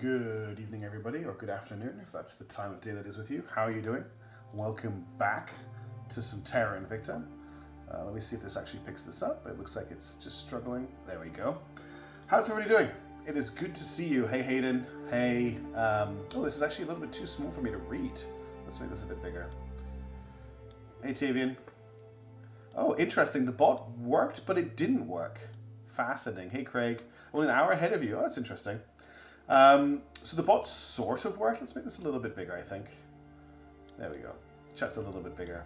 Good evening, everybody, or good afternoon, if that's the time of day that is with you. How are you doing? Welcome back to some Terra Invicta. Let me see if this actually picks this up. It looks like it's just struggling. There we go. How's everybody doing? It is good to see you. Hey, Hayden. Hey. Oh, this is actually a little bit too small for me to read. Let's make this a bit bigger. Hey, Tavian. Oh, interesting. The bot worked, but it didn't work. Fascinating. Hey, Craig. Only an hour ahead of you. Oh, that's interesting. So the bot sort of worked. Let's make this a little bit bigger, I think. There we go. Chat's a little bit bigger.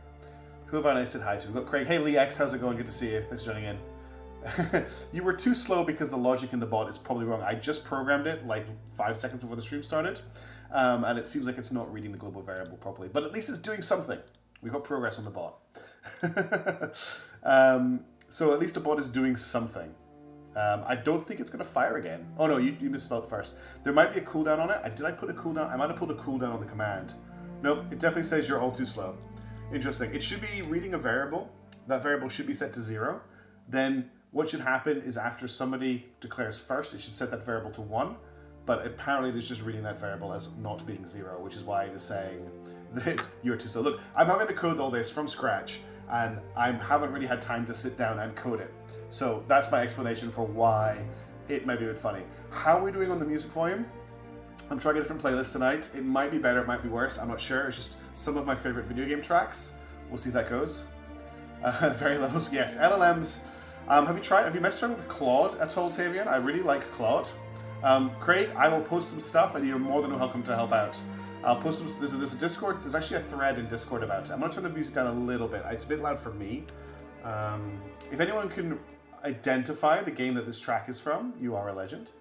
Who have I said hi to? We've got Craig. Hey, Lee X. How's it going? Good to see you. Thanks for joining in. You were too slow because the logic in the bot is probably wrong. I just programmed it like 5 seconds before the stream started. And it seems like it's not reading the global variable properly. But at least it's doing something. We've got progress on the bot. So at least the bot is doing something. I don't think it's going to fire again. Oh no, you misspelled first. There might be a cooldown on it. Did I put a cooldown? I might have put a cooldown on the command. Nope, it definitely says you're all too slow. Interesting. It should be reading a variable. That variable should be set to 0. Then what should happen is after somebody declares first, it should set that variable to 1. But apparently it is just reading that variable as not being 0, which is why it is saying that you're too slow. Look, I'm having to code all this from scratch, and I haven't really had time to sit down and code it. So that's my explanation for why it might be a bit funny. How are we doing on the music volume? I'm trying a different playlist tonight. It might be better, it might be worse. I'm not sure. It's just some of my favorite video game tracks. We'll see if that goes. Very levels, yes. LLMs. Have you messed around with Claude at all, Tavian? I really like Claude. Craig, I will post some stuff, and you're more than welcome to help out. I'll post some. There's a Discord. There's actually a thread in Discord about it. I'm gonna turn the music down a little bit. It's a bit loud for me. If anyone can identify the game that this track is from, you are a legend.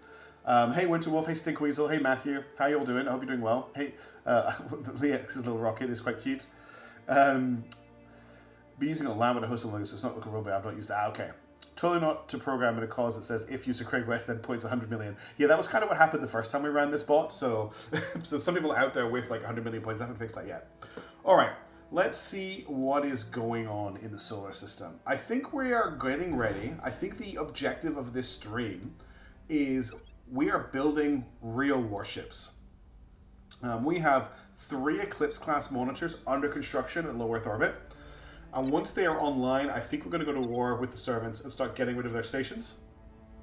Hey Winterwolf, hey Stinkweasel, hey Matthew, how you all doing? I hope you're doing well. Hey, Leex's little rocket is quite cute. Be using a Llama to host a link, so it's not like a robot. I've not used it. Okay. Totally not to program in a cause that says if user Craig West then points 100 million. Yeah, that was kind of what happened the first time we ran this bot, so so some people out there with like 100 million points haven't fixed that yet. Alright, let's see what is going on in the solar system. I think we are getting ready. I think the objective of this stream is we are building real warships. We have 3 Eclipse class monitors under construction at low Earth orbit. And once they are online, I think we're going to go to war with the servants and start getting rid of their stations.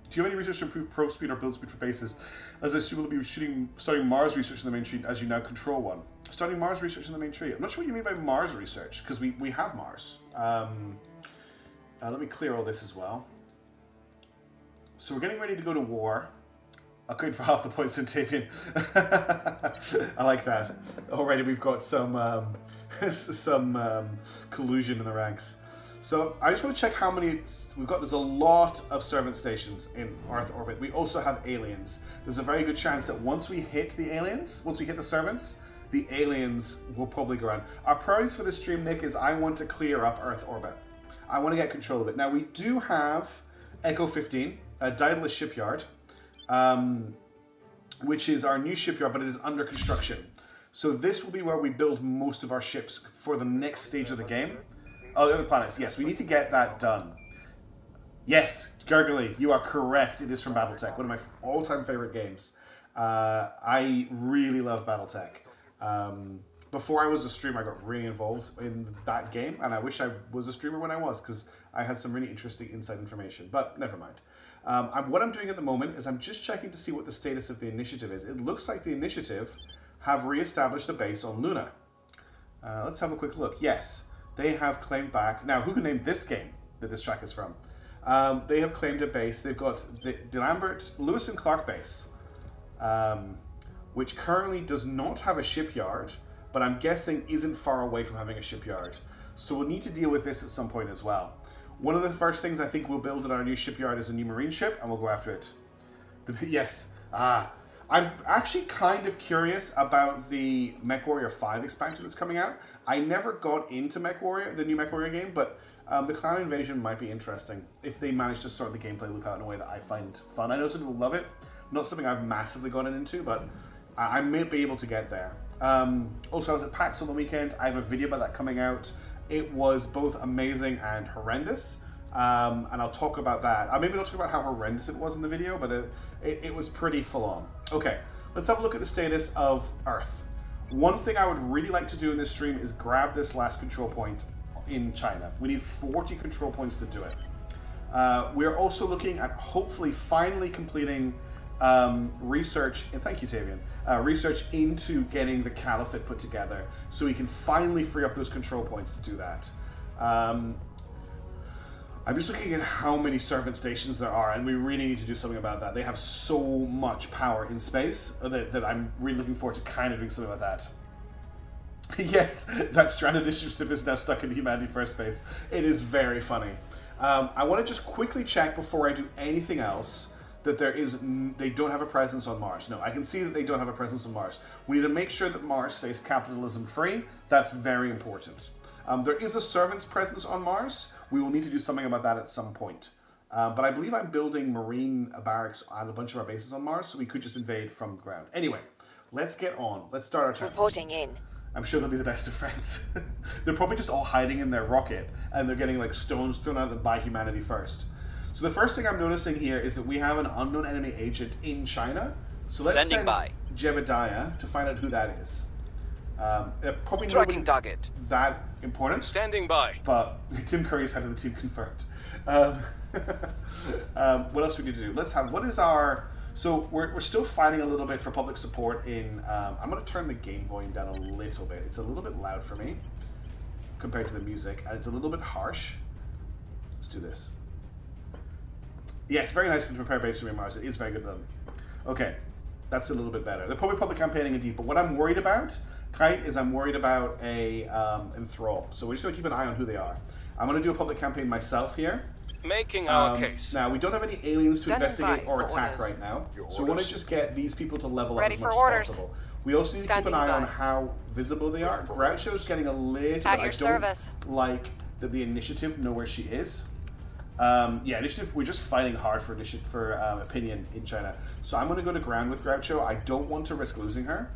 Do you have any research to improve probe speed or build speed for bases? As I assume we'll be starting Mars research in the main tree as you now control one. Starting Mars research in the main tree. I'm not sure what you mean by Mars research, because we have Mars. Let me clear all this as well. So we're getting ready to go to war. I'll go for half the points in Tavian. I like that. Already we've got some collusion in the ranks. So I just want to check how many we've got. There's a lot of servant stations in Earth orbit. We also have aliens. There's a very good chance that once we hit the aliens, once we hit the servants, the aliens will probably go around. Our priorities for this stream, Nick, is I want to clear up Earth orbit. I want to get control of it. Now we do have Echo 15, a Daedalus shipyard. Which is our new shipyard, but it is under construction. So this will be where we build most of our ships for the next stage of the game. Oh, the other planets. Yes, we need to get that done. Yes, Gurgly, you are correct. It is from BattleTech, one of my all-time favorite games. I really love BattleTech. Before I was a streamer, I got really involved in that game, and I wish I was a streamer when I was, because I had some really interesting inside information, but never mind. What I'm doing at the moment is I'm just checking to see what the status of the initiative is. It looks like the initiative have re-established a base on Luna. Let's have a quick look. Yes, they have claimed back. Now, who can name this game that this track is from? They have claimed a base. They've got the Lambert, Lewis and Clark base, which currently does not have a shipyard, but I'm guessing isn't far away from having a shipyard. So we'll need to deal with this at some point as well. One of the first things I think we'll build in our new shipyard is a new marine ship, and we'll go after it. Yes. I'm actually kind of curious about the MechWarrior 5 expansion that's coming out. I never got into MechWarrior, the new MechWarrior game, but the Clown Invasion might be interesting if they manage to sort the gameplay loop out in a way that I find fun. I know some people love it. Not something I've massively gotten into, but I may be able to get there. Also, I was at PAX on the weekend. I have a video about that coming out. It was both amazing and horrendous, and I'll talk about that. Maybe not talk about how horrendous it was in the video, but it was pretty full on. Okay, let's have a look at the status of Earth. One thing I would really like to do in this stream is grab this last control point in China. We need 40 control points to do it. We're also looking at hopefully finally completing research, and thank you, Tavian, research into getting the caliphate put together so we can finally free up those control points to do that. I'm just looking at how many servant stations there are, and we really need to do something about that. They have so much power in space that I'm really looking forward to kind of doing something about that. Yes, that stranded ship is now stuck in Humanity First base. It is very funny. I want to just quickly check before I do anything else that they don't have a presence on Mars. No, I can see that they don't have a presence on Mars. We need to make sure that Mars stays capitalism free. That's very important. There is a servant's presence on Mars. We will need to do something about that at some point. But I believe I'm building marine barracks on a bunch of our bases on Mars, so we could just invade from the ground. Anyway, let's get on. Let's start our turn. Reporting in. I'm sure they'll be the best of friends. They're probably just all hiding in their rocket, and they're getting like stones thrown at them by Humanity First. So the first thing I'm noticing here is that we have an unknown enemy agent in China. So let's send Jebediah to find out who that is. Probably tracking target. That important. Standing by. But Tim Curry's head of the team confirmed. What else do we need to do? What is our... So we're still fighting a little bit for public support in... I'm going to turn the game volume down a little bit. It's a little bit loud for me compared to the music, and it's a little bit harsh. Let's do this. Yeah, it's very nice to prepare base for Mars. It is very good of them. Okay, that's a little bit better. They're probably public campaigning indeed, but what I'm worried about, Kite, is I'm worried about a enthrall. So we're just going to keep an eye on who they are. I'm going to do a public campaign myself here. Making our case. Now, we don't have any aliens to investigate or attack right now, so we want to just get these people to level up as much as possible. We also need to keep an eye on how visible they are. Groucho's getting a little bit... I don't like that the initiative know where she is. Yeah, initiative, we're just fighting hard for opinion in China. So I'm going to go to ground with Groucho. I don't want to risk losing her.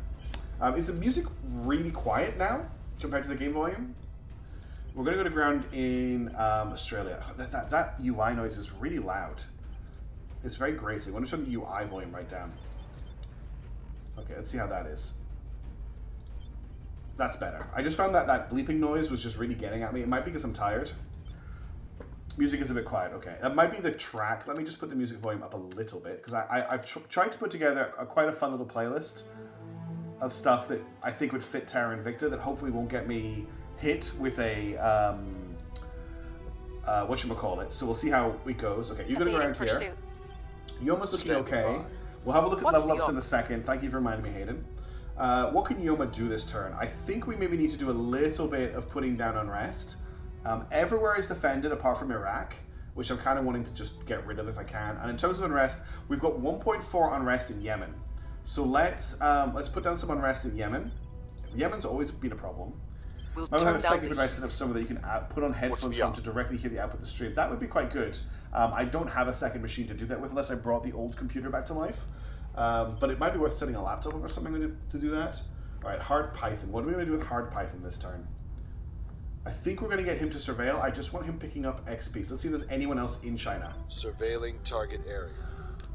Is the music really quiet now compared to the game volume? We're going to go to ground in Australia. That UI noise is really loud. It's very grating. I want to turn the UI volume right down. Okay, let's see how that is. That's better. I just found that bleeping noise was just really getting at me. It might be because I'm tired. Music is a bit quiet. Okay, that might be the track. Let me just put the music volume up a little bit because I've tried to put together quite a fun little playlist of stuff that I think would fit Terra Invicta that hopefully won't get me hit with a whatchamacallit. So we'll see how it goes. Okay, you're going around here. Yoma's looking okay. We'll have a look at level ups in a second. Thank you for reminding me, Hayden. What can Yoma do this turn? I think we maybe need to do a little bit of putting down unrest. Everywhere is defended apart from Iraq, which I'm kind of wanting to just get rid of if I can. And in terms of unrest, we've got 1.4 unrest in Yemen. So let's put down some unrest in Yemen. Yemen's always been a problem. I have a second device set up somewhere that you can put on headphones from to directly hear the output of the stream. That would be quite good. I don't have a second machine to do that with unless I brought the old computer back to life. But it might be worth setting a laptop up or something to do that. Alright, Hard Python. What are we going to do with Hard Python this turn? I think we're going to get him to surveil. I just want him picking up XP. So let's see if there's anyone else in China. Surveilling target area.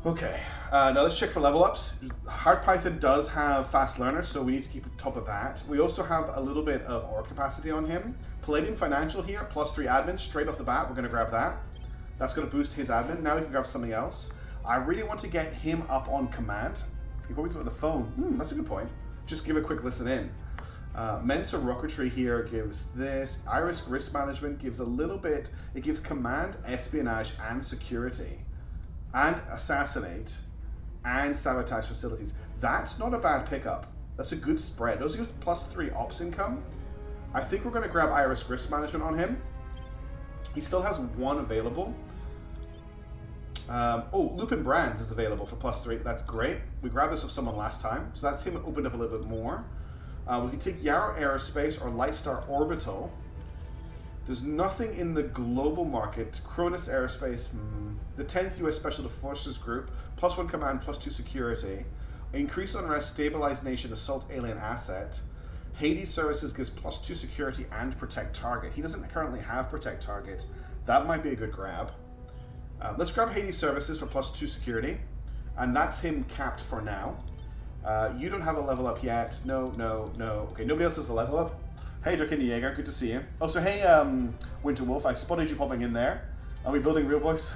Okay, now let's check for level ups. Hard Python does have fast learner, so we need to keep on top of that. We also have a little bit of ore capacity on him. Palladium Financial here, +3 admin, straight off the bat. We're going to grab that. That's going to boost his admin. Now we can grab something else. I really want to get him up on command. He probably do it on the phone. That's a good point. Just give a quick listen in. Mensa Rocketry here gives this. Iris Risk Management gives a little bit. It gives command, espionage, and security. And assassinate, and sabotage facilities. That's not a bad pickup. That's a good spread. Those give us +3 ops income. I think we're going to grab Iris Risk Management on him. He still has 1 available. Lupin Brands is available for +3. That's great. We grabbed this with someone last time, so that's him opened up a little bit more. We can take Yarrow Aerospace or Lightstar Orbital. There's nothing in the global market. Cronus Aerospace, the 10th US Special Forces Group, +1 command, +2 security. Increase unrest, stabilize nation, assault alien asset. Hades Services gives +2 security and protect target. He doesn't currently have protect target. That might be a good grab. Let's grab Hades Services for +2 security. And that's him capped for now. You don't have a level up yet. No. Okay, nobody else has a level up. Hey, Drakini Jaeger, good to see you. Also, hey, Winter Wolf, I spotted you popping in there. Are we building real boys?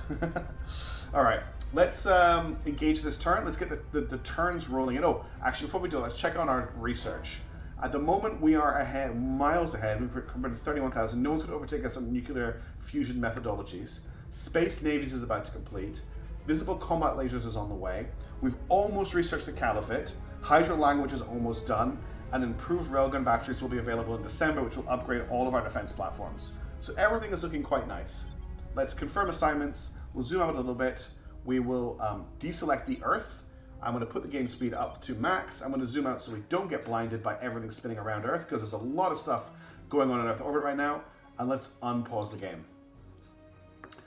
Alright, let's engage this turn. Let's get the turns rolling in. Oh, actually, before we do it, let's check on our research. At the moment, we are ahead, miles ahead. We've converted 31,000. No one's going to overtake us on nuclear fusion methodologies. Space Navies is about to complete. Visible combat lasers is on the way. We've almost researched the caliphate. Hydra language is almost done. And improved railgun batteries will be available in December, which will upgrade all of our defense platforms. So everything is looking quite nice. Let's confirm assignments. We'll zoom out a little bit. We will deselect the Earth. I'm going to put the game speed up to max. I'm going to zoom out so we don't get blinded by everything spinning around Earth, because there's a lot of stuff going on in Earth orbit right now. And let's unpause the game.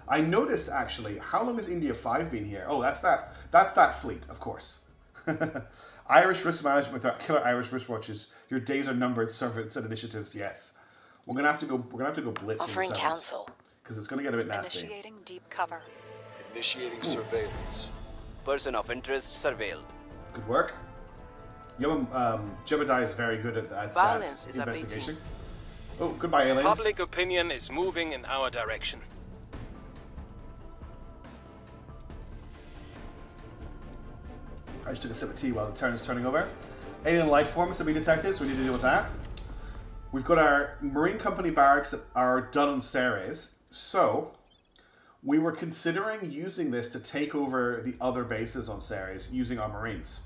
I noticed, actually, how long has India 5 been here? Oh, that's that fleet, of course. Irish risk management with our killer Irish wristwatches. Your days are numbered. Servants and initiatives. Yes, we're gonna have to go. We're gonna have to go blitz. Offering counsel. Because it's gonna get a bit nasty. Initiating deep cover. Initiating surveillance. Person of interest surveilled. Good work. Jebediah is very good at that investigation. Oh, goodbye, aliens. Public opinion is moving in our direction. I just took a sip of tea while the turn is turning over. Alien life forms have been detected, so we need to deal with that. We've got our Marine Company barracks that are done on Ceres. So, we were considering using this to take over the other bases on Ceres using our Marines.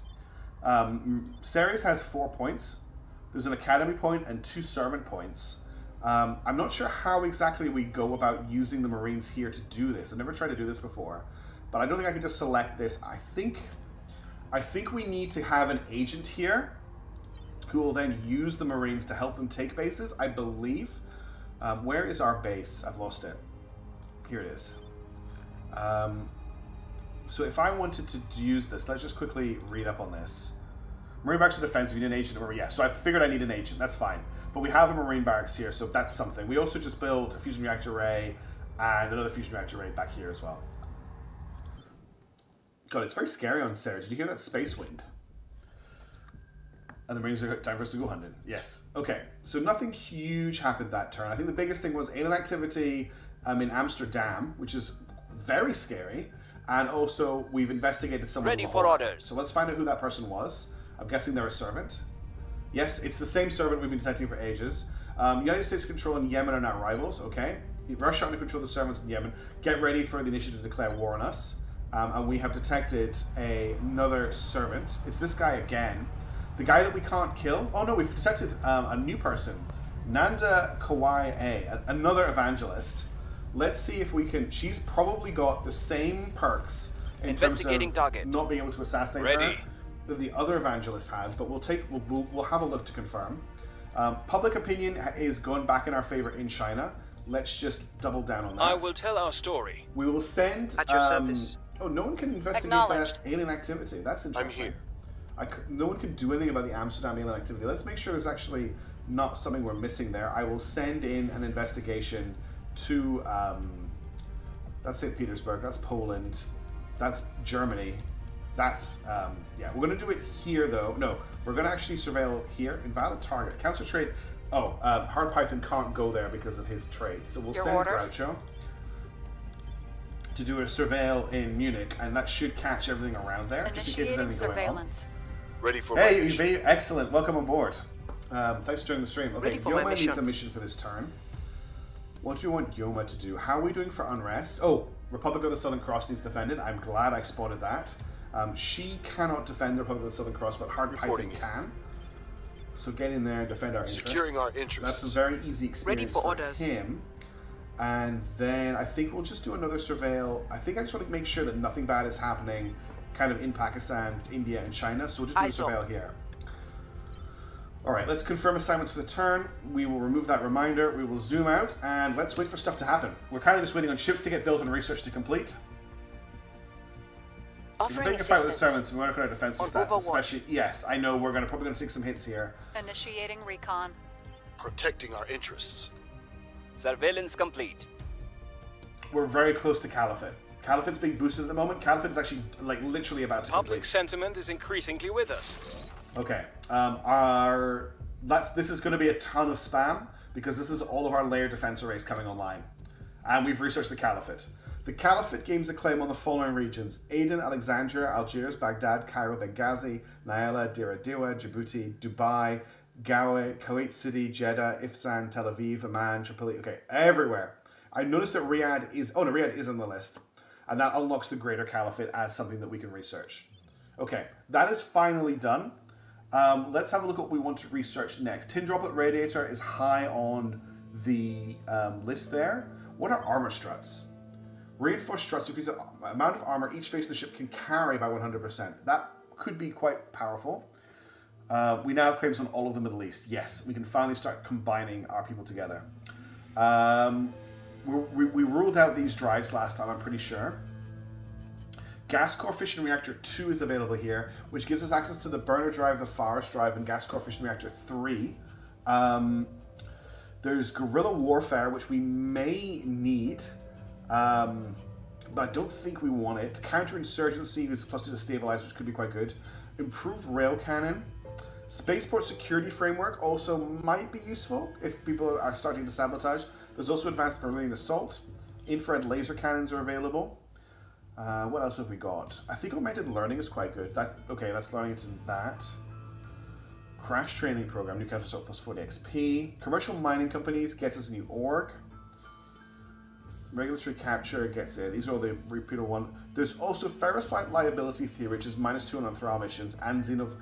Ceres has 4 points. There's an Academy point and 2 Servant points. I'm not sure how exactly we go about using the Marines here to do this. I've never tried to do this before. But I don't think I can just select this. I think we need to have an agent here who will then use the Marines to help them take bases, I believe. Where is our base? I've lost it. Here it is. So if I wanted to use this, let's just quickly read up on this. Marine barracks are defensive, you need an agent over. Yeah, so I figured I need an agent, that's fine. But we have a Marine barracks here, so that's something. We also just built a fusion reactor array and another fusion reactor array back here as well. God, it's very scary on Ceres. Did you hear that space wind? And the Marines are time for us to go hunting. Yes. Okay. So nothing huge happened that turn. I think the biggest thing was alien activity in Amsterdam, which is very scary. And also, we've investigated someone. Ready for orders. So let's find out who that person was. I'm guessing they're a servant. Yes, it's the same servant we've been detecting for ages. United States control in Yemen are now rivals. Okay. Russia under control of the servants in Yemen. Get ready for the initiative to declare war on us. And we have detected another servant. It's this guy again. The guy that we can't kill. Oh no, we've detected a new person. Nanda Kawai A, another evangelist. Let's see if we can... She's probably got the same perks in terms of target. Not being able to assassinate her that the other evangelist has, but we'll have a look to confirm. Public opinion is going back in our favor in China. Let's just double down on that. I will tell our story. We will send... At your service. Oh, no one can investigate that alien activity. That's interesting. I'm here. No one can do anything about the Amsterdam alien activity. Let's make sure there's actually not something we're missing there. I will send in an investigation to... that's St. Petersburg. That's Poland. That's Germany. That's... yeah, we're going to do it here, though. No, we're going to actually surveil here. Invalid target. Counter trade. Oh, Hard Python can't go there because of his trade. So we'll send Groucho to do a surveil in Munich, and that should catch everything around there, just in case there's anything going on. Ready for hey, my mission. Excellent. Welcome on board. Thanks for joining the stream. Okay, Yoma needs a mission for this turn. What do we want Yoma to do? How are we doing for unrest? Oh, Republic of the Southern Cross needs defended. I'm glad I spotted that. She cannot defend the Republic of the Southern Cross, but Hard Python can. So get in there and defend our interests. Securing our interests. That's a very easy experience for him. And then I think we'll just do another surveil. I think I just want to make sure that nothing bad is happening kind of in Pakistan, India, and China. So we'll just do a surveil here. Alright, let's confirm assignments for the turn. We will remove that reminder. We will zoom out, and let's wait for stuff to happen. We're kind of just waiting on ships to get built and research to complete. Offering assistance. If we fight with the servants, we want to go to defensive stats, especially... Yes, I know we're probably going to take some hits here. Initiating recon. Protecting our interests. Surveillance complete. We're very close to Caliphate. Caliphate's being boosted at the moment. Caliphate is actually, like, literally about to Public complete. sentiment is increasingly with us. Okay. This is going to be a ton of spam, because this is all of our layer defense arrays coming online. And we've researched the Caliphate. The Caliphate gains a claim on the following regions: Aden, Alexandria, Algiers, Baghdad, Cairo, Benghazi, Naila, Deir Dewa, Djibouti, Dubai, Gawe, Kuwait City, Jeddah, Ifsan, Tel Aviv, Amman, Tripoli. Okay, everywhere. I noticed that Riyadh is... Oh, no, Riyadh is on the list. And that unlocks the Greater Caliphate as something that we can research. Okay, that is finally done. Let's have a look at what we want to research next. Tin Droplet Radiator is high on the list there. What are armor struts? Reinforced struts increase the amount of armor each face of the ship can carry by 100%. That could be quite powerful. We now have claims on all of the Middle East. Yes, we can finally start combining our people together. We ruled out these drives last time, I'm pretty sure. Gas Core Fission Reactor 2 is available here, which gives us access to the burner drive, the Forest drive, and Gas Core Fission Reactor 3. There's Guerrilla Warfare, which we may need, but I don't think we want it. Counterinsurgency is +2 to stabilize, which could be quite good. Improved Rail Cannon. Spaceport Security Framework also might be useful if people are starting to sabotage. There's also Advanced Marine Assault. Infrared Laser Cannons are available. What else have we got? I think Augmented Learning is quite good. Okay, let's learn into that. Crash Training Program, new counter assault +40 XP. Commercial Mining Companies gets us a new org. Regulatory Capture gets it. These are all the repeater one. There's also Ferrocite Liability Theory, which is -2 on Thrall missions, and Xenov.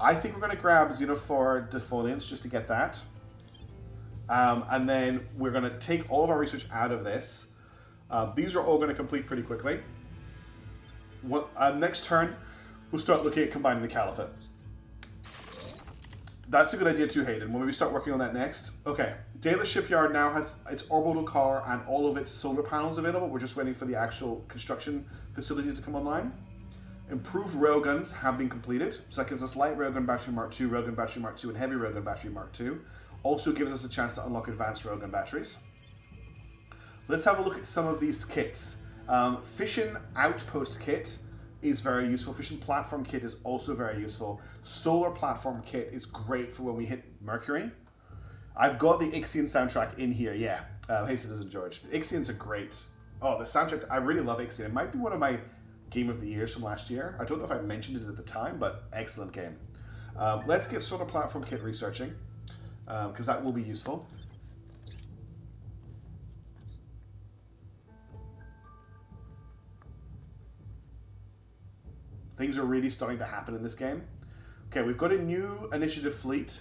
I think we're going to grab Xenophore Defoliants just to get that. And then we're going to take all of our research out of this. These are all going to complete pretty quickly. Next turn, we'll start looking at combining the Caliphate. That's a good idea too, Hayden. We'll maybe start working on that next. Okay, Dela Shipyard now has its orbital core and all of its solar panels available. We're just waiting for the actual construction facilities to come online. Improved railguns have been completed. So that gives us Light Railgun Battery Mark II, Railgun Battery Mark II, and Heavy Railgun Battery Mark II. Also gives us a chance to unlock Advanced Railgun Batteries. Let's have a look at some of these kits. Fission Outpost Kit is very useful. Fission Platform Kit is also very useful. Solar Platform Kit is great for when we hit Mercury. I've got the Ixion soundtrack in here, yeah. Hey, Citizen George. Ixion's a great... Oh, the soundtrack... I really love Ixion. It might be one of my Game of the Years from last year. I don't know if I mentioned it at the time, but excellent game. Let's get Solar Platform Kit researching, because that will be useful. Things are really starting to happen in this game. Okay, we've got a new initiative fleet.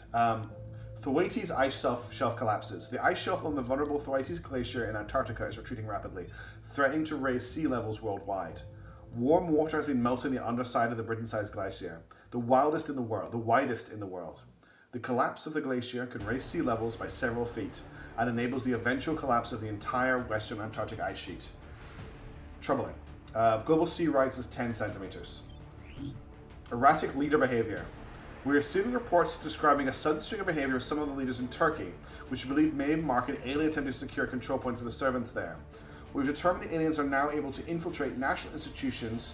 Thwaites ice shelf collapses. The ice shelf on the vulnerable Thwaites Glacier in Antarctica is retreating rapidly, threatening to raise sea levels worldwide. Warm water has been melting the underside of the Britain-sized glacier, the widest in the world. The collapse of the glacier can raise sea levels by several feet and enables the eventual collapse of the entire western Antarctic ice sheet. Troubling. Global sea rise is 10 centimeters. Erratic leader behavior. We are receiving reports describing a sudden swing of behavior of some of the leaders in Turkey, which we believe may mark an alien attempting to secure a control point for the servants there. We've determined the aliens are now able to infiltrate national institutions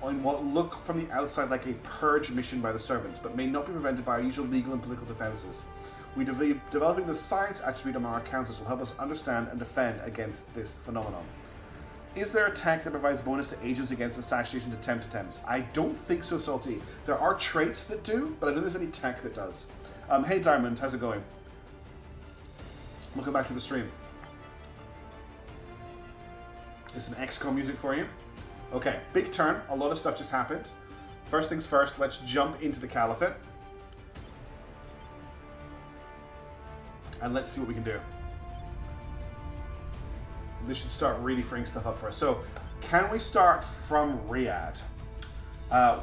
on what look from the outside like a purge mission by the servants, but may not be prevented by our usual legal and political defenses. Developing the science attribute among our councils will help us understand and defend against this phenomenon. Is there a tech that provides bonus to agents against assassination attempts? I don't think so, Salty. There are traits that do, but I don't think there's any tech that does. Hey Diamond, how's it going? Welcome back to the stream. There's some XCOM music for you. Okay, big turn. A lot of stuff just happened. First things first, let's jump into the Caliphate. And let's see what we can do. This should start really freeing stuff up for us. So, can we start from Riyadh?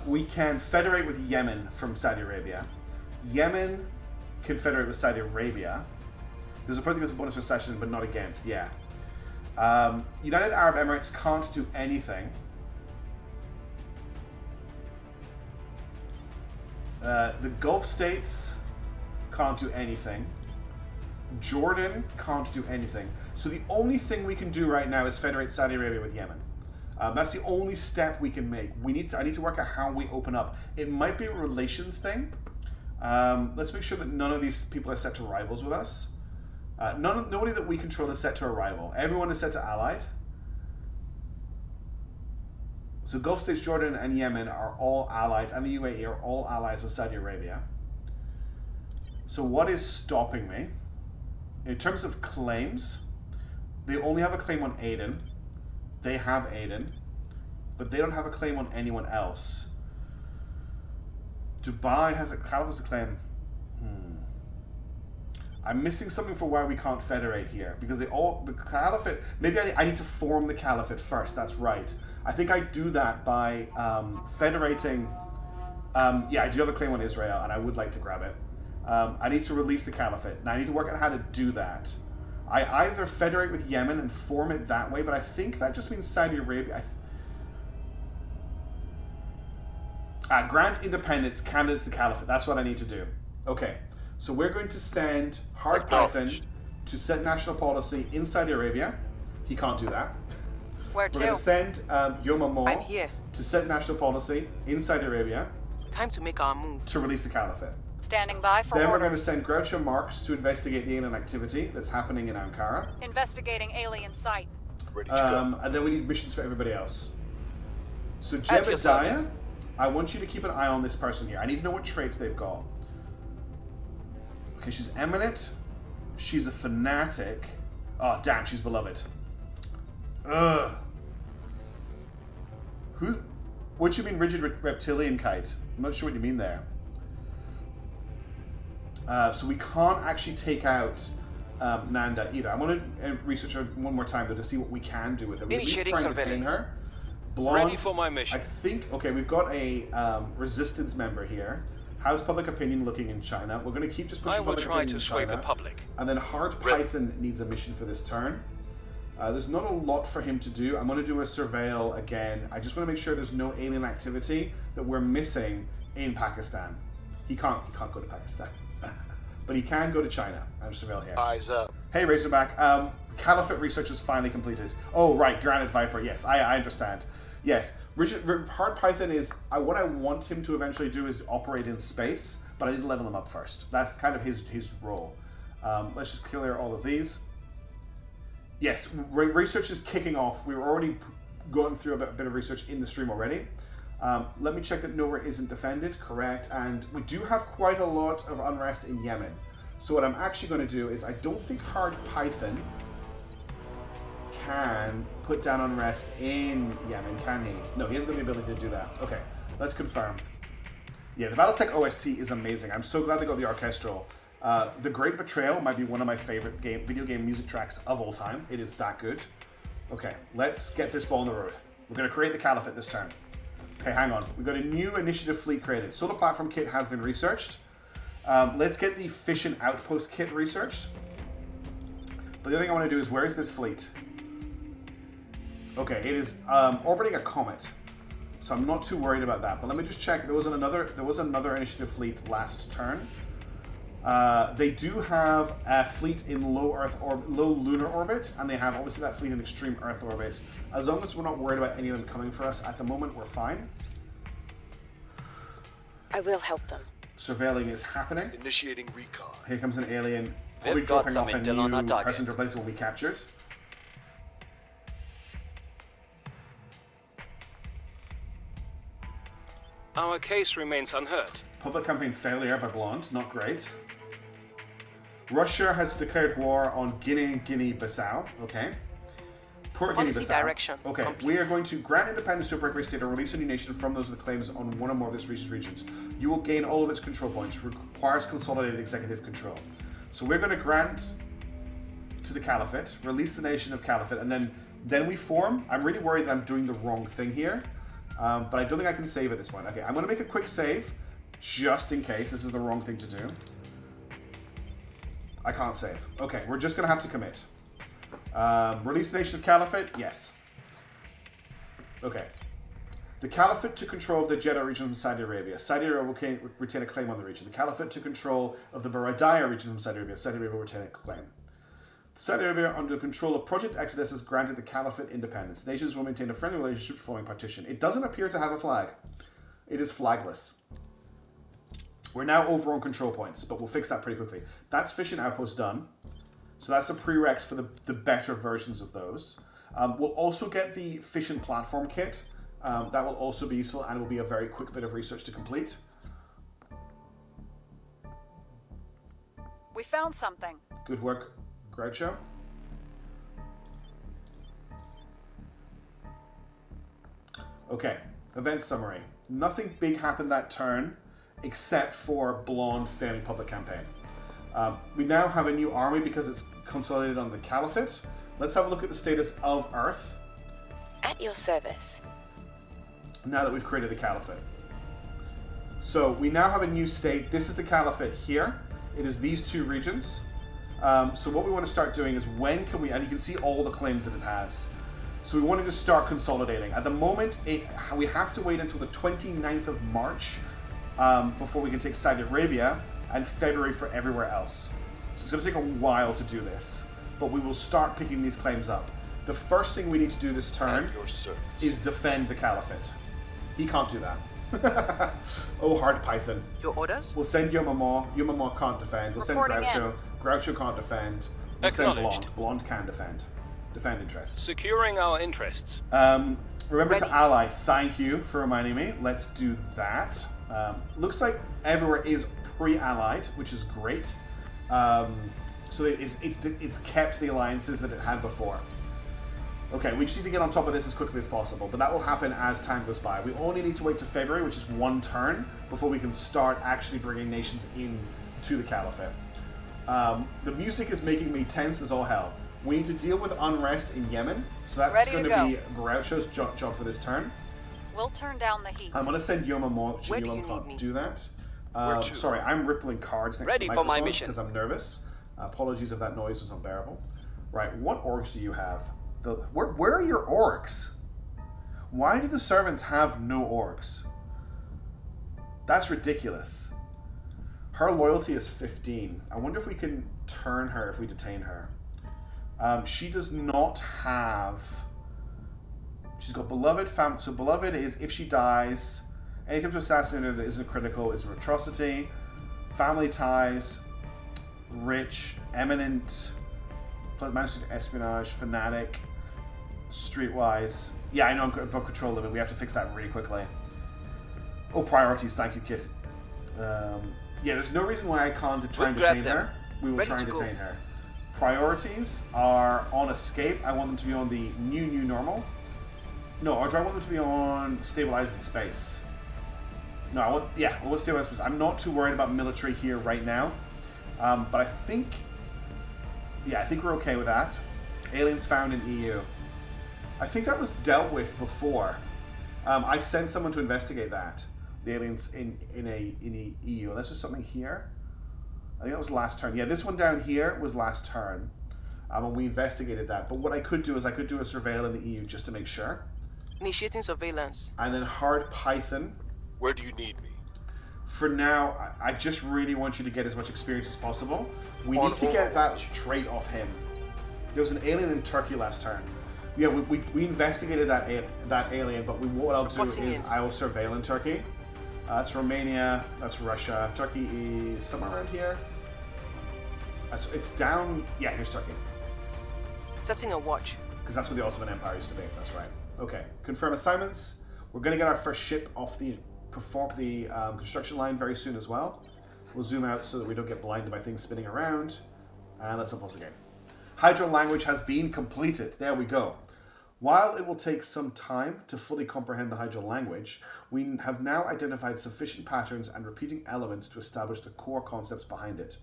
We can federate with Yemen from Saudi Arabia. Yemen can federate with Saudi Arabia. There's a part that gives a bonus for session, but not against, yeah. United Arab Emirates can't do anything. The Gulf states can't do anything. Jordan can't do anything. So the only thing we can do right now is federate Saudi Arabia with Yemen. That's the only step we can make. I need to work out how we open up. It might be a relations thing. Let's make sure that none of these people are set to rivals with us. Nobody that we control is set to a rival. Everyone is set to allied. So Gulf states, Jordan and Yemen are all allies, and the UAE are all allies with Saudi Arabia. So what is stopping me? In terms of claims, they only have a claim on Aden. They have Aden, but they don't have a claim on anyone else. Dubai has a claim. I'm missing something for why we can't federate here, because the caliphate. Maybe I need to form the caliphate first. That's right. I think I do that by federating. Yeah, I do have a claim on Israel, and I would like to grab it. I need to release the caliphate. Now I need to work out how to do that. I either federate with Yemen and form it that way, but I think that just means Saudi Arabia. Grant independence, candidates the caliphate. That's what I need to do. Okay, so we're going to send Hard Python to set national policy in Saudi Arabia. He can't do that. Where to? We're going to send Yomamo I'm here. to set national policy in Saudi Arabia Time to make our move. to release the caliphate. Standing by for Then we're order. going to send Groucho Marx to investigate the alien activity that's happening in Ankara. Investigating alien site. Ready to go. And then we need missions for everybody else. So At your Jebediah, service. I want you to keep an eye on this person here. I need to know what traits they've got. Okay, she's eminent. She's a fanatic. Oh, damn, she's beloved. Ugh. Who? What do you mean rigid reptilian kite? I'm not sure what you mean there. So we can't actually take out Nanda either. I want to research her one more time though to see what we can do with her. We at least Initiating try and detain surveillance. her. Blonde, Ready for my mission. I think, okay, we've got a resistance member here. How's public opinion looking in China? We're going to keep just pushing I will public try opinion to in sway China. the public. And then Hard Python needs a mission for this turn. There's not a lot for him to do. I'm going to do a surveil again. I just want to make sure there's no alien activity that we're missing in Pakistan. He can't go to Pakistan. But he can go to China. I'm surveil here. Eyes up. Hey, Razorback. Caliphate research is finally completed. Oh, right. Granite Viper. Yes, I understand. Yes. Hard Python is... what I want him to eventually do is operate in space, but I need to level him up first. That's kind of his role. Let's just clear all of these. Yes, research is kicking off. We were already going through a bit of research in the stream already. Let me check that nowhere isn't defended. Correct. And we do have quite a lot of unrest in Yemen. So what I'm actually going to do is I don't think Hard Python can put down unrest in Yemen, can he? No, he hasn't got the ability to do that. Okay, let's confirm. Yeah, the Battletech OST is amazing. I'm so glad they got the orchestral. The Great Betrayal might be one of my favorite video game music tracks of all time. It is that good. Okay, let's get this ball on the road. We're going to create the Caliphate this turn. Okay, hang on. We've got a new initiative fleet created. Solar Platform Kit has been researched. Let's get the Fission Outpost Kit researched. But the other thing I want to do is, where is this fleet? Okay, it is orbiting a comet. So I'm not too worried about that. But let me just check. There was another initiative fleet last turn. They do have a fleet in low lunar orbit, and they have obviously that fleet in extreme Earth orbit. As long as we're not worried about any of them coming for us at the moment, we're fine. I will help them. Surveilling is happening. Initiating recon. Here comes an alien, probably We've got dropping some off a intel on our new target. person to replace what we captured. Our case remains unheard. Public campaign failure by Blonde, not great. Russia has declared war on Guinea-Bissau. Okay. Poor Policy Guinea-Bissau. direction Okay, complete. we are going to grant independence to a breakaway state or release a new nation from those with claims on one or more of its regions. You will gain all of its control points. Requires consolidated executive control. So we're going to grant to the Caliphate, release the nation of Caliphate, and then we form. I'm really worried that I'm doing the wrong thing here, but I don't think I can save at this point. Okay, I'm going to make a quick save, just in case this is the wrong thing to do. I can't save. Okay, we're just going to have to commit. Release the nation of Caliphate? Yes. Okay. The Caliphate to control of the Jeddah region from Saudi Arabia. Saudi Arabia will retain a claim on the region. The Caliphate to control of the Baradaya region from Saudi Arabia. Saudi Arabia will retain a claim. Saudi Arabia, under the control of Project Exodus, has granted the caliphate independence. Nations will maintain a friendly relationship following partition. It doesn't appear to have a flag. It is flagless. We're now over on control points, but we'll fix that pretty quickly. That's fishing outpost done. So that's the prereqs for the better versions of those. We'll also get the fishing platform kit. That will also be useful, and will be a very quick bit of research to complete. We found something. Good work, Groucho. Okay, event summary. Nothing big happened that turn, except for Blonde failing public campaign. We now have a new army because it's consolidated on the caliphate. Let's have a look at the status of Earth At your service. now that we've created the caliphate. So we now have a new state. This is the caliphate here. It is these two regions. So what we want to start doing is when can we, and you can see all the claims that it has. So we wanted to start consolidating. At the moment, we have to wait until the 29th of March before we can take Saudi Arabia, and February for everywhere else. So it's going to take a while to do this, but we will start picking these claims up. The first thing we need to do this turn At your service. is defend the caliphate. He can't do that. Oh, hard Python. Your orders? We'll send Yomamo. Yomamo can't defend. We'll send Reporting Groucho. Groucho can't defend. We'll send Acknowledged. Blonde. Blonde can defend. Defend interests. Securing our interests. Remember to Ready. ally. Thank you for reminding me. Let's do that. Looks like everywhere is pre-allied, which is great. So it's kept the alliances that it had before. Okay, we just need to get on top of this as quickly as possible, but that will happen as time goes by. We only need to wait to February, which is one turn, before we can start actually bringing nations in to the caliphate. The music is making me tense as all hell. We need to deal with unrest in Yemen, so that's Ready going to to go. be Groucho's job for this turn. We'll turn down the heat. I'm going to send Yoma more. Where do Yoma you need can't me? do that. Where to? Sorry, I'm rippling cards next Ready to the for my microphone mission. because I'm nervous. Apologies if that noise was unbearable. Right, what orcs do you have? Where are your orcs? Why do the servants have no orcs? That's ridiculous. Her loyalty is 15. I wonder if we can turn her if we detain her. She does not have... She's got beloved family. So beloved is if she dies, any attempt to assassinate her that isn't critical is an atrocity. Family ties, rich, eminent, managed espionage, fanatic, streetwise. Yeah, I know I'm above control limit. We have to fix that really quickly. Oh, priorities. Thank you, kid. Yeah, there's no reason why I can't try and We'll grab detain them. her. We will Ready try and to go. detain her. Priorities are on escape. I want them to be on the new normal. No, or do I want them to be on stabilize in space? No, I want stabilize in space. I'm not too worried about military here right now. But I think we're okay with that. Aliens found in EU. I think that was dealt with before. I sent someone to investigate that. The aliens in EU. Unless there's something here. I think that was last turn. Yeah, this one down here was last turn. And we investigated that. But what I could do is I could do a surveil in the EU just to make sure. Initiating surveillance. And then hard Python. Where do you need me? For now, I just really want you to get as much experience as possible. We On need to get that Overwatch. trait off him. There was an alien in Turkey last turn. Yeah, we investigated that alien, but what I'll do Reporting is in. I will surveil in Turkey. That's Romania. That's Russia. Turkey is somewhere around here. It's down. Yeah, here's Turkey. Setting a watch. Because that's where the Ottoman Empire used to be. That's right. Okay. Confirm assignments. We're going to get our first ship off the construction line very soon as well. We'll zoom out so that we don't get blinded by things spinning around. And let's unpause the game. Hydra language has been completed. There we go. While it will take some time to fully comprehend the Hydra language, we have now identified sufficient patterns and repeating elements to establish the core concepts behind it.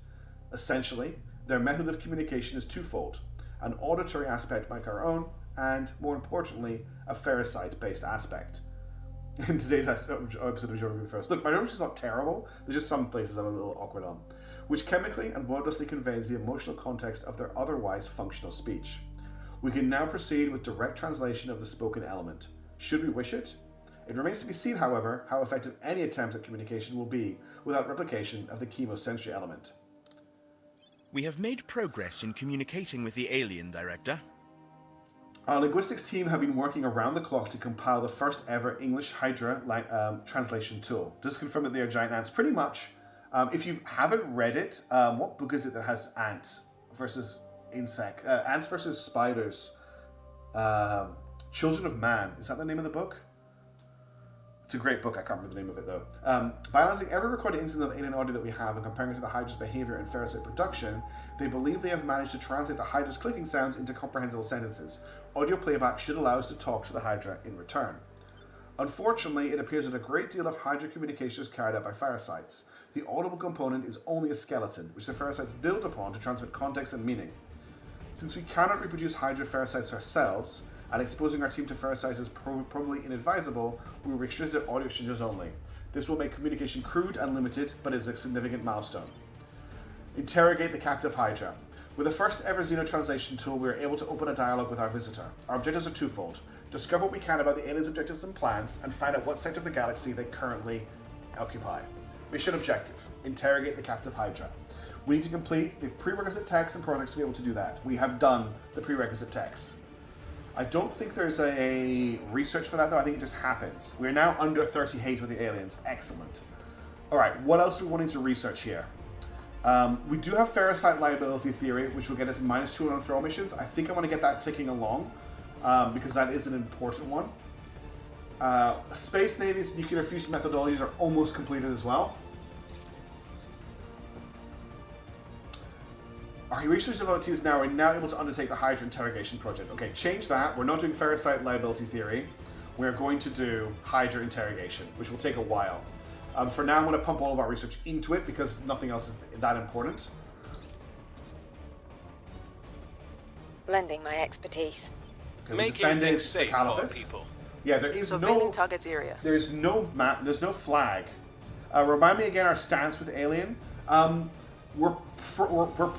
Essentially, their method of communication is twofold: an auditory aspect like our own, and, more importantly, a ferricide-based aspect. In today's episode of Geography First. Look, my Geography is not terrible, there's just some places I'm a little awkward on, which chemically and wordlessly conveys the emotional context of their otherwise functional speech. We can now proceed with direct translation of the spoken element, should we wish it. It remains to be seen, however, how effective any attempt at communication will be without replication of the chemosensory element. We have made progress in communicating with the alien director. Our linguistics team have been working around the clock to compile the first ever English Hydra translation tool. Just confirm that they are giant ants. Pretty much. If you haven't read it, what book is it that has ants versus ants versus spiders? Children of Man. Is that the name of the book? It's a great book. I can't remember the name of it though. By analyzing every recorded instance of alien audio that we have and comparing it to the Hydra's behavior and ferrocite production, they believe they have managed to translate the Hydra's clicking sounds into comprehensible sentences. Audio playback should allow us to talk to the Hydra in return. Unfortunately, it appears that a great deal of Hydra communication is carried out by ferrocites. The audible component is only a skeleton, which the ferrocites build upon to transmit context and meaning. Since we cannot reproduce Hydra ferrocites ourselves, and exposing our team to ferrocites is probably inadvisable, we will restrict to audio exchanges only. This will make communication crude and limited, but is a significant milestone. Interrogate the captive Hydra. With the first ever Xeno translation tool, we are able to open a dialogue with our visitor. Our objectives are twofold. Discover what we can about the aliens' objectives and plans, and find out what sector of the galaxy they currently occupy. Mission objective. Interrogate the captive Hydra. We need to complete the prerequisite texts and projects to be able to do that. We have done the prerequisite texts. I don't think there's a research for that though, I think it just happens. We're now under 30 hate with the aliens. Excellent. Alright, what else are we wanting to research here? We do have ferrocite liability theory, which will get us -2 on throw missions. I think I want to get that ticking along, because that is an important one. Space Navy's nuclear fusion methodologies are almost completed as well. Our research abilities now are now able to undertake the Hydra interrogation project. Okay, change that. We're not doing ferrocite liability theory. We're going to do Hydra interrogation, which will take a while. For now, I'm going to pump all of our research into it because nothing else is that important. Lending my expertise. Okay, Making things safe for our people. Yeah, there is Surveilling target area. There's no map. There's no flag. Remind me again our stance with Alien. We're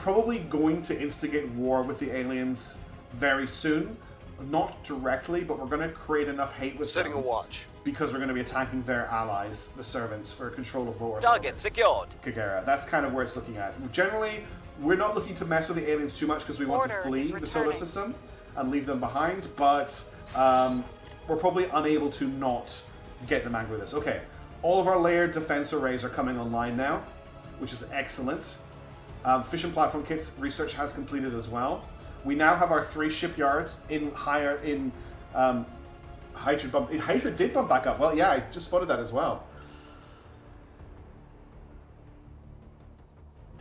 probably going to instigate war with the aliens very soon. Not directly, but we're going to create enough hate with Setting them. a watch. Because we're going to be attacking their allies, the servants, for control of war. Target secured. Kagera. That's kind of where it's looking at. Generally, we're not looking to mess with the aliens too much because we want Order to flee is the solar returning. system and leave them behind, but we're probably unable to not get them angry with us. Okay, all of our layered defense arrays are coming online now, which is excellent. Fission platform kits research has completed as well. We now have our 3 shipyards in Hydra did bump back up. Well, yeah, I just spotted that as well.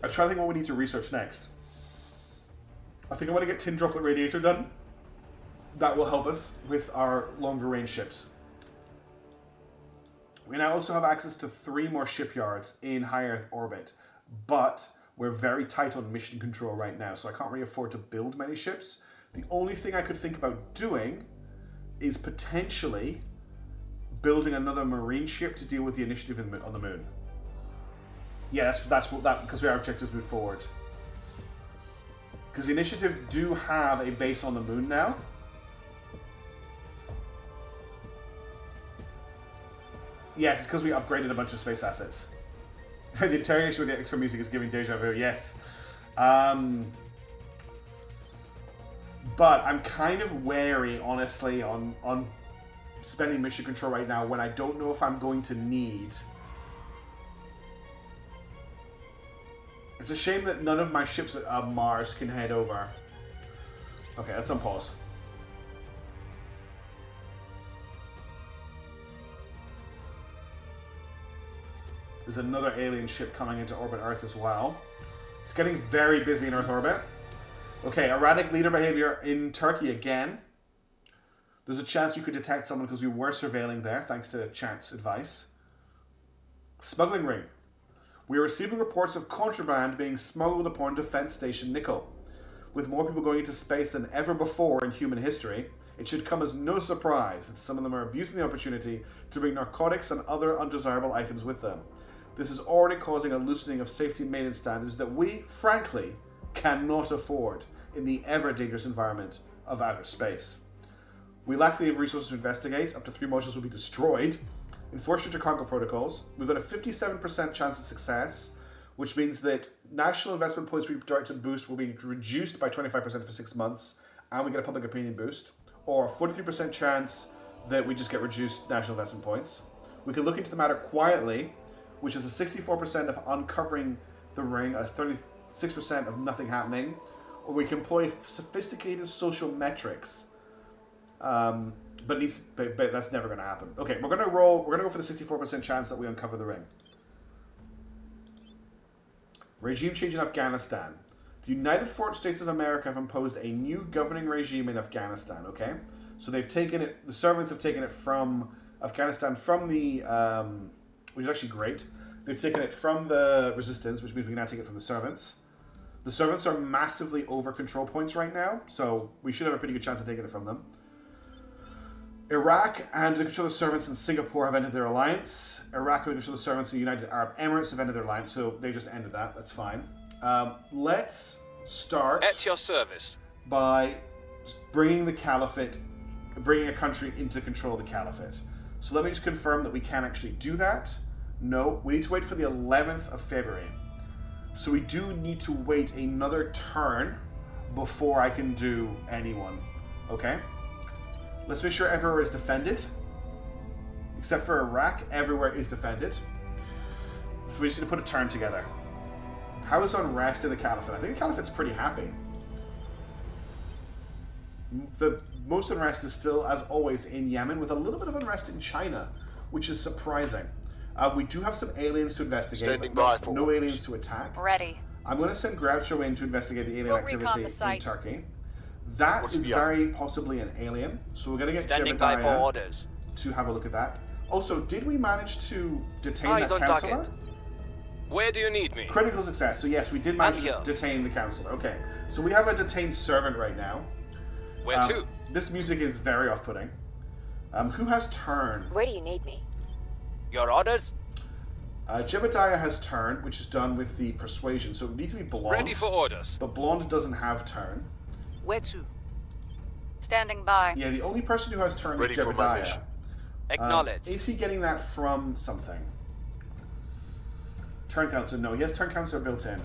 I'm trying to think what we need to research next. I think I want to get tin droplet radiator done. That will help us with our longer range ships. We now also have access to 3 more shipyards in high Earth orbit, but we're very tight on mission control right now, so I can't really afford to build many ships. The only thing I could think about doing is potentially building another marine ship to deal with the initiative on the moon. Yeah, that's because our objectives move forward. Because the initiative do have a base on the moon now. Yes, it's because we upgraded a bunch of space assets. The interrogation with the extra music is giving deja vu, yes. But I'm kind of wary, honestly, on spending mission control right now when I don't know if I'm going to need... It's a shame that none of my ships at Mars can head over. Okay, let's unpause. There's another alien ship coming into orbit Earth as well. It's getting very busy in Earth orbit. Okay, erratic leader behavior in Turkey again. There's a chance we could detect someone because we were surveilling there, thanks to Chat's advice. Smuggling ring. We are receiving reports of contraband being smuggled upon Defense Station Nickel. With more people going into space than ever before in human history, it should come as no surprise that some of them are abusing the opportunity to bring narcotics and other undesirable items with them. This is already causing a loosening of safety maintenance standards that we, frankly, cannot afford in the ever-dangerous environment of outer space. We lack the resources to investigate. Up to 3 modules will be destroyed. Enforce your cargo protocols. We've got a 57% chance of success. which means that national investment points we direct to boost will be reduced by 25% for 6 months, and we get a public opinion boost, or a 43% chance that we just get reduced national investment points. We can look into the matter quietly, which is a 64% of uncovering the ring, a 36% of nothing happening, or we can employ sophisticated social metrics. But that's never going to happen. Okay, we're going to roll. We're going to go for the 64% chance that we uncover the ring. Regime change in Afghanistan. The United States of America have imposed a new governing regime in Afghanistan. Okay, so they've taken it. The servants have taken it from Afghanistan, from the which is actually great. They've taken it from the resistance, which means we can now take it from the servants. The servants are massively over control points right now, so we should have a pretty good chance of taking it from them. Iraq and the control of the servants in Singapore have ended their alliance. Iraq and the control of the servants in the United Arab Emirates have ended their alliance, so they just ended that. That's fine. Let's start At your service. by bringing the caliphate, bringing a country into control of the caliphate. So let me just confirm that we can actually do that. No, we need to wait for the 11th of February. So we do need to wait another turn before I can do anyone. Okay? Let's make sure everywhere is defended. Except for Iraq, everywhere is defended. So we just need to put a turn together. How is unrest in the Caliphate? I think the Caliphate's pretty happy. The most unrest is still, as always, in Yemen, with a little bit of unrest in China, which is surprising. We do have some aliens to investigate, Standing but by for no orders. aliens to attack. Ready. I'm going to send Groucho in to investigate the alien We'll recon activity the in site. Turkey. That What's is the other? very possibly an alien, so we're going to get Standing by for Jebediah orders. to have a look at that. Also, did we manage to detain Eyes that on counselor? target. Where do you need me? Critical success. So yes, we did manage I'm to here. detain the counselor. Okay, so we have a detained servant right now. Where to? This music is very off-putting. Who has turn? Where do you need me? Your orders? Jebediah has turn, which is done with the persuasion. So it would need to be blonde. Ready for orders. But blonde doesn't have turn. Where to? Standing by. Yeah, the only person who has turn Ready is for my Jebediah. mission. Acknowledge. Is he getting that from something? Turn counter? No, he has turn counter built in.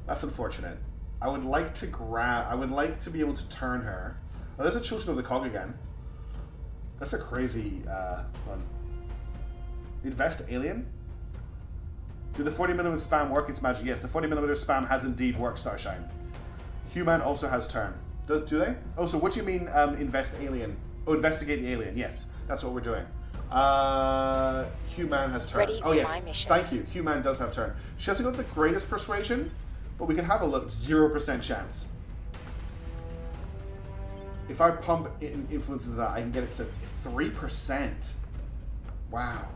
That's unfortunate. I would like to be able to turn her. Oh, there's a Children of the Cog again. That's a crazy one. Invest alien? Did the 40mm spam work its magic? Yes, the 40mm spam has indeed worked, Starshine. Human also has turn. Do they? Oh, so what do you mean invest alien? Oh, investigate the alien. Yes, that's what we're doing. Human has turn. Ready Oh for yes, my mission. thank you. Human does have turn. She hasn't got the greatest persuasion, but we can have a look. 0% chance. If I pump influence into that, I can get it to 3%. Wow.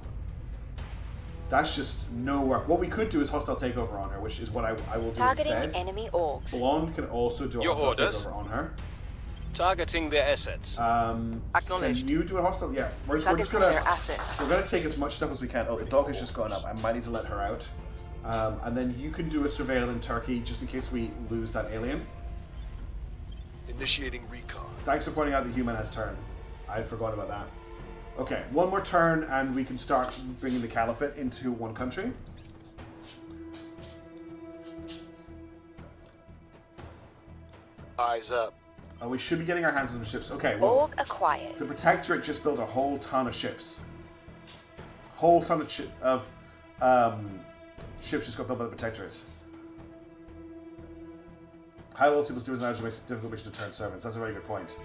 That's just no work. What we could do is hostile takeover on her, which is what I will do Targeting instead. enemy orcs. Blonde can also do a Your hostile orders? takeover on her. Targeting their assets. Can Acknowledged. you do a hostile? Yeah, we're just Targeting gonna their assets. we're gonna take as much stuff as we can. Oh, the dog has just gone up. I might need to let her out. And then you can do a surveil in Turkey just in case we lose that alien. Initiating recon. Thanks for pointing out that human has turn. I forgot about that. Okay, one more turn and we can start bringing the caliphate into one country. Eyes up. We should be getting our hands on some ships. Okay, well, Orc acquired. the Protectorate just built a whole ton of ships. Whole ton of ships just got built by the Protectorate. High loyalty was makes it difficult mission to turn servants. That's a very good point.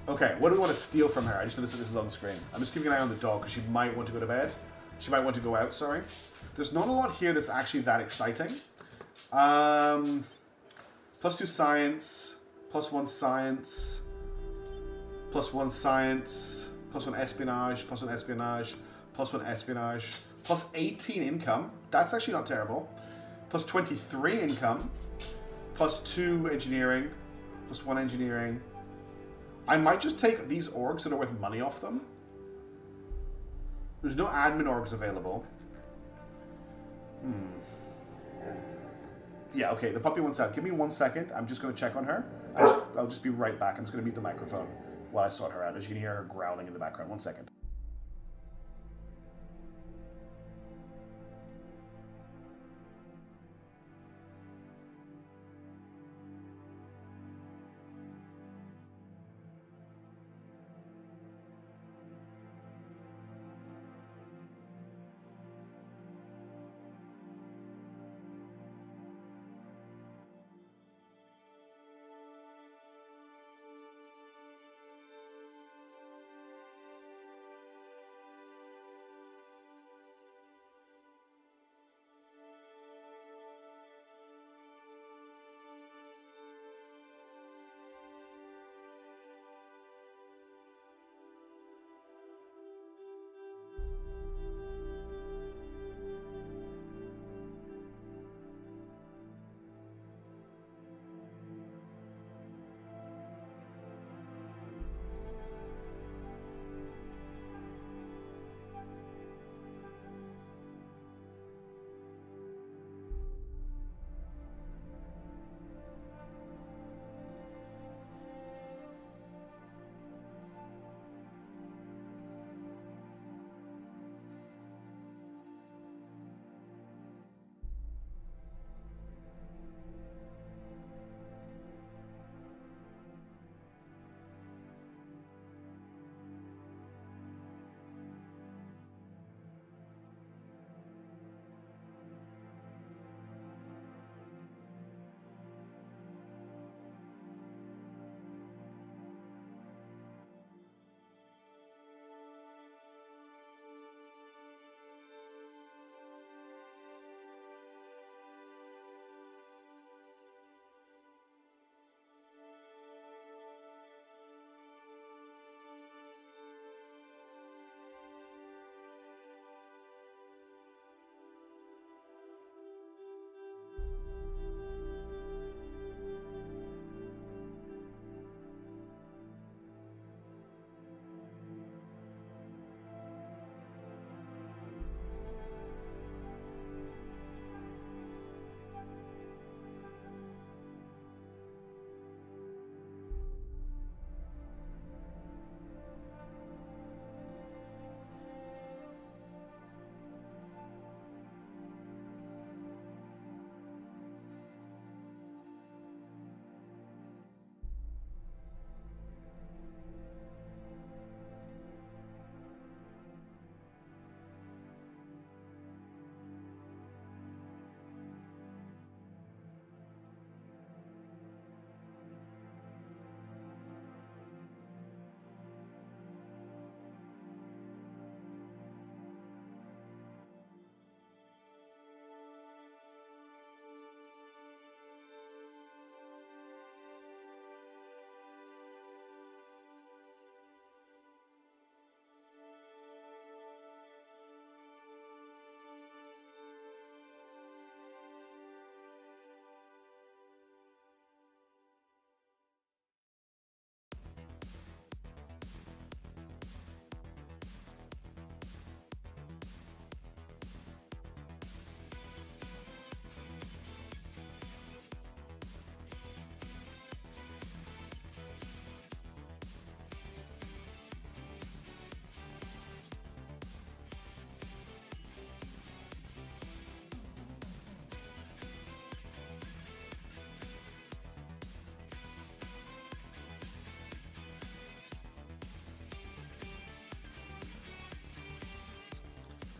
Okay, what do we want to steal from her? I just noticed that this is on the screen. I'm just keeping an eye on the dog because she might want to go to bed. She might want to go out, sorry. There's not a lot here that's actually that exciting. +2 science, +1 science, +1 science, +1 espionage, +1 espionage, +1 espionage, +18 income. That's actually not terrible. +23 income, +2 engineering, +1 engineering. I might just take these orgs that are worth money off them. There's no admin orgs available. Yeah, okay, the puppy wants out. Give me 1 second. I'm just going to check on her. I'll just be right back. I'm just going to mute the microphone while I sort her out. As you can hear her growling in the background. 1 second.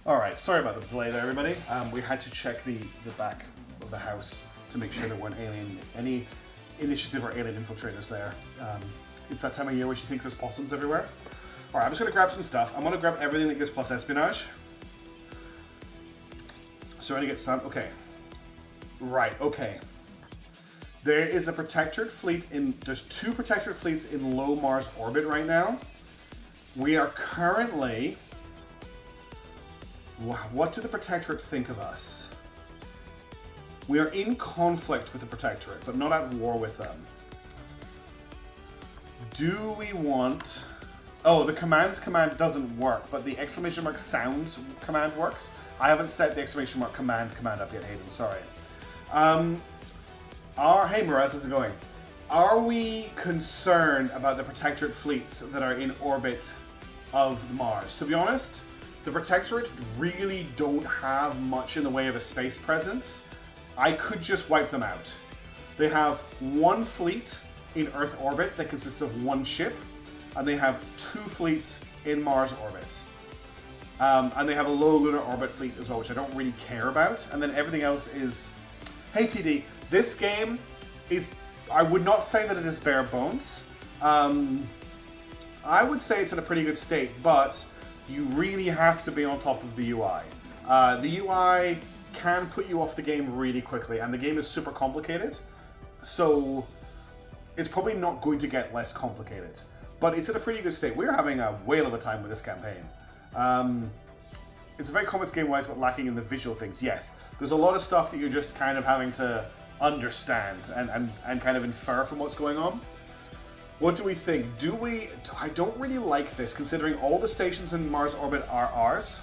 Alright, sorry about the delay there, everybody. We had to check the back of the house to make sure there weren't any initiative or alien infiltrators there. It's that time of year where she thinks there's possums everywhere. Alright, I'm just going to grab some stuff. I'm going to grab everything that gives plus espionage. So we're going to get spam. Okay. Right, okay. There is a protectorate fleet there's 2 protectorate fleets in low Mars orbit right now. We are currently... What do the protectorate think of us? We are in conflict with the protectorate, but not at war with them. Do we want... Oh, the commands command doesn't work, but the exclamation mark sounds command works. I haven't set the exclamation mark command up yet, Hayden, sorry. Hey Miraz, how's it going? Are we concerned about the protectorate fleets that are in orbit of Mars? To be honest, the protectorate really don't have much in the way of a space presence. I could just wipe them out. They have 1 fleet in Earth orbit that consists of 1 ship, and they have 2 fleets in Mars orbit. And they have a low lunar orbit fleet as well, which I don't really care about. And then everything else is... Hey TD, this game is... I would not say that it is bare bones. I would say it's in a pretty good state, but you really have to be on top of the UI. The UI can put you off the game really quickly, and the game is super complicated. So it's probably not going to get less complicated. But it's in a pretty good state. We're having a whale of a time with this campaign. It's a very complex game-wise, but lacking in the visual things. Yes, there's a lot of stuff that you're just kind of having to understand and kind of infer from what's going on. What do we think? I don't really like this, considering all the stations in Mars orbit are ours.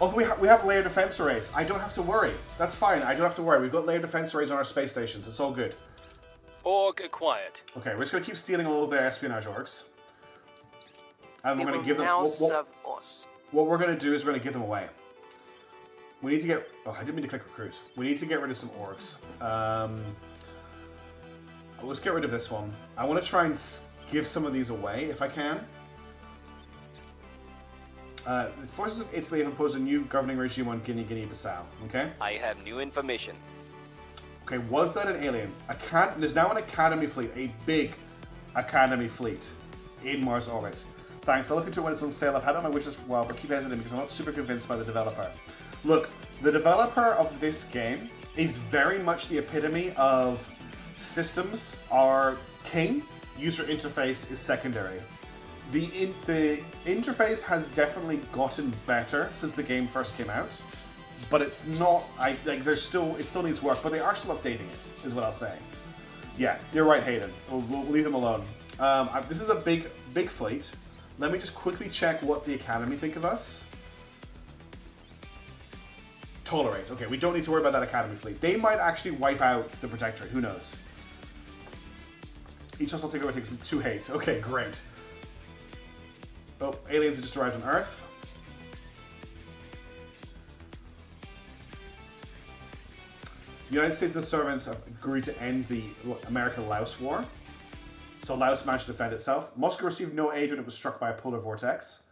Although we have layer defense arrays. I don't have to worry. That's fine, I don't have to worry. We've got layer defense arrays on our space stations. It's all good. Org acquired. Okay, we're just going to keep stealing all of their espionage orgs. And we're going to give them... now serve us. What we're going to do is we're going to give them away. We need to get... Oh, I didn't mean to click recruit. We need to get rid of some orgs. Let's get rid of this one. I want to try and give some of these away, if I can. The forces of Italy have imposed a new governing regime on Guinea-Bissau. Okay? I have new information. Okay, was that an alien? There's now an Academy fleet, a big Academy fleet in Mars orbit. Thanks, I'll look into it when it's on sale. I've had it on my wish list for a while, but keep hesitating because I'm not super convinced by the developer. Look, the developer of this game is very much the epitome of systems are king, user interface is secondary. The interface has definitely gotten better since the game first came out, but it's not. It still needs work, but they are still updating it, is what I'll say. Yeah, you're right, Hayden. We'll leave them alone. This is a big fleet. Let me just quickly check what the Academy think of us. Tolerate. Okay, we don't need to worry about that Academy fleet. They might actually wipe out the Protectorate. Who knows? Each hostile takeover takes 2 hates. Okay, great. Oh, aliens have just arrived on Earth. The United States and the servants have agreed to end the America-Laos war. So Laos managed to defend itself. Moscow received no aid when it was struck by a polar vortex.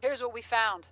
Here's what we found.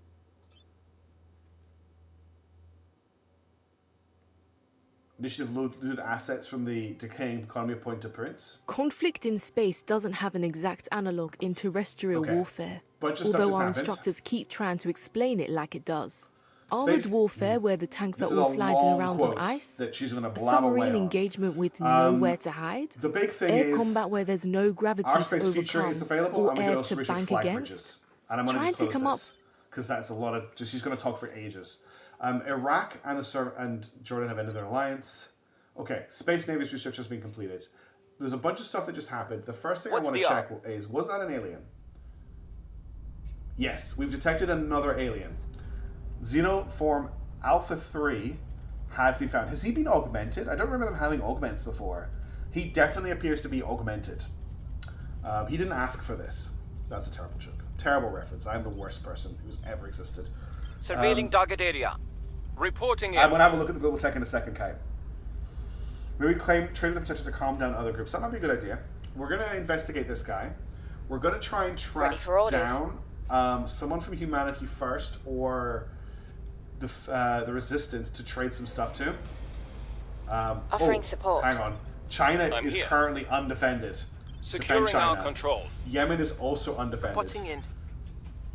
Initiative looted assets from the decaying economy of Port-au-Prince. Conflict in space doesn't have an exact analogue in terrestrial warfare, although our instructors keep trying to explain it like it does. Armored warfare, where the tanks are all sliding around on ice, that she's gonna a submarine engagement with nowhere to hide, the big thing air is combat where there's no gravity our to space feature overcome is available, or and we can air also to reach bank flag against. bridges. And I'm going to just close this because that's a lot of. She's going to talk for ages. Iraq and Jordan have ended their alliance. Okay, Space Navy's research has been completed. There's a bunch of stuff that just happened. The first thing I want to check is, was that an alien? Yes, we've detected another alien. Xenoform Alpha 3 has been found. Has he been augmented? I don't remember them having augments before. He definitely appears to be augmented. He didn't ask for this. That's a terrible joke. Terrible reference. I'm the worst person who's ever existed. Surveilling target area. Reporting in. I'm going to have a look at the global tech in a second, Kai. Maybe trade the potential to calm down other groups. That might be a good idea. We're going to investigate this guy. We're going to try and track down someone from Humanity First or the Resistance to trade some stuff to. Offering support. Hang on. China I'm is here. currently undefended. Securing Defend our China. control. Yemen is also undefended. Reporting in.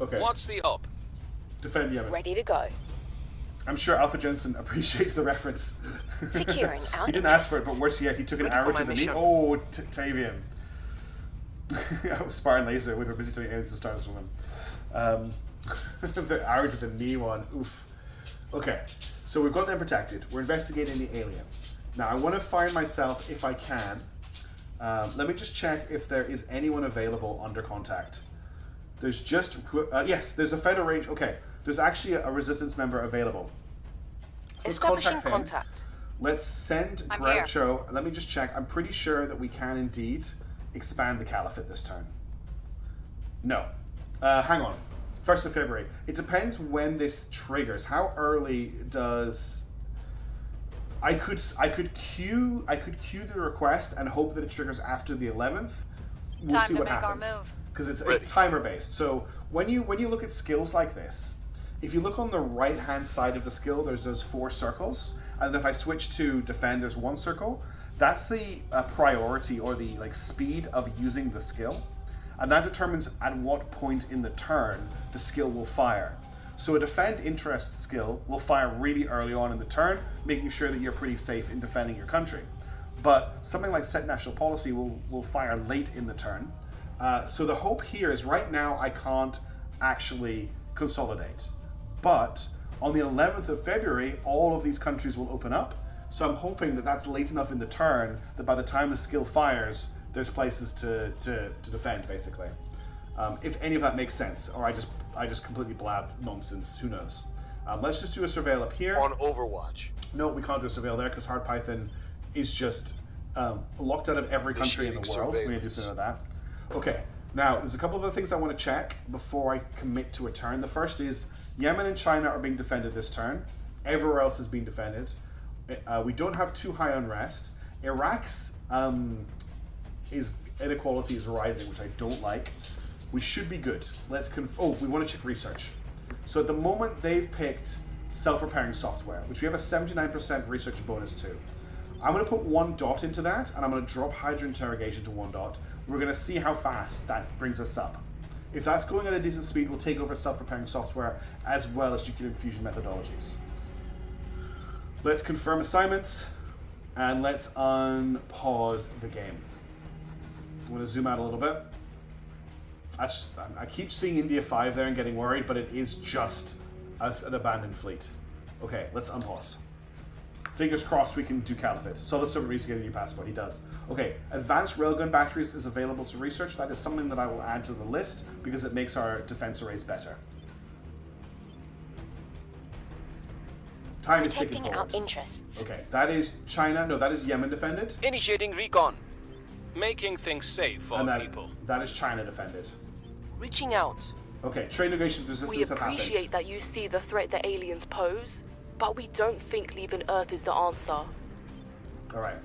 Okay. What's the up? Defend Yemen. Ready to go. I'm sure Alpha Jensen appreciates the reference. Securing our He didn't ask for it, but worse yet, he took an Ready arrow for to my the knee. mission. Oh, Tavian. Spartan Laser, we were busy doing aliens and stars with him. The arrow to the knee one. Oof. Okay, so we've got them protected. We're investigating the alien. Now, I want to find myself, if I can. Let me just check if there is anyone available under contact. There's just... yes, there's a Federation... Okay, there's actually a Resistance member available. So let's Establishing contact him. contact. Let's send I'm Groucho. Let me just check. I'm pretty sure that we can indeed expand the caliphate this turn. No. Hang on. 1st of February. It depends when this triggers. How early does... I could queue the request and hope that it triggers after the 11th. We'll Time see to what make our happens. move. Because it's Ready. timer based. So when you look at skills like this, if you look on the right hand side of the skill, there's those 4 circles, and if I switch to defend, there's 1 circle. That's the priority or the speed of using the skill, and that determines at what point in the turn the skill will fire. So a defend interest skill will fire really early on in the turn, making sure that you're pretty safe in defending your country. But something like set national policy will fire late in the turn. So the hope here is right now I can't actually consolidate. But on the 11th of February, all of these countries will open up. So I'm hoping that that's late enough in the turn that by the time the skill fires, there's places to defend, basically. If any of that makes sense, or I just completely blab nonsense, who knows. Let's just do a surveil up here. On Overwatch. No, we can't do a surveil there because Hard Python is just locked out of every country in the Initiating world. We need to do surveillance. something like that. Okay, now there's a couple of other things I want to check before I commit to a turn. The first is Yemen and China are being defended this turn. Everywhere else is being defended. We don't have too high unrest. Iraq's inequality is rising, which I don't like. We should be good. Let's we want to check research. So at the moment they've picked self-repairing software, which we have a 79% research bonus to. I'm going to put 1 dot into that, and I'm going to drop Hydra interrogation to 1 dot. We're going to see how fast that brings us up. If that's going at a decent speed, we'll take over self-repairing software as well as nuclear fusion methodologies. Let's confirm assignments, and let's unpause the game. I'm going to zoom out a little bit. I keep seeing India 5 there and getting worried, but it is just an abandoned fleet. Okay, let's unpause. Fingers crossed we can do Caliphate. Solid Silver needs to get a new passport. He does. Okay, advanced railgun batteries is available to research. That is something that I will add to the list because it makes our defense arrays better. Time is ticking Protecting our forward. interests. Okay, that is China. No, that is Yemen defended. Initiating recon. Making things safe for And people. that is China defended. Reaching out. Okay, trade negotiations We resistance have happened. appreciate that you see the threat the aliens pose, but we don't think leaving Earth is the answer. Alright.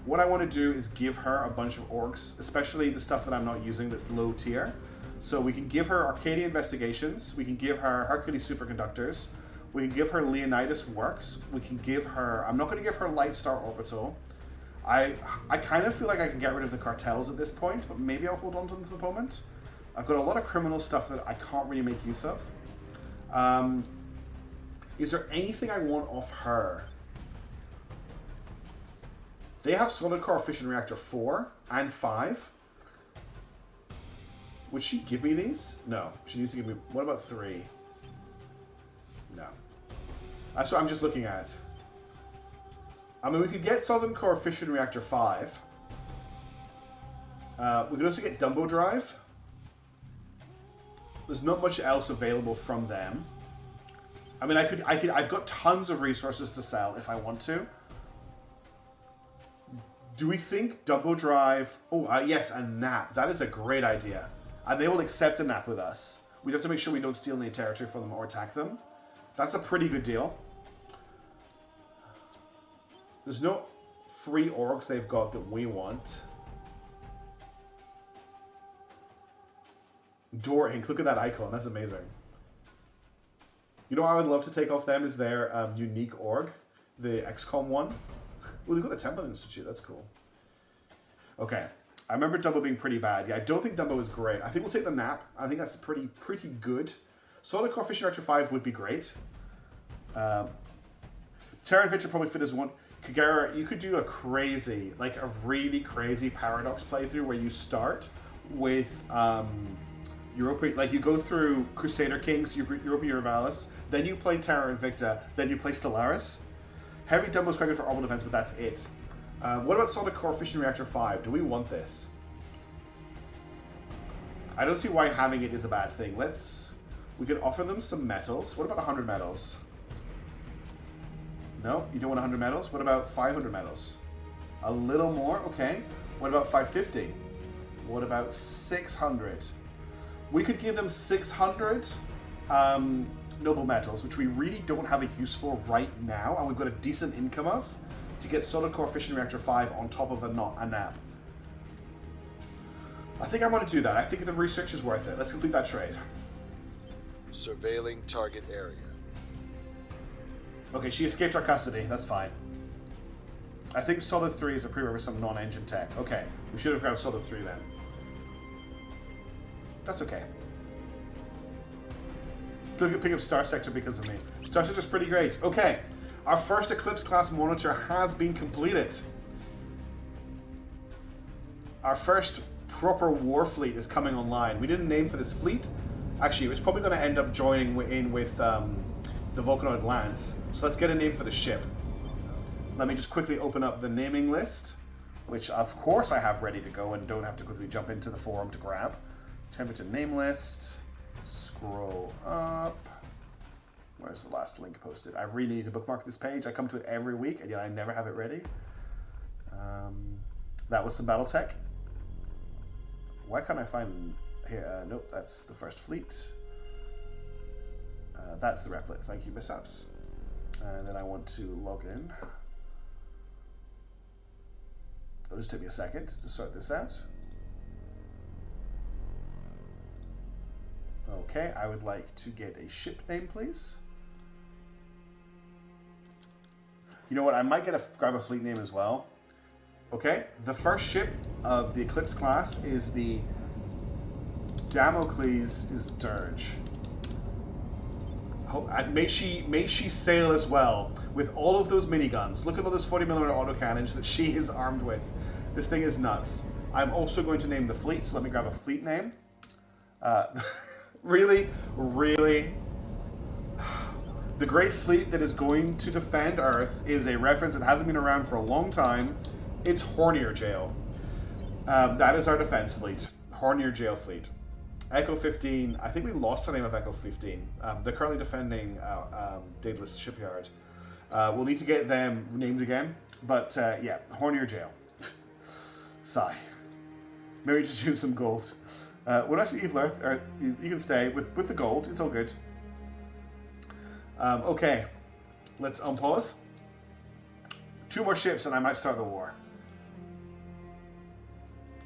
What I want to do is give her a bunch of orcs, especially the stuff that I'm not using that's low tier. So we can give her Arcadia Investigations, we can give her Hercules Superconductors, we can give her Leonidas Works, we can give her... I'm not going to give her Light Star Orbital. I kind of feel like I can get rid of the cartels at this point, but maybe I'll hold on to them for the moment. I've got a lot of criminal stuff that I can't really make use of. Is there anything I want off her? They have Solid Core Fission Reactor 4 and 5. Would she give me these? No. She needs to give me... What about 3? No. That's what I'm just looking at. I mean, we could get Solid Core Fission Reactor 5. We could also get Dumbo Drive. There's not much else available from them. I mean, I've got tons of resources to sell if I want to. Do we think Dumbo Drive... Oh, yes, a nap. That is a great idea. And they will accept a nap with us. We have to make sure we don't steal any territory from them or attack them. That's a pretty good deal. There's no free orcs they've got that we want. Door Inc. Look at that icon. That's amazing. You know what I would love to take off them is their unique org. The XCOM one. Oh, they've got the Temple Institute. That's cool. Okay. I remember Dumbo being pretty bad. Yeah, I don't think Dumbo is great. I think we'll take the Nap. I think that's pretty good. Solid Core Fishing Reactor 5 would be great. Terra Invicta probably fit as one. Kagera, you could do a really crazy Paradox playthrough where you start with Europa, like you go through Crusader Kings, Europa Universalis, then you play Terra Invicta, then you play Stellaris. Heavy Dumbo's quite good for orbital defense, but that's it. What about Solid Core Fission Reactor 5? Do we want this? I don't see why having it is a bad thing. We could offer them some metals. What about 100 metals? No, you don't want 100 metals? What about 500 metals? A little more? Okay. What about 550? What about 600? We could give them 600 noble metals, which we really don't have a use for right now, and we've got a decent income of, to get Solid Core Fission Reactor 5 on top of a nap. I think I want to do that. I think the research is worth it. Let's complete that trade. Surveilling target area. Okay, she escaped our custody. That's fine. I think Solid 3 is a prerequisite for some non-engine tech. Okay, we should have grabbed Solid 3 then. That's okay. Look at pick up Star Sector because of me. Star Sector's pretty great. Okay, our first Eclipse class monitor has been completed. Our first proper war fleet is coming online. We didn't name for this fleet. Actually, it's probably going to end up joining in with the Vulcanoid Lance. So let's get a name for the ship. Let me just quickly open up the naming list, which of course I have ready to go and don't have to quickly jump into the forum to grab. Temperature name list. Scroll up. Where's the last link posted? I really need to bookmark this page. I come to it every week and yet I never have it ready. That was some Battletech. Why can't I find here? Nope, that's the first fleet. That's the replit. Thank you, Mishaps. And then I want to log in. It'll just take me a second to sort this out. Okay, I would like to get a ship name, please. You know what? I might grab a fleet name as well. Okay, the first ship of the Eclipse class is the Damocles' Dirge. And may she sail as well with all of those miniguns. Look at all those 40mm autocannons that she is armed with. This thing is nuts. I'm also going to name the fleet, so let me grab a fleet name. Really? The Great Fleet that is going to defend Earth is a reference that hasn't been around for a long time. It's Hornier Jail. That is our defense fleet. Hornier Jail Fleet. Echo 15, I think we lost the name of Echo 15. They're currently defending Daedalus Shipyard. We'll need to get them named again. But yeah, Hornier Jail. Sigh. Maybe just use some gold. When I see Eve Earth, you can stay with the gold. It's all good. Okay, let's unpause. 2 more ships and I might start the war.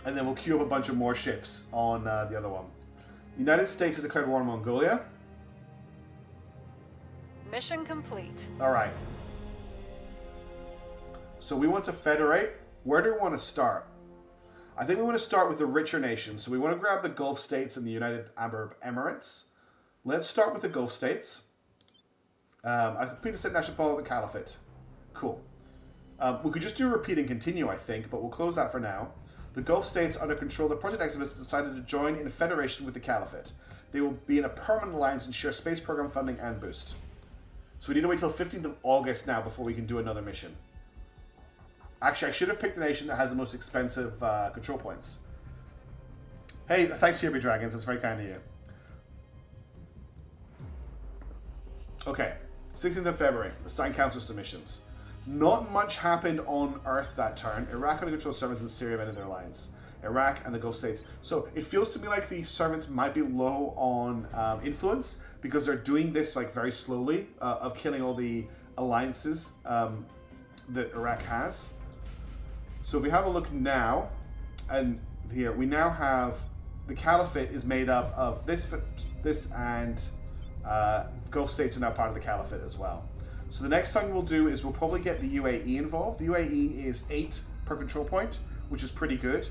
And then we'll queue up a bunch of more ships on the other one. United States has declared war on Mongolia. Mission complete. All right. So we want to federate. Where do we want to start? I think we want to start with the richer nations. So we want to grab the Gulf States and the United Arab Emirates. Let's start with the Gulf States. I completed State National Power of the Caliphate. Cool. We could just do repeat and continue, I think, but we'll close that for now. The Gulf States, under control of the Project Exodus, decided to join in a federation with the Caliphate. They will be in a permanent alliance and share space program funding and boost. So we need to wait till 15th of August now before we can do another mission. Actually, I should have picked the nation that has the most expensive control points. Hey, thanks to Dragons. That's very kind of you. Okay, 16th of February. Assigned councils to missions. Not much happened on Earth that turn. Iraq under control servants and Syria ended their alliance. Iraq and the Gulf States. So it feels to me like the servants might be low on influence because they're doing this like very slowly of killing all the alliances that Iraq has. So if we have a look now, and here we now have the caliphate is made up of this and Gulf states are now part of the caliphate as well. So the next thing we'll do is we'll probably get the UAE involved. The UAE is 8 per control point, which is pretty good.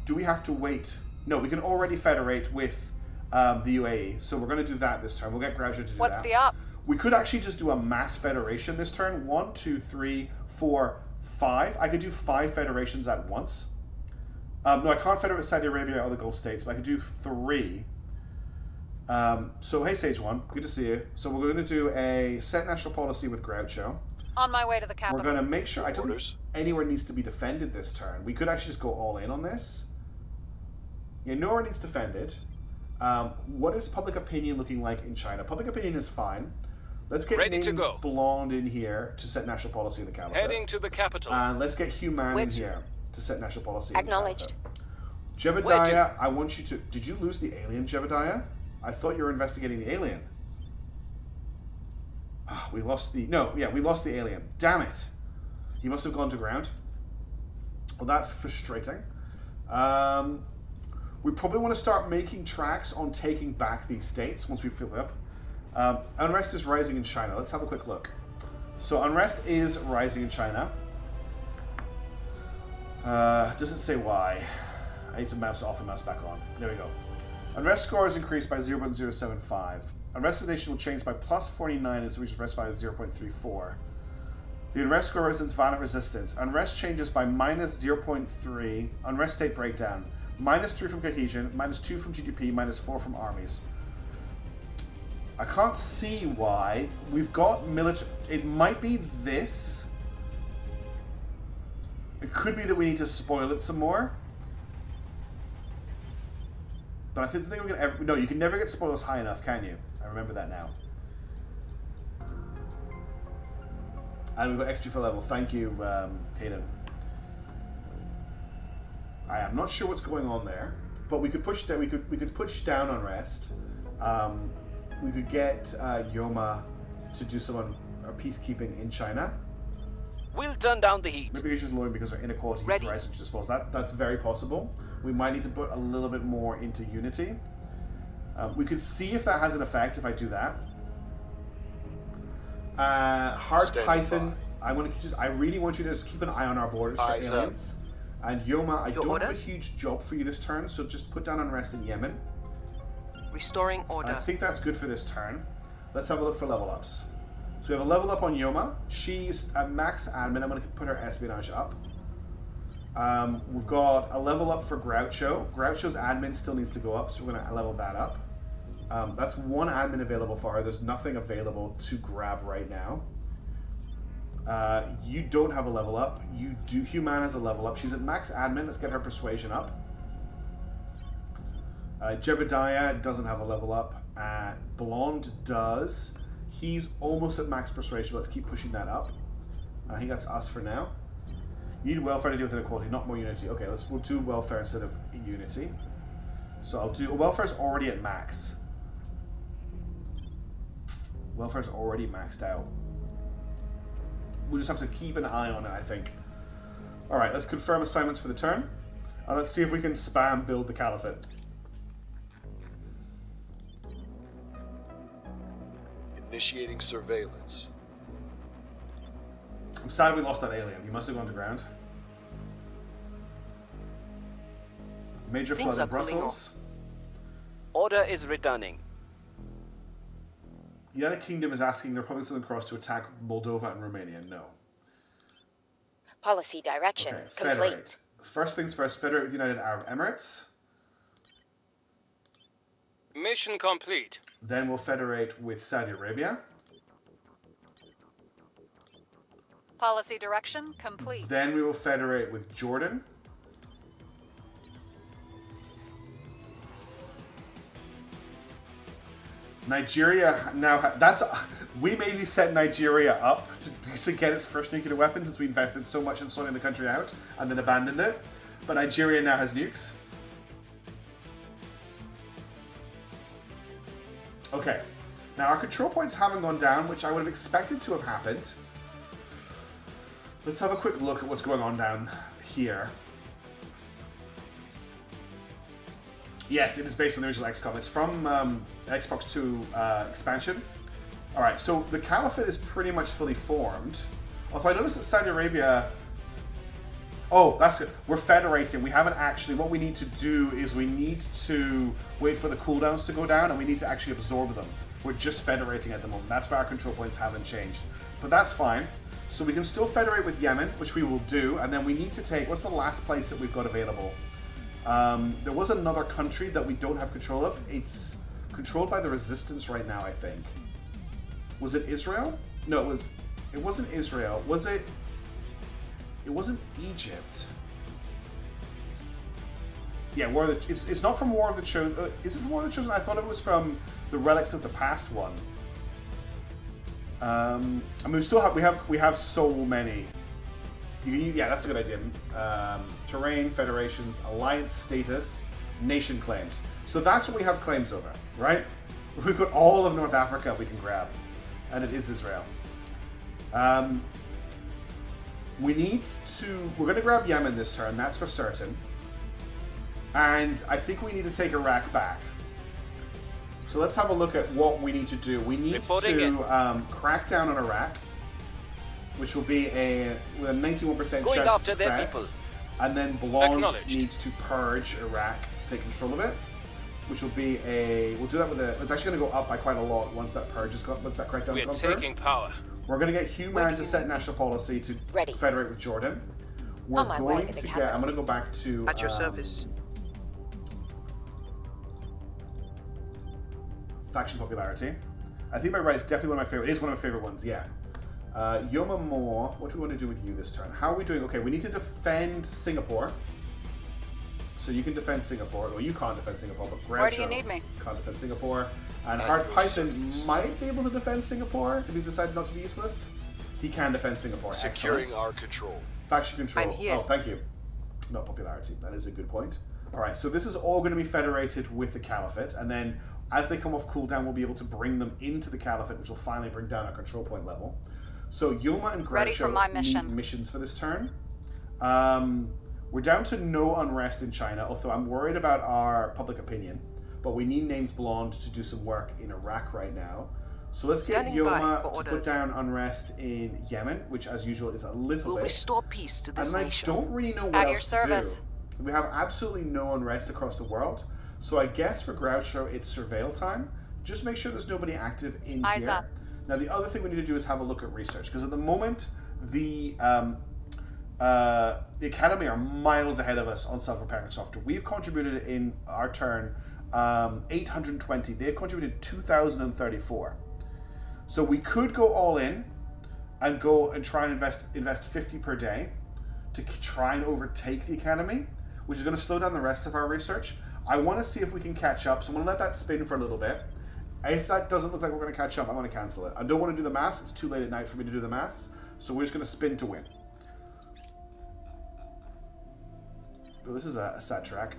Do we have to wait? No, we can already federate with the UAE. So we're going to do that this turn. We'll get Groucho to do that. What's the op? We could actually just do a mass federation this turn. 1, 2, 3, 4, 5. I could do 5 federations at once. No, I can't federate with Saudi Arabia or other Gulf states, but I could do 3. So, hey, Sage One, good to see you. So we're going to do a set national policy with Groucho. On my way to the capital. We're going to make sure, I don't think anywhere needs to be defended this turn. We could actually just go all in on this. Yeah, nowhere needs defended. What is public opinion looking like in China? Public opinion is fine. Let's get names blonde in here to set national policy in the capital. Heading to the capital. And let's get human in here to set national policy in the Acknowledged. Jebediah, I want you to... Did you lose the alien, Jebediah? I thought you were investigating the alien. Oh, we lost the... No, yeah, we lost the alien. Damn it. He must have gone to ground. Well, that's frustrating. We probably want to start making tracks on taking back these states once we fill it up. Unrest is rising in China. Let's have a quick look. So unrest is rising in China. Doesn't say why. I need to mouse off and mouse back on. There we go. Unrest score is increased by 0.075. Unrest in the nation will change by plus 49 until we reach unrest value of 0.34. The unrest score represents violent resistance. Unrest changes by minus 0.3. Unrest state breakdown. Minus 3 from cohesion, minus 2 from GDP, minus 4 from armies. I can't see why. We've got military... It might be this. It could be that we need to spoil it some more. But I think we're going to... No, you can never get spoils high enough, can you? I remember that now. And we've got XP for level. Thank you, Hayden. I am not sure what's going on there, but we could push down. We could push down unrest. We could get Yoma to do some peacekeeping in China. We'll turn down the heat. Maybe it's just lowering because our inequality is rising to dispose. That's very possible. We might need to put a little bit more into unity. We could see if that has an effect if I do that. Hard Python. I really want you to just keep an eye on our borders for aliens. And Yoma, I don't have a huge job for you this turn, so just put down unrest in Yemen. Restoring order. And I think that's good for this turn. Let's have a look for level ups. So we have a level up on Yoma. She's at max admin. I'm going to put her espionage up. We've got a level up for Groucho. Groucho's admin still needs to go up, so we're going to level that up. That's 1 admin available for her. There's nothing available to grab right now. You don't have a level up. You do. Human has a level up. She's at max admin. Let's get her persuasion up. Jebediah doesn't have a level up. Blonde does. He's almost at max persuasion. Let's keep pushing that up. I think that's us for now. You need welfare to deal with inequality, not more unity. Okay, we'll do welfare instead of unity. So I'll do... Welfare's already at max. Welfare's already maxed out. We'll just have to keep an eye on it, I think. Alright, let's confirm assignments for the turn. And let's see if we can spam build the caliphate. Initiating surveillance. I'm sad we lost that alien. He must have gone to ground. Major flood in Brussels. Order is returning. United Kingdom is asking the Republic of Southern Cross to attack Moldova and Romania. No. Policy direction complete. Federate. First things first, federate with the United Arab Emirates. Mission complete. Then we'll federate with Saudi Arabia. Policy direction complete. Then we will federate with Jordan. Nigeria now we maybe set Nigeria up to get its first nuclear weapons since we invested so much in sorting the country out and then abandoned it. But Nigeria now has nukes. Okay. Now our control points haven't gone down, which I would have expected to have happened. Let's have a quick look at what's going on down here. Yes, it is based on the original XCOM. It's from Xbox 2 expansion. Alright, so the caliphate is pretty much fully formed. Although I noticed that Saudi Arabia... Oh, that's good. We're federating. We haven't actually... What we need to do is we need to wait for the cooldowns to go down, and we need to actually absorb them. We're just federating at the moment. That's why our control points haven't changed. But that's fine. So we can still federate with Yemen, which we will do, and then we need to take... What's the last place that we've got available? There was another country that we don't have control of. It's controlled by the resistance right now, I think. Was it Israel? No, it wasn't Israel. Was it? It wasn't Egypt. Yeah, it's not from War of the Chosen. Is it from War of the Chosen? I thought it was from the Relics of the Past one. I mean, we have so many. Yeah, that's a good idea. Terrain, federations, alliance status, nation claims. So that's what we have claims over, right? We've got all of North Africa we can grab, and it is Israel. We're going to grab Yemen this turn, that's for certain. And I think we need to take Iraq back. So let's have a look at what we need to do. We need to crack down on Iraq, which will be with a 91% chance of success. And then Blonde needs to purge Iraq to take control of it, which will be we'll do that with it's actually going to go up by quite a lot once that purge is gone, once that crackdown is gone through. We're taking power. We're going to get Human to set national policy to federate with Jordan. We're going to get, I'm going to go back to... At your service. Faction popularity. I think by right, it's definitely one of my favorite. It is one of my favorite ones, yeah. Yoma Moore, what do we want to do with you this turn? How are we doing? Okay, we need to defend Singapore. So you can defend Singapore. Well, you can't defend Singapore, but Groucho Where do you need me? Can't defend Singapore. And Hard Python might be able to defend Singapore if he's decided not to be useless. He can defend Singapore. Securing Excellent. our control. Faction control. I'm here. Oh, thank you. Not popularity. That is a good point. All right, so this is all going to be federated with the Caliphate, and then as they come off cooldown, we'll be able to bring them into the Caliphate, which will finally bring down our control point level. So Yoma and Groucho need missions for this turn. We're down to no unrest in China, although I'm worried about our public opinion. But we need Names Blonde to do some work in Iraq right now. So let's get Yoma to put down unrest in Yemen, which as usual is a little bit. Restore peace to this nation. I don't really know what else to do. We have absolutely no unrest across the world. So I guess for Groucho, it's surveil time. Just make sure there's nobody active in here. Up. Now the other thing we need to do is have a look at research, because at the moment the Academy are miles ahead of us on self-repairing software. We've contributed in our turn 820. They've contributed 2,034. So we could go all in and go and try and invest 50 per day to try and overtake the Academy, which is going to slow down the rest of our research. I want to see if we can catch up, so I'm going to let that spin for a little bit. If that doesn't look like we're going to catch up, I'm going to cancel it. I don't want to do the maths. It's too late at night for me to do the maths, so we're just going to spin to win. Oh, this is a sad track.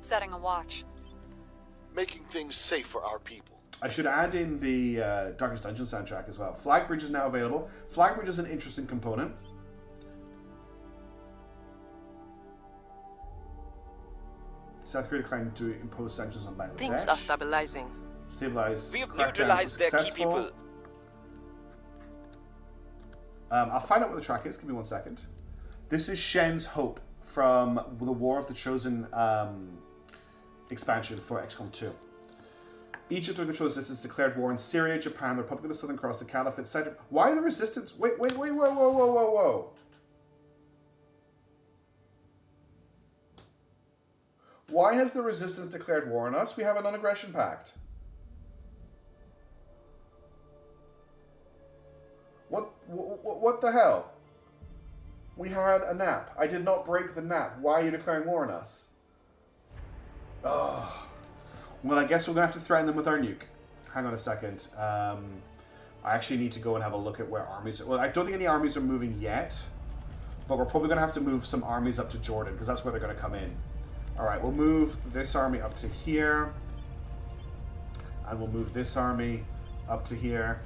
Setting a watch. Making things safe for our people. I should add in the Darkest Dungeon soundtrack as well. Flag Bridge is now available. Flag Bridge is an interesting component. South Korea declined to impose sanctions on Bangladesh. Things are stabilizing. Stabilize. We have neutralized their key people. I'll find out what the track is. Give me 1 second. This is Shen's Hope from the War of the Chosen expansion for XCOM 2. Egypt under control resistance declared war in Syria, Japan, the Republic of the Southern Cross, the Caliphate cited. Why the resistance? Wait, whoa. Why has the resistance declared war on us? We have a non-aggression pact. What the hell? We had a nap. I did not break the nap. Why are you declaring war on us? Oh. Well, I guess we're going to have to threaten them with our nuke. Hang on a second. I actually need to go and have a look at where armies are. Well, I don't think any armies are moving yet. But we're probably going to have to move some armies up to Jordan, because that's where they're going to come in. Alright, we'll move this army up to here. And we'll move this army up to here.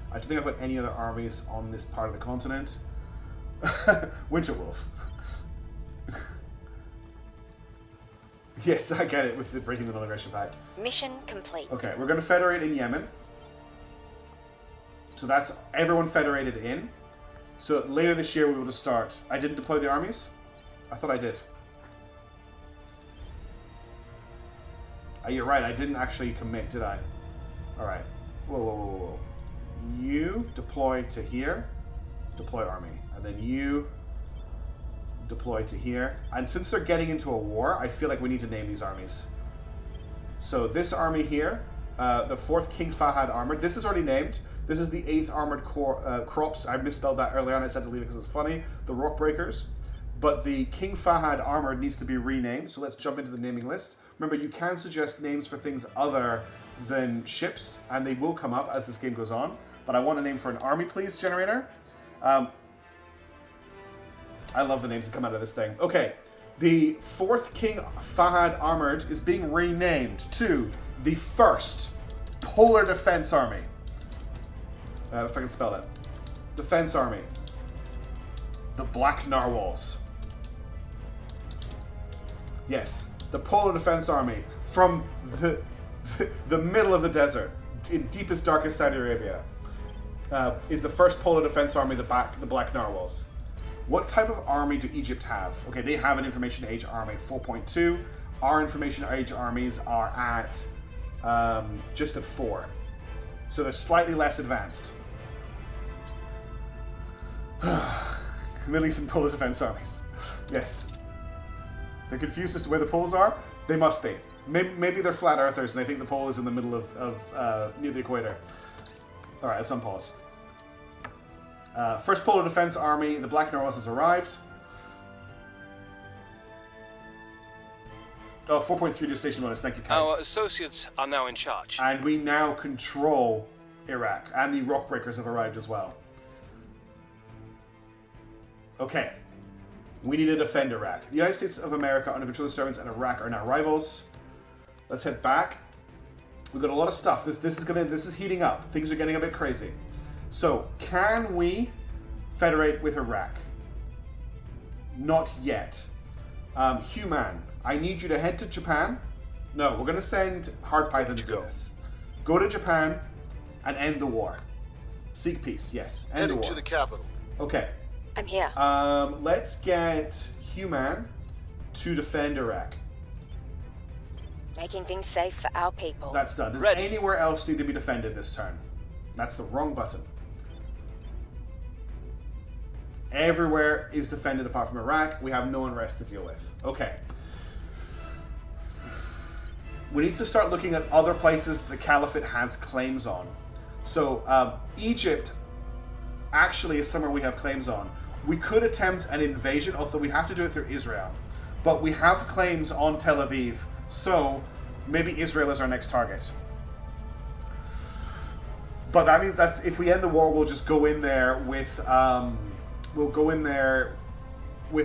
I don't think I've got any other armies on this part of the continent. Winterwolf. Yes, I get it with the breaking the non-aggression pact. Mission complete. Okay, we're going to federate in Yemen. So that's everyone federated in. So later this year we will just start. I didn't deploy the armies? I thought I did. You're right, I didn't actually commit, did I? Alright. Whoa. You deploy to here. Deploy army. And then you deploy to here. And since they're getting into a war, I feel like we need to name these armies. So this army here, the 4th King Fahad Armored. This is already named. This is the 8th Armored Crops. I misspelled that earlier on. I said to leave it because it was funny. The Rock Breakers. But the King Fahad Armored needs to be renamed. So let's jump into the naming list. Remember, you can suggest names for things other than ships, and they will come up as this game goes on. But I want a name for an army, please, generator. I love the names that come out of this thing. Okay, the 4th King Fahad Armored is being renamed to the 1st Polar Defense Army. If I can spell it. Defense Army. The Black Narwhals. Yes, the Polar Defense Army from the middle of the desert, in deepest, darkest Saudi Arabia, is the 1st Polar Defense Army, the Black Narwhals. What type of army do Egypt have? Okay, they have an information age army at 4.2. Our information age armies are at just at 4. So they're slightly less advanced. Middle Eastern Polar Defense Armies. Yes. They're confused as to where the poles are? They must be. Maybe they're flat earthers and they think the pole is in the middle of near the equator. Alright, let's unpause. 1st Polar Defense Army, the Black Narwhals has arrived. Oh, 4.3 to station bonus, thank you, Kai. Our associates are now in charge. And we now control Iraq, and the Rock Breakers have arrived as well. Okay. We need to defend Iraq. The United States of America under control of the servants and Iraq are now rivals. Let's head back. We've got a lot of stuff. This is heating up. Things are getting a bit crazy. So, can we federate with Iraq? Not yet. Human, I need you to head to Japan. No, we're going to send Hard Python to do this. Go to Japan and end the war. Seek peace, yes. End the war. Heading to the capital. Okay. I'm here. Let's get Human to defend Iraq. Making things safe for our people. That's done. Does anywhere else need to be defended this turn? That's the wrong button. Everywhere is defended apart from Iraq. We have no unrest to deal with. Okay. We need to start looking at other places the caliphate has claims on. So, Egypt actually is somewhere we have claims on. We could attempt an invasion, although we have to do it through Israel. But we have claims on Tel Aviv, so maybe Israel is our next target. But that means that's if we end the war, we'll just go in there with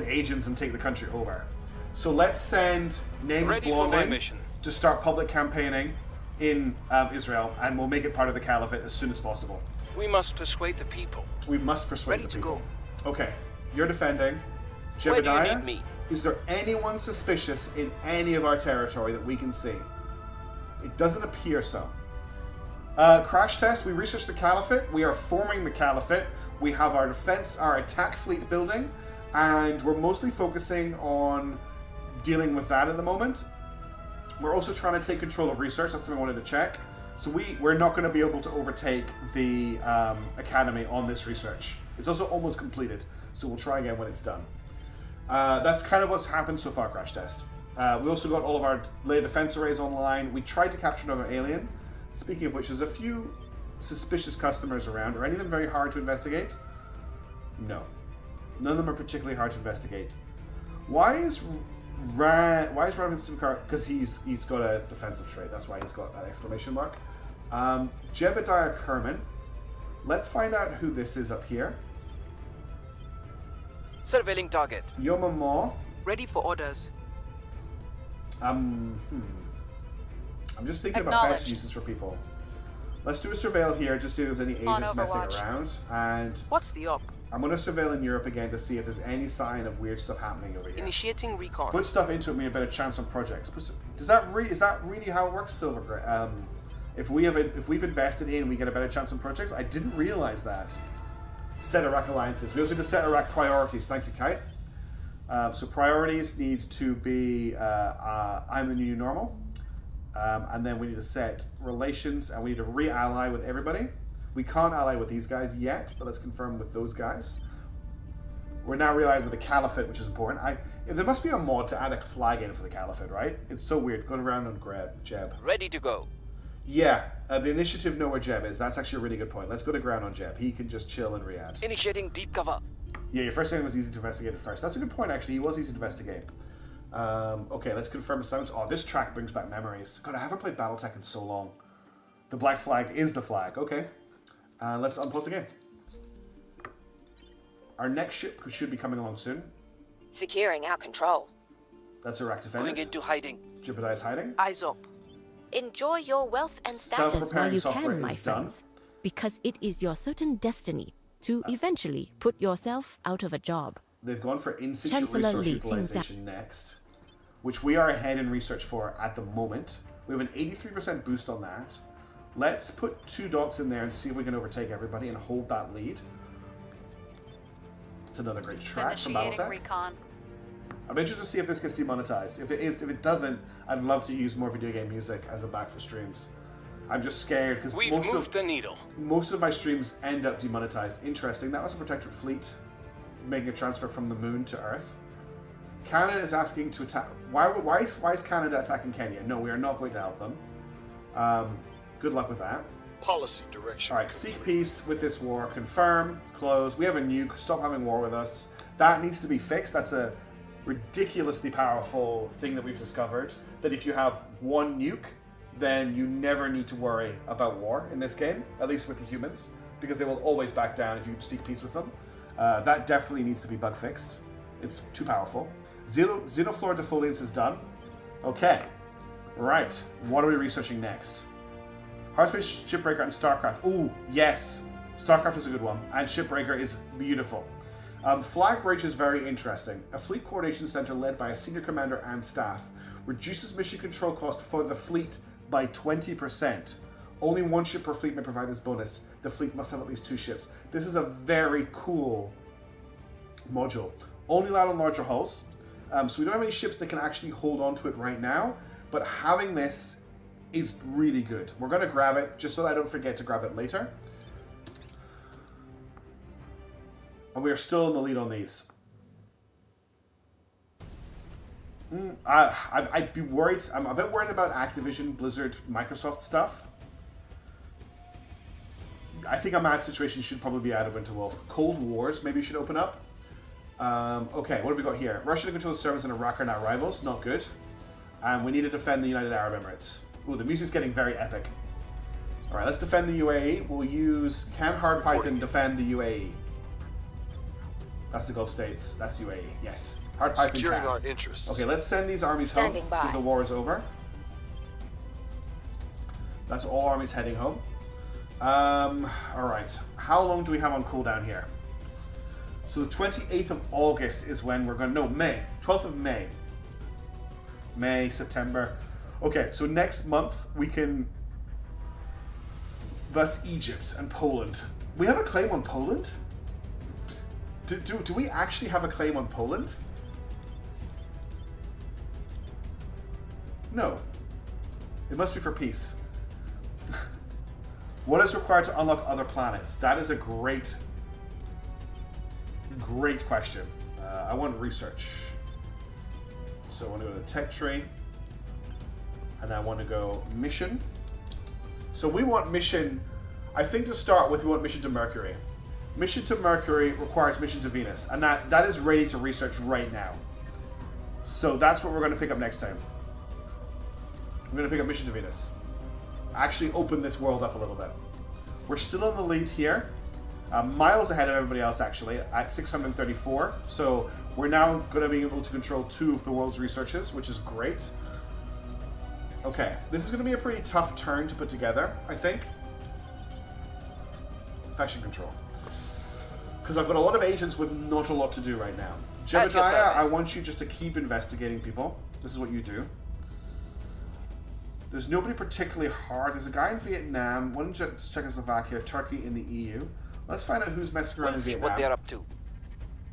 agents and take the country over. So let's send names blown in to start public campaigning in Israel, and we'll make it part of the caliphate as soon as possible. We must persuade the people. We must persuade the people. Ready to go. Okay, you're defending. Jebediah, where do you need me? Is there anyone suspicious in any of our territory that we can see? It doesn't appear so. Crash test, we researched the caliphate. We are forming the caliphate. We have our defense, our attack fleet building, and we're mostly focusing on dealing with that at the moment. We're also trying to take control of research. That's something I wanted to check. So we're not going to be able to overtake the academy on this research. It's also almost completed, so we'll try again when it's done. That's kind of what's happened so far, Crash Test. We also got all of our layer defense arrays online. We tried to capture another alien. Speaking of which, there's a few suspicious customers around. Are any of them very hard to investigate? No. None of them are particularly hard to investigate. Why is Raven Simcar? Because he's got a defensive trait. That's why he's got that exclamation mark. Jebediah Kerman. Let's find out who this is up here. Surveilling target. Yoma Mo. Ready for orders. I'm just thinking about best uses for people. Let's do a surveil here, just see if there's any agents messing around. And what's the up? I'm going to surveil in Europe again to see if there's any sign of weird stuff happening over here. Initiating recon. Put stuff into it, mean a better chance on projects. Is that really how it works, Silver? If we've invested in, we get a better chance on projects. I didn't realize that. Set Iraq alliances. We also need to set Iraq priorities. Thank you, Kite. So priorities need to be I'm the new normal. And then we need to set relations, and we need to re-ally with everybody. We can't ally with these guys yet, but let's confirm with those guys. We're now re-allied with the caliphate, which is important. There must be a mod to add a flag in for the caliphate, right? It's so weird. Going around on Jeb. Ready to go. Yeah, the initiative know where Jeb is. That's actually a really good point. Let's go to ground on Jeb. He can just chill in Riyadh. Initiating deep cover. Yeah, your first thing was easy to investigate at first. That's a good point, actually. He was easy to investigate. Okay, let's confirm assignments. Oh, this track brings back memories. God, I haven't played Battletech in so long. The black flag is the flag. Okay. Let's unpost the game. Our next ship should be coming along soon. Securing our control. That's Iraq defenders. Going into hiding. Jebediah is hiding. Eyes up. Enjoy your wealth and status Self-repairing while you software can, my is done. friends, because it is your certain destiny to eventually put yourself out of a job. They've gone for in-situ Chancellor resource Li utilization next, which we are ahead in research for at the moment. We have an 83% boost on that. Let's put 2 dots in there and see if we can overtake everybody and hold that lead. It's another great track from Initiating Battletech. recon. I'm interested to see if this gets demonetized. If it doesn't, I'd love to use more video game music as a back for streams. I'm just scared because We've moved the needle. Most of my streams end up demonetized. Interesting. That was a protectorate fleet making a transfer from the moon to Earth. Canada is asking to attack. Why is Canada attacking Kenya? No, we are not going to help them. Good luck with that. Policy direction. All right, seek peace with this war. Confirm. Close. We have a nuke. Stop having war with us. That needs to be fixed. That's a ridiculously powerful thing that we've discovered. That if you have one nuke, then you never need to worry about war in this game, at least with the humans, because they will always back down if you seek peace with them. That definitely needs to be bug fixed. It's too powerful. Xenoflora defoliants is done. Okay. Right. What are we researching next? Hardspace, Shipbreaker, and Starcraft. Ooh, yes. Starcraft is a good one. And Shipbreaker is beautiful. Flag Bridge is very interesting. A fleet coordination center led by a senior commander and staff. Reduces mission control cost for the fleet by 20%. Only 1 ship per fleet may provide this bonus. The fleet must have at least 2 ships. This is a very cool module. Only allowed on larger hulls. So we don't have any ships that can actually hold on to it right now. But having this is really good. We're going to grab it just so that I don't forget to grab it later. And we are still in the lead on these. I'd be worried. I'm a bit worried about Activision, Blizzard, Microsoft stuff. I think a mad situation should probably be out of Winterwolf. Cold Wars maybe should open up. Okay, what have we got here? Russia to control servants in Iraq are now rivals. Not good. And we need to defend the United Arab Emirates. Ooh, the music's getting very epic. Alright, let's defend the UAE. We'll use Can Hard Python defend the UAE. That's the Gulf States. That's UAE. Yes. Hard Python Securing can. our interests. Okay, let's send these armies home because the war is over. That's all armies heading home. Alright. How long do we have on cooldown here? So the 28th of August is when we're going to... No, May. 12th of May. May, September. Okay, so next month we can... That's Egypt and Poland. We have a claim on Poland? Do we actually have a claim on Poland? No. It must be for peace. What is required to unlock other planets? That is a great question. I want research. So I want to go to tech tree. And I want to go mission. So we want mission, I think to start with, we want mission to Mercury. Mission to Mercury requires mission to Venus. And that is ready to research right now. So that's what we're going to pick up next time. We're going to pick up mission to Venus. Actually open this world up a little bit. We're still in the lead here. Miles ahead of everybody else, actually, at 634. So we're now going to be able to control 2 of the world's researches, which is great. Okay, this is going to be a pretty tough turn to put together, I think. Infection control. Because I've got a lot of agents with not a lot to do right now. At your Jebediah, I service. want you just to keep investigating people. This is what you do. There's nobody particularly hard. There's a guy in Vietnam, one in Czechoslovakia, Turkey, in the EU. Let's find out who's messing around We'll in see Vietnam. what they're up to.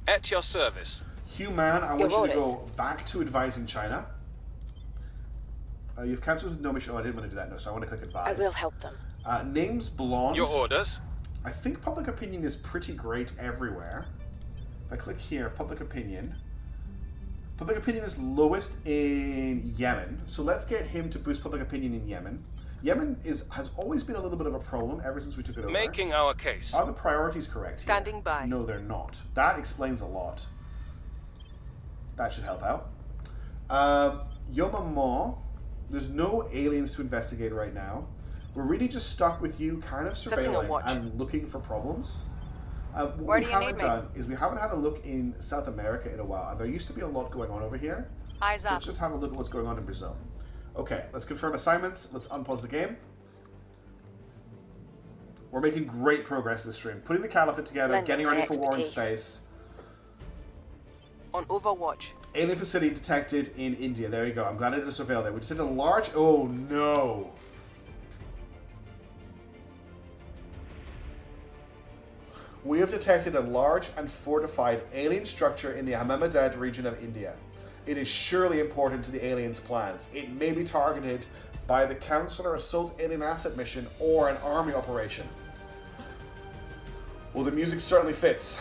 At your service. Human, I want Your you to orders. go back to advising China. You've cancelled with no mission. Oh, I didn't want to do that. No, so I want to click advise. I will help them. Name's blonde. Your orders. I think public opinion is pretty great everywhere. If I click here, public opinion. Public opinion is lowest in Yemen. So let's get him to boost public opinion in Yemen. Yemen has always been a little bit of a problem ever since we took it over. Making our case. Are the priorities correct? Standing here? by. No, they're not. That explains a lot. That should help out. Yomamo. There's no aliens to investigate right now. We're really just stuck with you kind of Setting a surveilling watch. and looking for problems. What Where we do you haven't need me? done is we haven't had a look in South America in a while, and there used to be a lot going on over here. Eyes So up. let's just have a look at what's going on in Brazil. Okay, let's confirm assignments. Let's unpause the game. We're making great progress this stream. Putting the caliphate together, Lending getting my ready for war in expertise. space. On Overwatch. Alien facility detected in India. There you go. I'm glad I did a surveil there. We just did a large... Oh, no. We have detected a large and fortified alien structure in the Ahmedabad region of India. It is surely important to the aliens' plans. It may be targeted by the Counselor Assault Alien Asset Mission or an army operation. Well, the music certainly fits.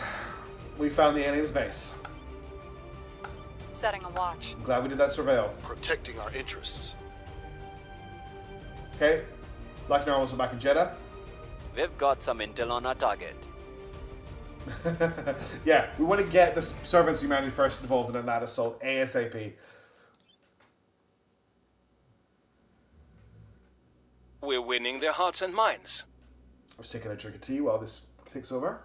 We found the aliens' base. Setting a watch. I'm glad we did that surveil. Protecting our interests. Okay. Black Narwhals are back in Jeddah. We've got some intel on our target. Yeah, we want to get the servants of humanity first involved in that assault ASAP. We're winning their hearts and minds. I was taking a drink of tea while this takes over.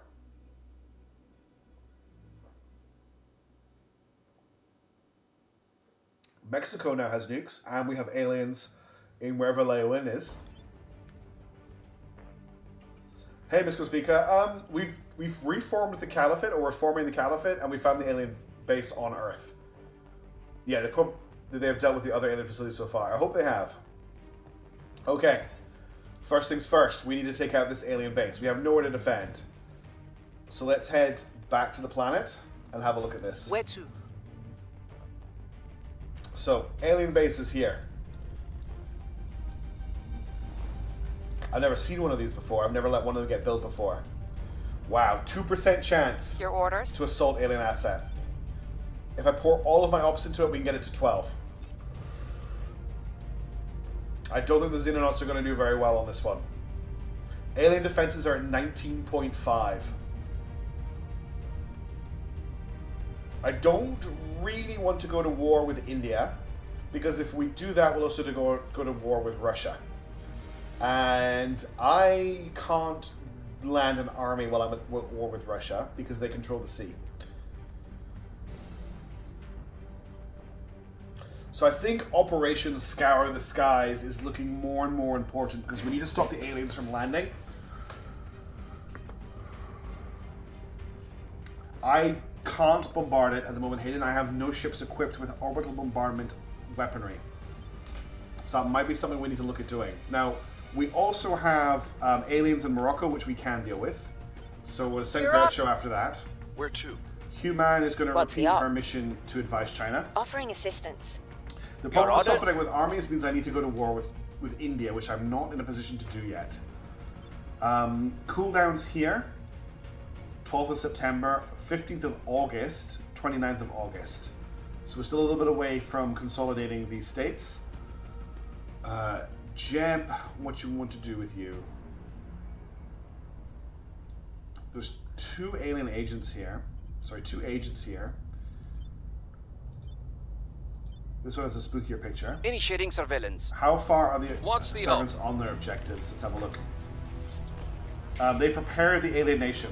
Mexico now has nukes, and we have aliens in wherever Leowin is. Hey, Miss Kosvika, we've reformed the Caliphate, or we're forming the Caliphate, and we found the alien base on Earth. Yeah, they have dealt with the other alien facilities so far. I hope they have. Okay. First things first, we need to take out this alien base. We have nowhere to defend. So let's head back to the planet and have a look at this. Where to? So, alien base is here. I've never seen one of these before. I've never let one of them get built before. Wow, 2% chance Your orders? to assault alien asset. If I pour all of my ops into it, we can get it to 12. I don't think the Xenonauts are going to do very well on this one. Alien defenses are at 19.5. I don't really want to go to war with India, because if we do that, we'll also go to war with Russia. And I can't land an army while I'm at war with Russia, because they control the sea. So I think Operation Scour the Skies is looking more and more important, because we need to stop the aliens from landing. I can't bombard it at the moment, Hayden. I have no ships equipped with orbital bombardment weaponry. So that might be something we need to look at doing. Now, we also have aliens in Morocco, which we can deal with. So we'll send Gretcho after that. Where to? Human is going to What's repeat the op? her mission to advise China. Offering assistance. The problem with orders? suffering with armies means I need to go to war with India, which I'm not in a position to do yet. Cooldowns here. 12th of September, 15th of August, 29th of August. So we're still a little bit away from consolidating these states. Jeb, what you want to do with you? There's two alien agents here. Sorry, two agents here. This one has a spookier picture. Initiating surveillance. How far are the What's the servants on their objectives? Let's have a look. They prepare the alien nation.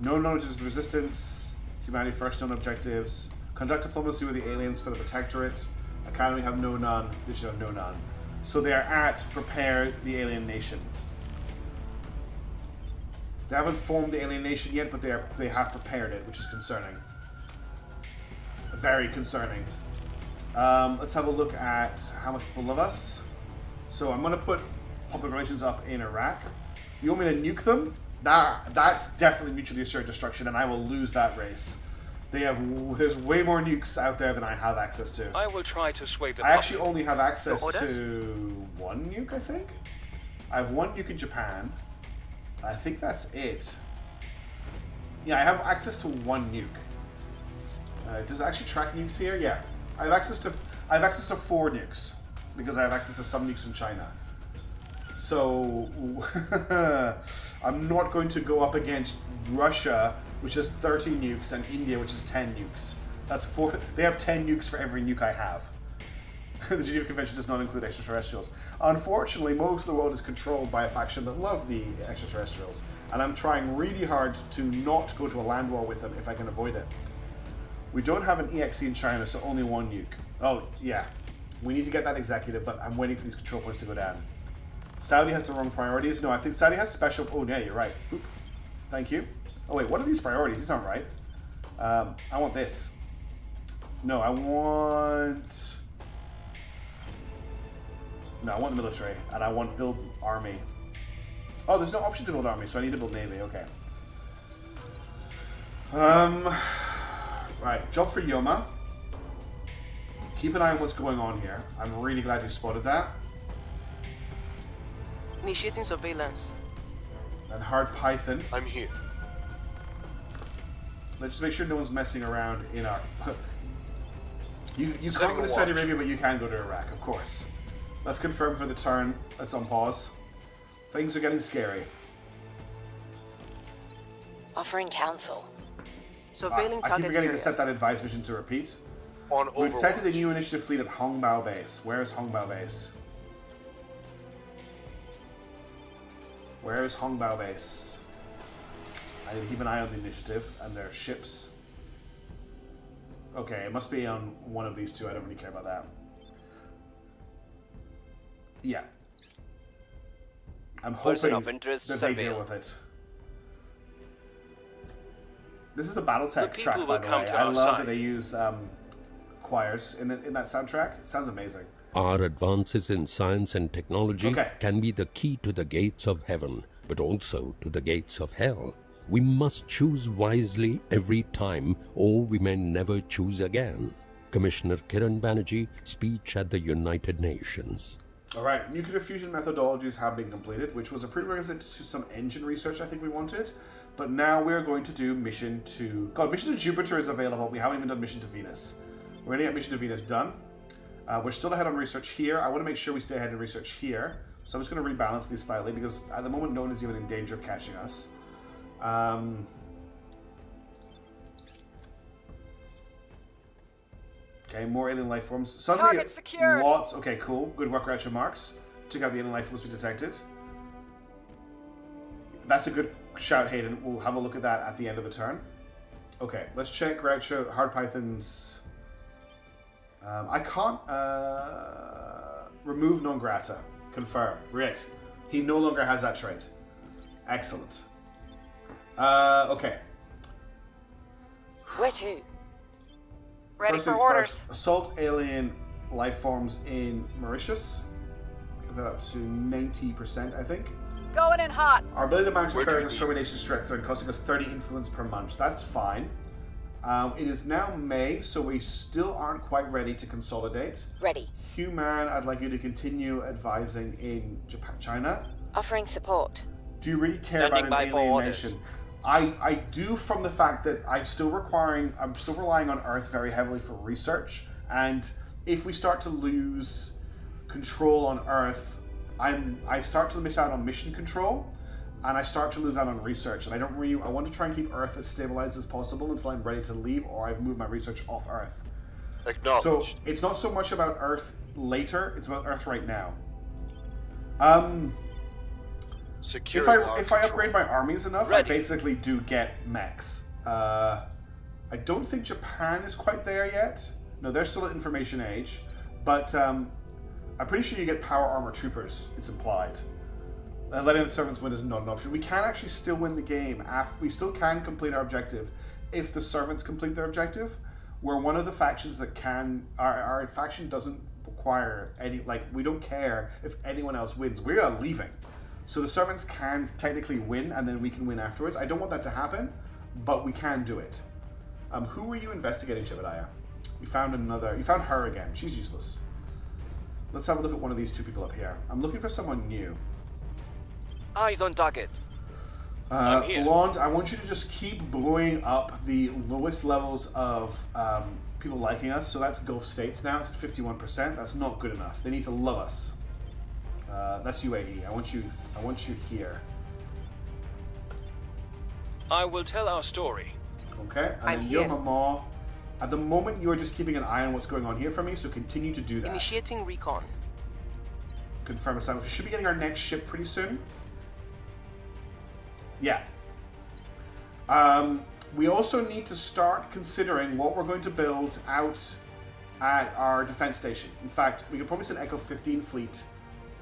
No notice of resistance. Humanity first, known objectives. Conduct diplomacy with the aliens for the protectorate. Academy have no none. They should have no none. So they are at prepare the alien nation. They haven't formed the alien nation yet, but they have prepared it, which is concerning. Very concerning. Let's have a look at how much people love us. So I'm going to put public relations up in Iraq. You want me to nuke them? That's definitely mutually assured destruction, and I will lose that race. There's way more nukes out there than I have access to. I will try to sway the I actually only have access to one nuke, I think. I have one nuke in Japan. I think that's it. Yeah, I have access to one nuke. Does it actually track nukes here? Yeah. I have access to 4 nukes because I have access to some nukes from China. So I'm not going to go up against Russia, which has 30 nukes, and India, which has 10 nukes. That's 4. They have 10 nukes for every nuke I have. The Geneva Convention does not include extraterrestrials. Unfortunately, most of the world is controlled by a faction that love the extraterrestrials, and I'm trying really hard to not go to a land war with them if I can avoid it. We don't have an EXE in China, so only 1 nuke. Oh, yeah. We need to get that executive, but I'm waiting for these control points to go down. Saudi has the wrong priorities. No, I think Saudi has special... Oh, yeah, you're right. Oop. Thank you. Oh, wait, what are these priorities? These aren't right. I want this. No, I want... No, I want the military, and I want build army. Oh, there's no option to build army, so I need to build navy. Okay. Right, job for Yoma. Keep an eye on what's going on here. I'm really glad you spotted that. Initiating surveillance. And hard Python. I'm here. Let's just make sure no one's messing around in our... You can't go to Saudi Arabia, but you can go to Iraq, of course. Let's confirm for the turn. Let's unpause. Things are getting scary. Offering counsel. Surveilling I keep target forgetting area. to set that advice mission to repeat. On We've detected a Overwatch. new initiative fleet at Hongbao Base. Where is Hongbao Base? Where is Hongbao Base? I need to keep an eye on the initiative and their ships. Okay, it must be on one of these two. I don't really care about that. Yeah. I'm Person hoping of interest, that they deal surveil. with it. This is a BattleTech people track, will by the come way. to I our love side. that they use choirs in that soundtrack. It sounds amazing. Our advances in science and technology Okay. can be the key to the gates of heaven, but also to the gates of hell. We must choose wisely every time, or we may never choose again. Commissioner Kiran Banerjee, speech at the United Nations. All right, nuclear fusion methodologies have been completed, which was a prerequisite to some engine research I think we wanted. But now we're going to do mission to... God, mission to Jupiter is available. We haven't even done mission to Venus. We're going to get mission to Venus done. We're still ahead on research here. I want to make sure we stay ahead in research here. So I'm just going to rebalance these slightly because at the moment no one is even in danger of catching us. Okay, more alien life forms. Suddenly, Target secured. lots. Okay, cool. Good work, Gretchen Marks. Took out the alien life forms we detected. That's a good shout, Hayden. We'll have a look at that at the end of the turn. Okay, let's check Groucho Hard Python's... I can't... remove non grata. Confirm. Great. He no longer has that trait. Excellent. Okay. Where to? Ready First for things orders. first, assault alien life forms in Mauritius. Get that up to 90%, I think. Going in hot. Our ability to manage Where the do fair you mean? discrimination strength costing us 30 influence per month. That's fine. It is now May, so we still aren't quite ready to consolidate. Ready. Human, I'd like you to continue advising in Japan, China. Offering support. Do you really care Standing about by an for alien orders. nation? I do, from the fact that I'm still relying on Earth very heavily for research, and if we start to lose control on Earth, I start to miss out on mission control, and I start to lose out on research, and I want to try and keep Earth as stabilized as possible until I'm ready to leave or I've moved my research off Earth. Acknowledged. So it's not so much about Earth later, it's about Earth right now. Securing If I upgrade my armies enough, Ready. I basically do get mechs. I don't think Japan is quite there yet. No, they're still at information age. But I'm pretty sure you get power armor troopers, it's implied. letting the servants win is not an option. We can actually still win the game. We still can complete our objective if the servants complete their objective. We're one of the factions that can... Our faction doesn't require any... Like, we don't care if anyone else wins. We are leaving. So the servants can technically win, and then we can win afterwards. I don't want that to happen, but we can do it. Who were you investigating, Jebediah? You found another... You found her again. She's useless. Let's have a look at one of these two people up here. I'm looking for someone new. Eyes on target. Blonde, I want you to just keep blowing up the lowest levels of people liking us. So that's Gulf States now. It's at 51%. That's not good enough. They need to love us. That's UAE. I want you here. I will tell our story. Okay. And then your mama. At the moment, you're just keeping an eye on what's going on here for me. So continue to do that. Initiating recon. Confirm assignment. We should be getting our next ship pretty soon. Yeah. We also need to start considering what we're going to build out at our defense station. In fact, we could probably send Echo 15 fleet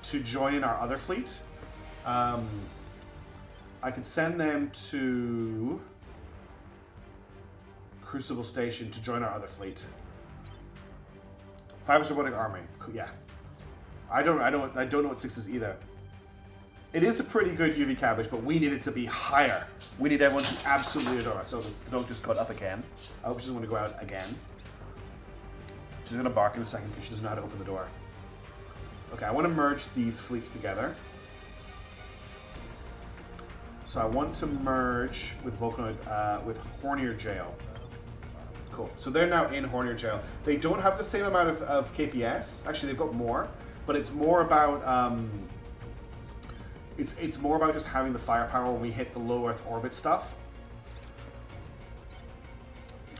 to join in our other fleet. I could send them to Crucible Station to join our other fleet. 5 is robotic army. Yeah. I don't know what 6 is either. It is a pretty good UV cabbage, but we need it to be higher. We need everyone to absolutely adore us. So the dog just got up again. I hope she doesn't want to go out again. She's going to bark in a second because she doesn't know how to open the door. Okay, I want to merge these fleets together. So I want to merge with Vulcanoid, with Hornier Jail. Cool. So they're now in Hornier Jail. They don't have the same amount of KPS. Actually, they've got more, but it's more about... It's more about just having the firepower when we hit the low Earth orbit stuff.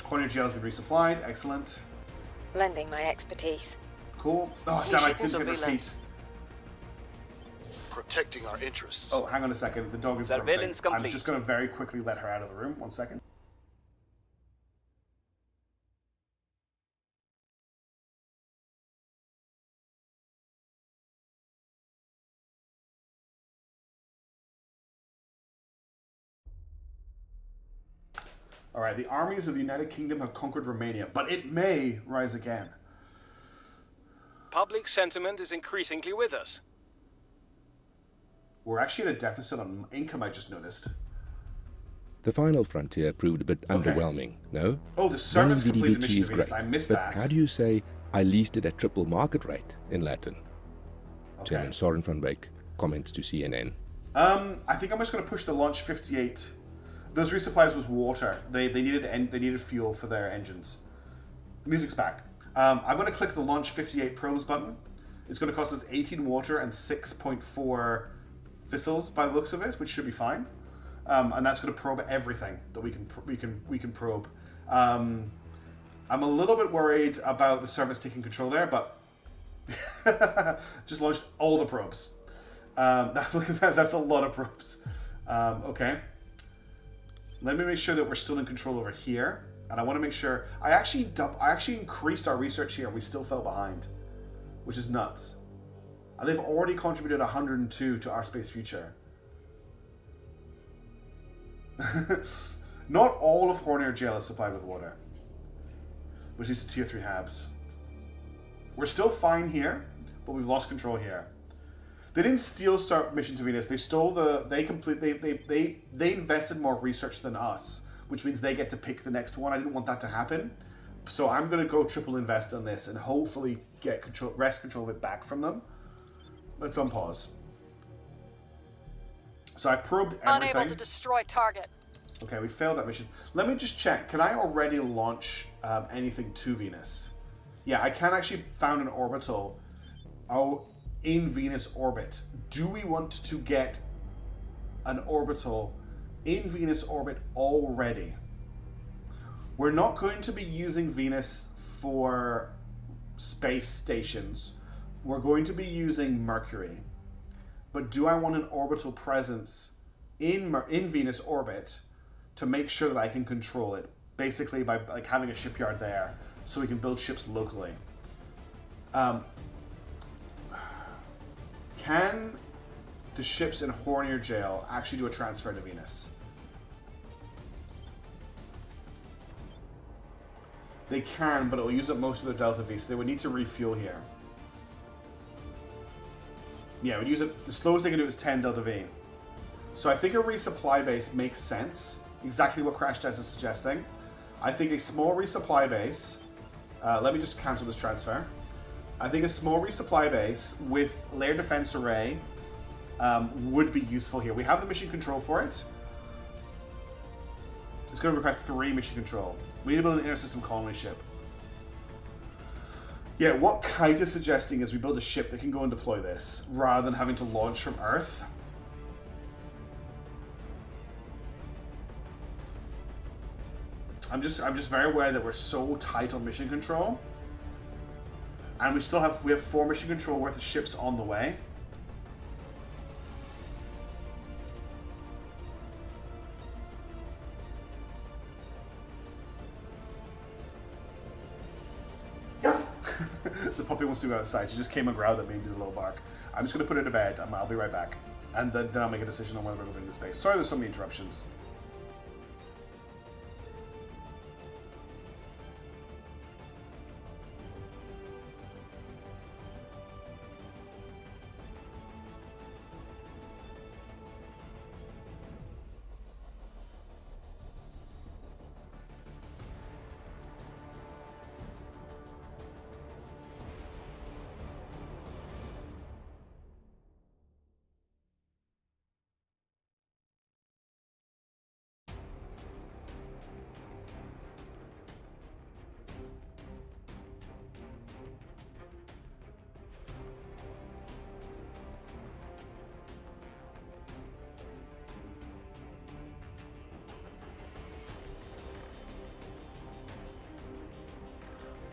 Hornier Jail has been resupplied. Excellent. Lending my expertise. Cool. Oh, damn, I didn't get repeat. Protecting our interests. Oh, hang on a second. The dog is Surveillance complete. I'm just going to very quickly let her out of the room. 1 second. All right, the armies of the United Kingdom have conquered Romania, but it may rise again. Public sentiment is increasingly with us. We're actually at a deficit on income, I just noticed. The final frontier proved a bit underwhelming, no? Oh, the servants completed the mission of Venus. I missed that. How do you say, I leased it at triple market rate in Latin? Okay. Chairman Soren van Beek comments to CNN. I think I'm just going to push the Launch 58. Those resupplies was water. They needed fuel for their engines. The music's back. I'm going to click the Launch 58 probes button. It's going to cost us 18 water and 6.4 fissils by the looks of it, which should be fine. And that's going to probe everything that we can probe. I'm a little bit worried about the servants taking control there, but just launched all the probes. That's a lot of probes. Okay. Let me make sure that we're still in control over here, and I want to make sure I actually increased our research here, and we still fell behind, which is nuts. And they've already contributed 102 to our space future. Not all of Hornier Jail is supplied with water, which is tier 3 habs. We're still fine here, but we've lost control here. They didn't steal Start Mission to Venus. They stole they invested more research than us, which means they get to pick the next one. I didn't want that to happen. So I'm going to go triple invest on this and hopefully get wrest control of it back from them. Let's unpause. So I probed everything. Unable to destroy target. Okay, we failed that mission. Let me just check. Can I already launch anything to Venus? Yeah, I can actually found an orbital. Oh, in Venus orbit. Do we want to get an orbital in Venus orbit already? We're not going to be using Venus for space stations. We're going to be using Mercury. But do I want an orbital presence in Venus orbit to make sure that I can control it? Basically by like having a shipyard there so we can build ships locally. the ships in Hornier Jail actually do a transfer to Venus? They can, but it will use up most of their Delta V, so they would need to refuel here. Yeah, it would use it. The slowest they can do is 10 Delta V. So I think a resupply base makes sense. Exactly what Crash Test is suggesting. I think a small resupply base. Let me just cancel this transfer. I think a small resupply base with layer defense array would be useful here. We have the mission control for it. It's going to require 3 mission control. We need to build an inter-system colony ship. Yeah, what Kite is suggesting is we build a ship that can go and deploy this, rather than having to launch from Earth. I'm just very aware that we're so tight on mission control. And we have 4 mission control worth of ships on the way. The puppy wants to go outside. She just came and growled at me and did a little bark. I'm just going to put her to bed. I'll be right back. And then I'll make a decision on whether we're going to bring the space. Sorry there's so many interruptions.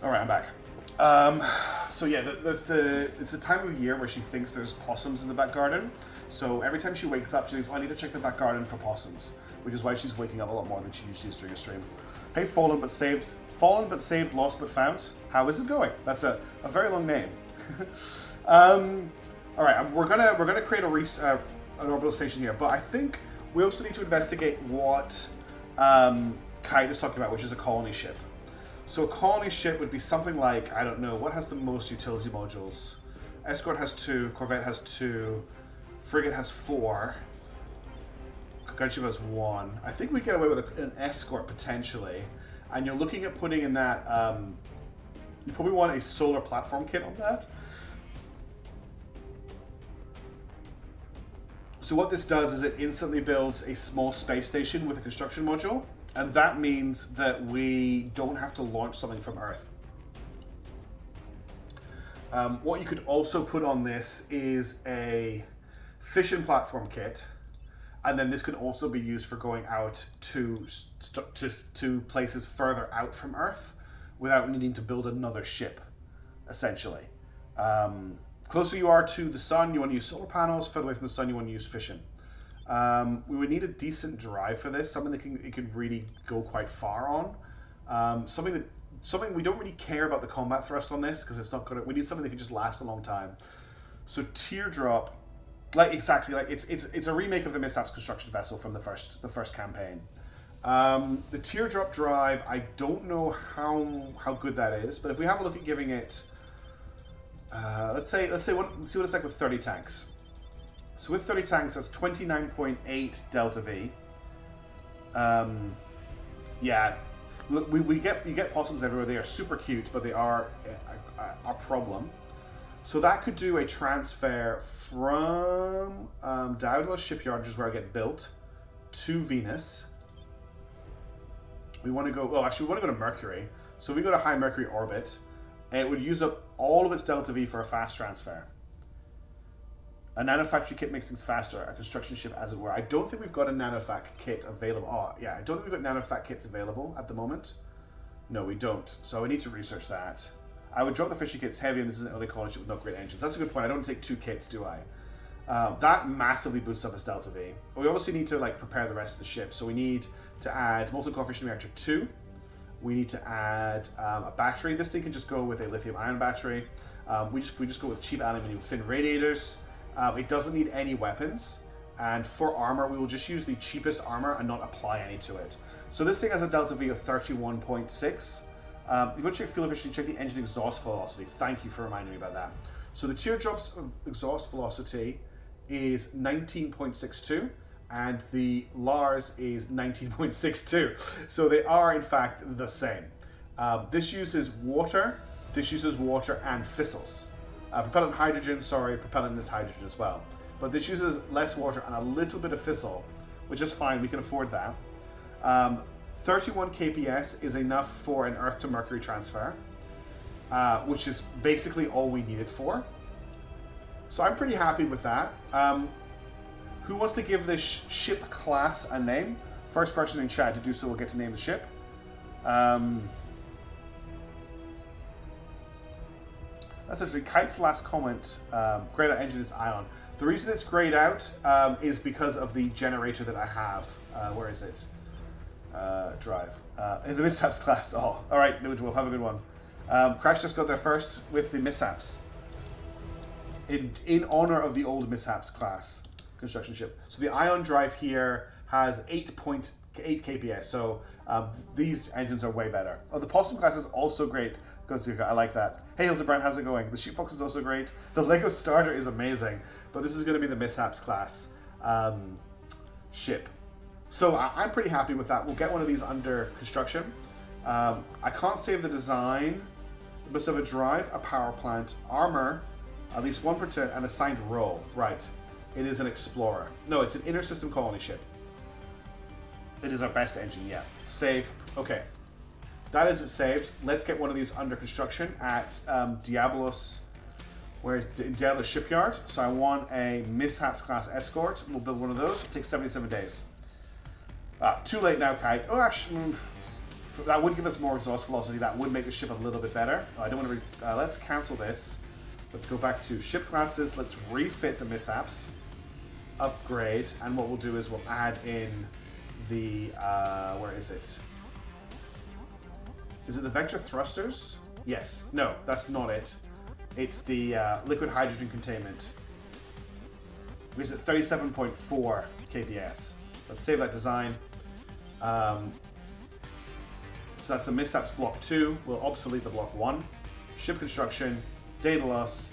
Alright, I'm back. So yeah, it's a time of year where she thinks there's possums in the back garden. So every time she wakes up, she thinks, oh, I need to check the back garden for possums. Which is why she's waking up a lot more than she usually is during a stream. Hey, fallen but saved, lost but found. How is it going? That's a very long name. Alright, we're gonna create an orbital station here, but I think we also need to investigate what Kite is talking about, which is a colony ship. So a colony ship would be something like, I don't know, what has the most utility modules? Escort has 2, Corvette has 2, Frigate has 4, Gunship has 1. I think we get away with an Escort potentially. And you're looking at putting in that, you probably want a solar platform kit on that. So what this does is it instantly builds a small space station with a construction module. And that means that we don't have to launch something from Earth. What you could also put on this is a fission platform kit. And then this could also be used for going out to places further out from Earth without needing to build another ship, essentially. Closer you are to the sun, you want to use solar panels. Further away from the sun, you want to use fission. We would need a decent drive for this, something that it can really go quite far on. Something we don't really care about the combat thrust on this because it's not gonna. We need something that can just last a long time. So Teardrop, it's a remake of the Mishaps construction vessel from the first campaign. The Teardrop drive, I don't know how good that is, but if we have a look at giving it, let's see what it's like with 30 tanks. So with 30 tanks, that's 29.8 Delta V. Yeah, you get possums everywhere. They are super cute, but they are a problem. So that could do a transfer from Daedalus Shipyard, which is where I get built, to Venus. We want to go. Oh, actually, we want to go to Mercury. So if we go to high Mercury orbit, it would use up all of its Delta V for a fast transfer. A nanofactory kit makes things faster. A construction ship, as it were. I don't think we've got a nanofac kit available. Oh, yeah, I don't think we've got nanofac kits available at the moment. No, we don't. So we need to research that. I would drop the fishy kits heavy, and this is an early colony ship with no great engines. That's a good point. I don't take 2 kits, do I? That massively boosts up its Delta V. We obviously need to prepare the rest of the ship. So we need to add molten core fission reactor 2. We need to add a battery. This thing can just go with a lithium-ion battery. We just go with cheap aluminium fin radiators. It doesn't need any weapons. And for armor, we will just use the cheapest armor and not apply any to it. So this thing has a delta V of 31.6. You've got to check fuel efficiency, check the engine exhaust velocity. Thank you for reminding me about that. So the teardrop's exhaust velocity is 19.62, and the Lars is 19.62. So they are, in fact, the same. This uses water and fissils. Propellant hydrogen, propellant is hydrogen as well. But this uses less water and a little bit of fissile, which is fine, we can afford that. 31 kps is enough for an Earth to Mercury transfer, which is basically all we need it for. So I'm pretty happy with that. Who wants to give this ship class a name? First person in chat to do so will get to name the ship. That's actually Kite's last comment. Grayed out engine is ion. The reason it's grayed out is because of the generator that I have. Where is it? Drive. In the mishaps class. Oh, all right, New Dwarf, have a good one. Crash just got there first with the mishaps. In honor of the old mishaps class construction ship. So the ion drive here has 8.8 kps. So these engines are way better. Oh, the Possum class is also great. I like that. Hey Hildebrand, how's it going? The Sheep Fox is also great. The Lego starter is amazing. But this is going to be the mishaps class ship. So I'm pretty happy with that. We'll get one of these under construction. I can't save the design. We must have a drive, a power plant, armor, at least 1%, and assigned role. Right. It is an explorer. No, it's an inner system colony ship. It is our best engine yet. Save. Okay. That is it saved. Let's get one of these under construction at Diablos. Where's Diablos Shipyard? So I want a mishaps class escort. We'll build one of those. It takes 77 days. Too late now, Kite. Oh, actually, that would give us more exhaust velocity. That would make the ship a little bit better. I don't want to. Let's cancel this. Let's go back to ship classes. Let's refit the mishaps. Upgrade, and what we'll do is we'll add in the where is it? Is it the vector thrusters? Yes. No, that's not it. It's the liquid hydrogen containment. Which is at 37.4 kps. Let's save that design. So that's the mishaps block 2. We'll obsolete the block 1. Ship construction, data loss,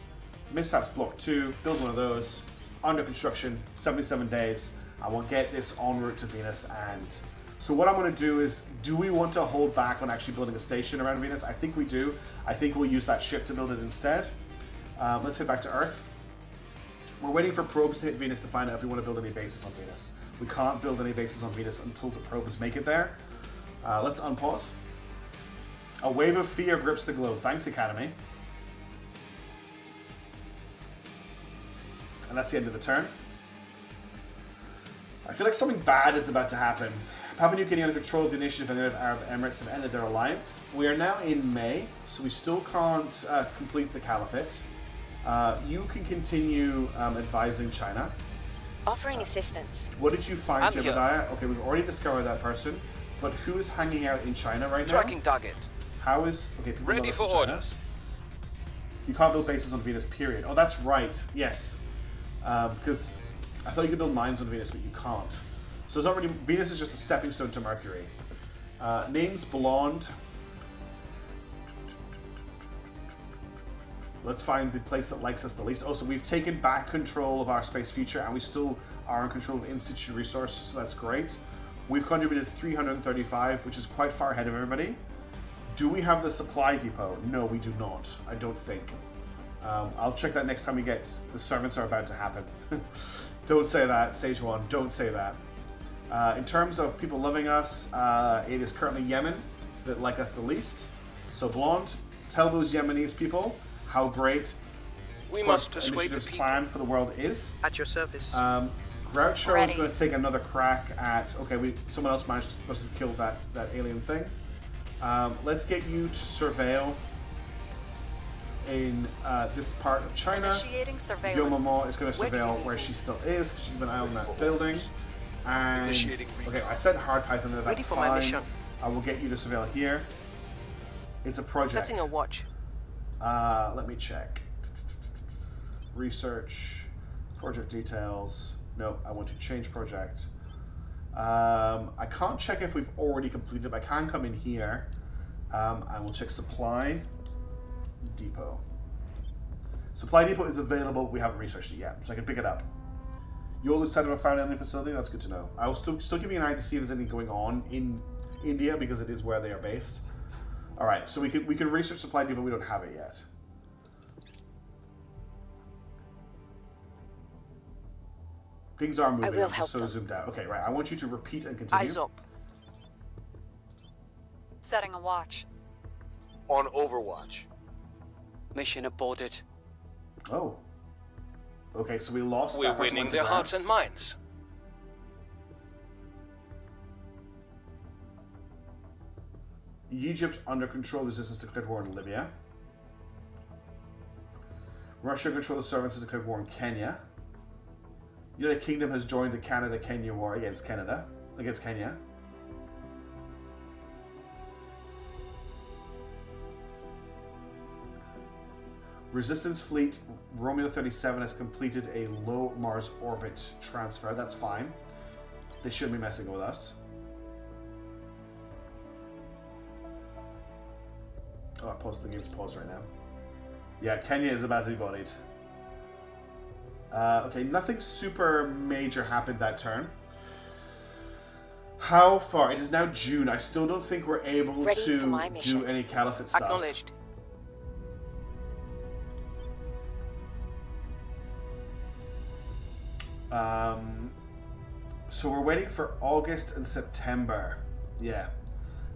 mishaps block 2. Build one of those. Under construction, 77 days. I will get this en route to Venus. And so what I'm going to do is, do we want to hold back on actually building a station around Venus? I think we do. I think we'll use that ship to build it instead. Let's head back to Earth. We're waiting for probes to hit Venus to find out if we want to build any bases on Venus. We can't build any bases on Venus until the probes make it there. Let's unpause. A wave of fear grips the globe. Thanks, Academy. And that's the end of the turn. I feel like something bad is about to happen. Papua New Guinea under control of the initiative and the Arab Emirates have ended their alliance. We are now in May, so we still can't complete the caliphate. You can continue advising China. Offering assistance. What did you find, Jebediah? Okay, we've already discovered that person. But who is hanging out in China right now? Tracking target. How is... Okay, people Ready for orders. You can't build bases on Venus, period. Oh, that's right. Yes. Because I thought you could build mines on Venus, but you can't. So it's not really... Venus is just a stepping stone to Mercury. Name's Blonde. Let's find the place that likes us the least. Oh, so we've taken back control of our space future, and we still are in control of in-situ resource, so that's great. We've contributed 335, which is quite far ahead of everybody. Do we have the supply depot? No, we do not. I don't think. I'll check that next time we get... The servants are about to happen. Don't say that, Sage 1. Don't say that. In terms of people loving us, it is currently Yemen that like us the least. So Blonde, tell those Yemenis people how great we must persuade the plan for the world is. At your service. Groucho is going to take another crack at... Okay, someone else must have killed that alien thing. Let's get you to surveil in this part of China. Initiating surveillance. Yomomo is going to surveil where she still is, because she's been out on that building. And okay, I said hard Python there, that's fine. I will get you to surveil here. It's a project. Setting a watch. Let me check. Research. Project details. No, I want to change project. I can't check if we've already completed, but I can come in here. I will check supply depot. Supply depot is available. We haven't researched it yet, so I can pick it up. You all decided about found alien facility. That's good to know. I will still give you an eye to see if there's anything going on in India because it is where they are based. All right, so we can research supply depot. We don't have it yet. Things are moving. I will help so them. zoomed out. Okay, right. I want you to repeat and continue. Eyes up. Setting a watch. On Overwatch. Mission aborted. Oh. Okay, so we lost. We're that person winning went to their ground. hearts and minds. Egypt under control. Resistance declared war in Libya. Russia control the servants has declared war in Kenya. United Kingdom has joined the Canada-Kenya war against Kenya. Resistance fleet Romeo 37 has completed a low Mars orbit transfer. That's fine. They shouldn't be messing with us. Oh, I paused the game's paused right now. Yeah, Kenya is about to be bodied. Okay, nothing super major happened that turn. How far? It is now June. I still don't think we're able Ready to for my do mission. any caliphate stuff. Acknowledged. So we're waiting for August and September. Yeah.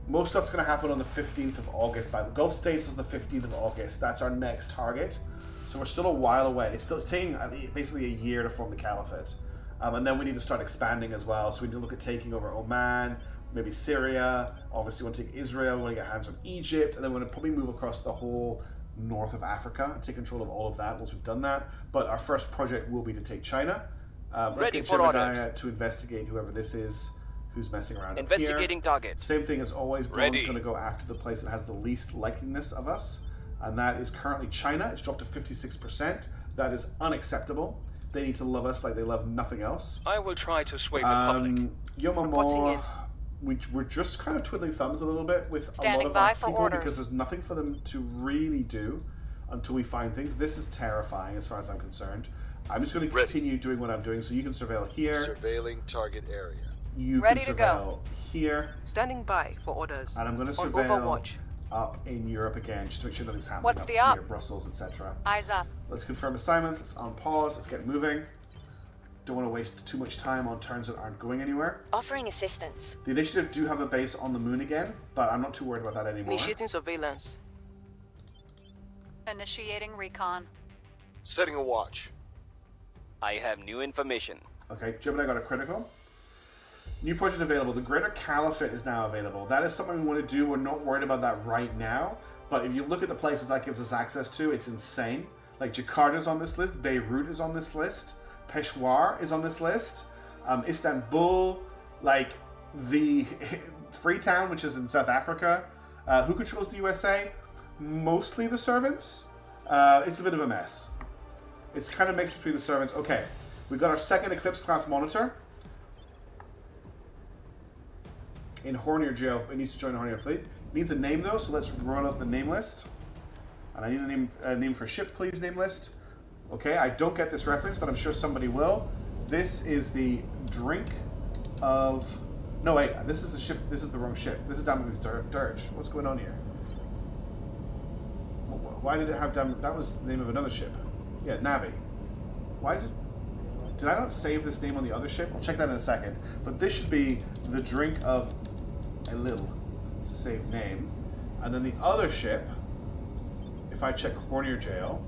Most stuff's going to happen on the 15th of August. By the Gulf States is the 15th of August. That's our next target. So we're still a while away. It's taking basically a year to form the caliphate. And then we need to start expanding as well. So we need to look at taking over Oman, maybe Syria. Obviously, we want to take Israel. We want to get hands on Egypt. And then we're going to probably move across the whole north of Africa and take control of all of that once we've done that. But our first project will be to take China. Let's Ready get for Jebediah order. to investigate whoever this is who's messing around. Investigating up here. target. Same thing as always. Braun's Ready. going to go after the place that has the least likeliness of us. And that is currently China. It's dropped to 56%. That is unacceptable. They need to love us like they love nothing else. I will try to sway the public. Yomamor, we're just kind of twiddling thumbs a little bit with Standing a lot of by our for people orders. because there's nothing for them to really do until we find things. This is terrifying as far as I'm concerned. I'm just going to continue doing what I'm doing, so you can surveil here. Surveilling target area. You Ready can to surveil go. here. Standing by for orders. And I'm going to On surveil Overwatch. up in Europe again, just to make sure nothing's happening What's up the up? here, Brussels, etc. Eyes up. Let's confirm assignments. Let's on pause. Let's get moving. Don't want to waste too much time on turns that aren't going anywhere. Offering assistance. The initiative do have a base on the moon again, but I'm not too worried about that anymore. Initiating surveillance. Initiating recon. Setting a watch. I have new information. Okay, Jebediah got a critical. New project available. The Greater Caliphate is now available. That is something we want to do. We're not worried about that right now, but if you look at the places that gives us access to, it's insane. Like Jakarta's on this list, Beirut is on this list, Peshawar is on this list, Istanbul, like the Freetown, which is in South Africa. Who controls the USA? Mostly the servants. It's a bit of a mess. It's kind of mixed between the servants. Okay, we've got our second Eclipse class monitor. In Hornier jail, it needs to join the Hornier fleet. It needs a name though, so let's run up the name list. And I need a name for ship, please, name list. Okay, I don't get this reference, but I'm sure somebody will. This is the drink of... No, wait, this is the ship. This is the wrong ship. This is Damocles Dirge. What's going on here? Why did it have That was the name of another ship. Yeah, Navi. Why is it... Did I not save this name on the other ship? I'll check that in a second. But this should be the drink of a little save name. And then the other ship, if I check Hornier Jail,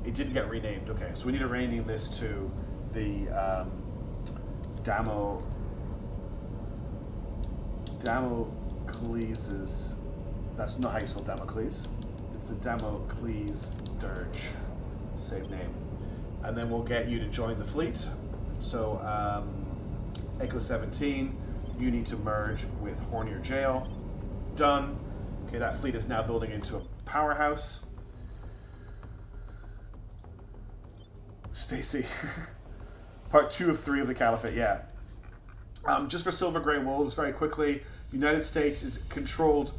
it didn't get renamed. Okay, so we need to rename this to the Damocles'... That's not how you spell Damocles. It's the Damocles Dirge. Save name. And then we'll get you to join the fleet. So, Echo 17, you need to merge with Hornier Jail. Done. Okay, that fleet is now building into a powerhouse. Stacy. Part 2 of 3 of the Caliphate, yeah. Just for Silver Grey Wolves, very quickly, United States is controlled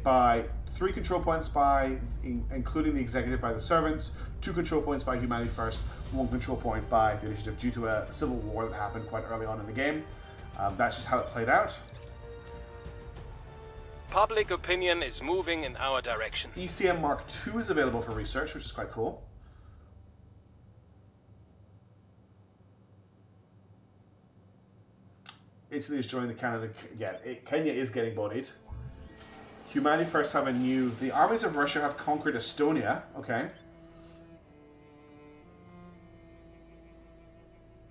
by 3 control points by, including the executive, by the servants, 2 control points by Humanity First, 1 control point by the initiative due to a civil war that happened quite early on in the game. That's just how it played out. Public opinion is moving in our direction. ECM Mark II is available for research, which is quite cool. Italy is joining the Canada. Yeah, Kenya is getting bodied. Humanity First have a new... The armies of Russia have conquered Estonia. Okay.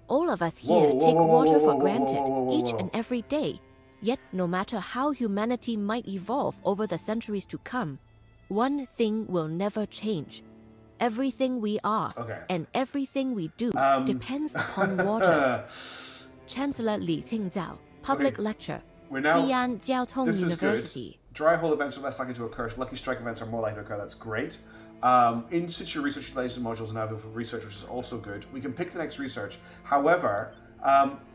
All of us here take water for granted each and every day. Yet, no matter how humanity might evolve over the centuries to come, one thing will never change. Everything we are and everything we do depends upon water. Chancellor Li Qingzhao, public lecture, Xi'an Jiaotong University. Dry hole events are less likely to occur. Lucky strike events are more likely to occur. That's great. In situ research utilization modules now available for research, which is also good. We can pick the next research. However,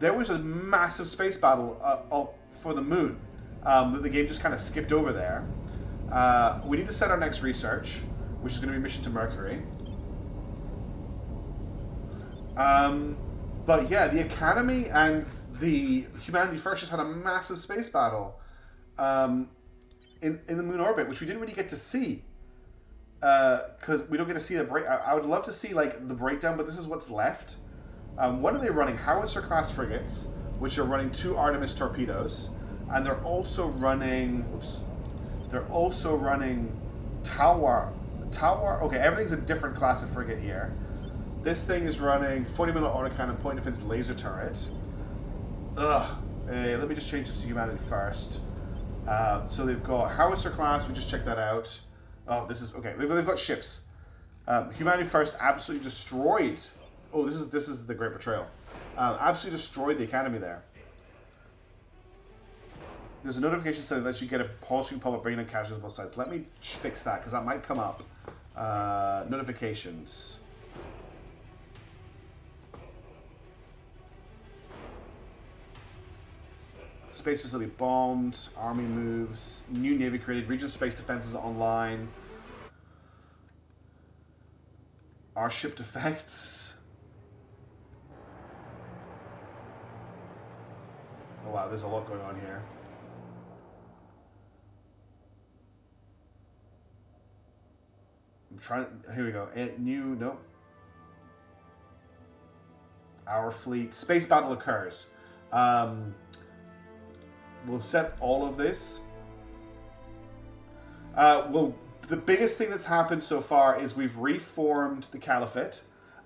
there was a massive space battle for the moon that the game just kind of skipped over there. We need to set our next research, which is going to be mission to Mercury. But yeah, the Academy and the Humanity First just had a massive space battle in the moon orbit, which we didn't really get to see. Because we don't get to see the break. I would love to see like the breakdown, but this is what's left. What are they running? Howitzer class frigates, which are running 2 Artemis torpedoes, and they're also running. They're also running Tower. Okay, everything's a different class of frigate here. This thing is running 40mm autocannon, point defense laser turret. Let me just change this to Humanity First. So they've got Howitzer class. We just checked that out. Oh, this is okay. They've got ships. Humanity First absolutely destroyed. Oh, this is the Great Betrayal. Absolutely destroyed the Academy there. There's a notification saying that you get a pause screen pop-up bringing in casualties on both sides. Let me fix that because that might come up. Notifications. Space facility bombed. Army moves. New navy created. Regional space defenses online. Our ship defects. Oh wow, there's a lot going on here. I'm trying to, here we go. No. Our fleet. Space battle occurs. We'll set all of this. Well, the biggest thing that's happened so far is we've reformed the Caliphate.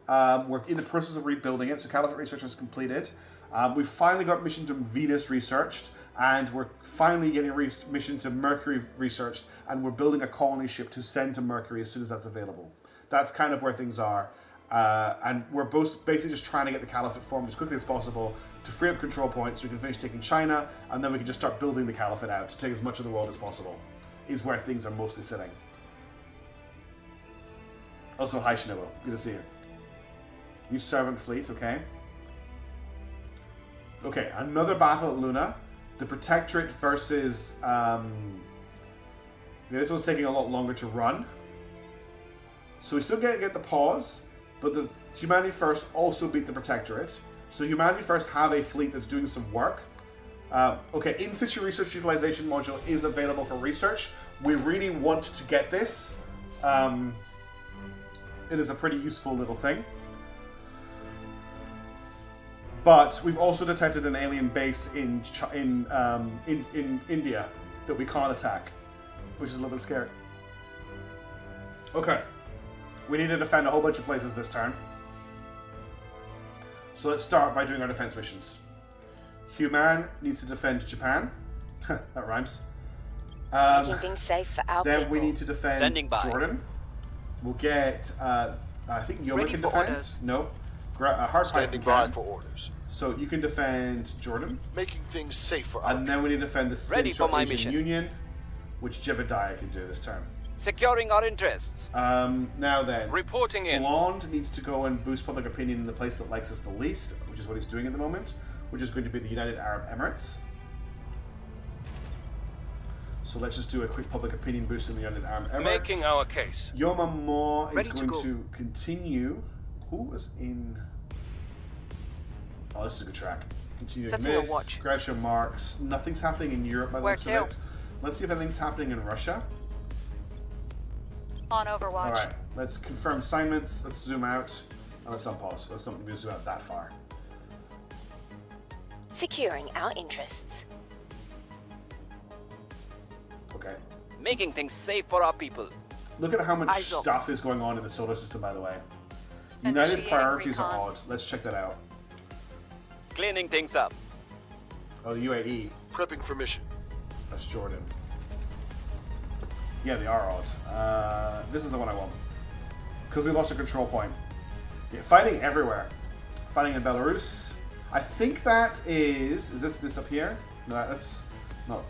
We're in the process of rebuilding it, so Caliphate research is completed. We've finally got mission to Venus researched, and we're finally getting mission to Mercury researched, and we're building a colony ship to send to Mercury as soon as that's available. That's kind of where things are. And we're both basically just trying to get the Caliphate formed as quickly as possible to free up control points so we can finish taking China, and then we can just start building the Caliphate out to take as much of the world as possible, is where things are mostly sitting. Also, hi Shinobu, good to see you. New servant fleet, okay. Okay, another battle at Luna. The Protectorate versus... this one's taking a lot longer to run. So we still get the pause, but the Humanity First also beat the Protectorate. So Humanity First have a fleet that's doing some work. Okay, in situ research utilization module is available for research. We really want to get this. It is a pretty useful little thing. But we've also detected an alien base in India that we can't attack, which is a little bit scary. Okay. We need to defend a whole bunch of places this turn. So let's start by doing our defense missions. Human needs to defend Japan. That rhymes. Making things safe for our then people. We need to defend Jordan. We'll get, I think Yoma can defend. Orders. No. Hard Standing by for orders. So you can defend Jordan. Making things safe for our And then we need to defend the Ready Central for my Asian mission. Union, which Jebediah can do this turn. Securing our interests. Now then. Reporting in. Blonde needs to go and boost public opinion in the place that likes us the least, which is what he's doing at the moment, which is going to be the United Arab Emirates. So let's just do a quick public opinion boost in the United Arab Emirates. Making our case. Yoma Mo is Ready going to continue. Who was in... Oh, this is a good track. Continue Setting a miss, watch. Groucho Marx. Nothing's happening in Europe by the Where looks of to? it. Let's see if anything's happening in Russia. On Overwatch. Alright, let's confirm assignments. Let's zoom out. And let's unpause. Let's not zoom out that far. Securing our interests. Okay. Making things safe for our people. Look at how much Eyes up. stuff is going on in the solar system, by the way. United Initiating priorities are recon. odd. Let's check that out. Cleaning things up. Oh, the UAE. Prepping for mission. That's Jordan. Yeah, they are odd. This is the one I want. Because we lost a control point. Yeah, fighting everywhere. Fighting in Belarus. I think that is... Is this up here? No, that's... No.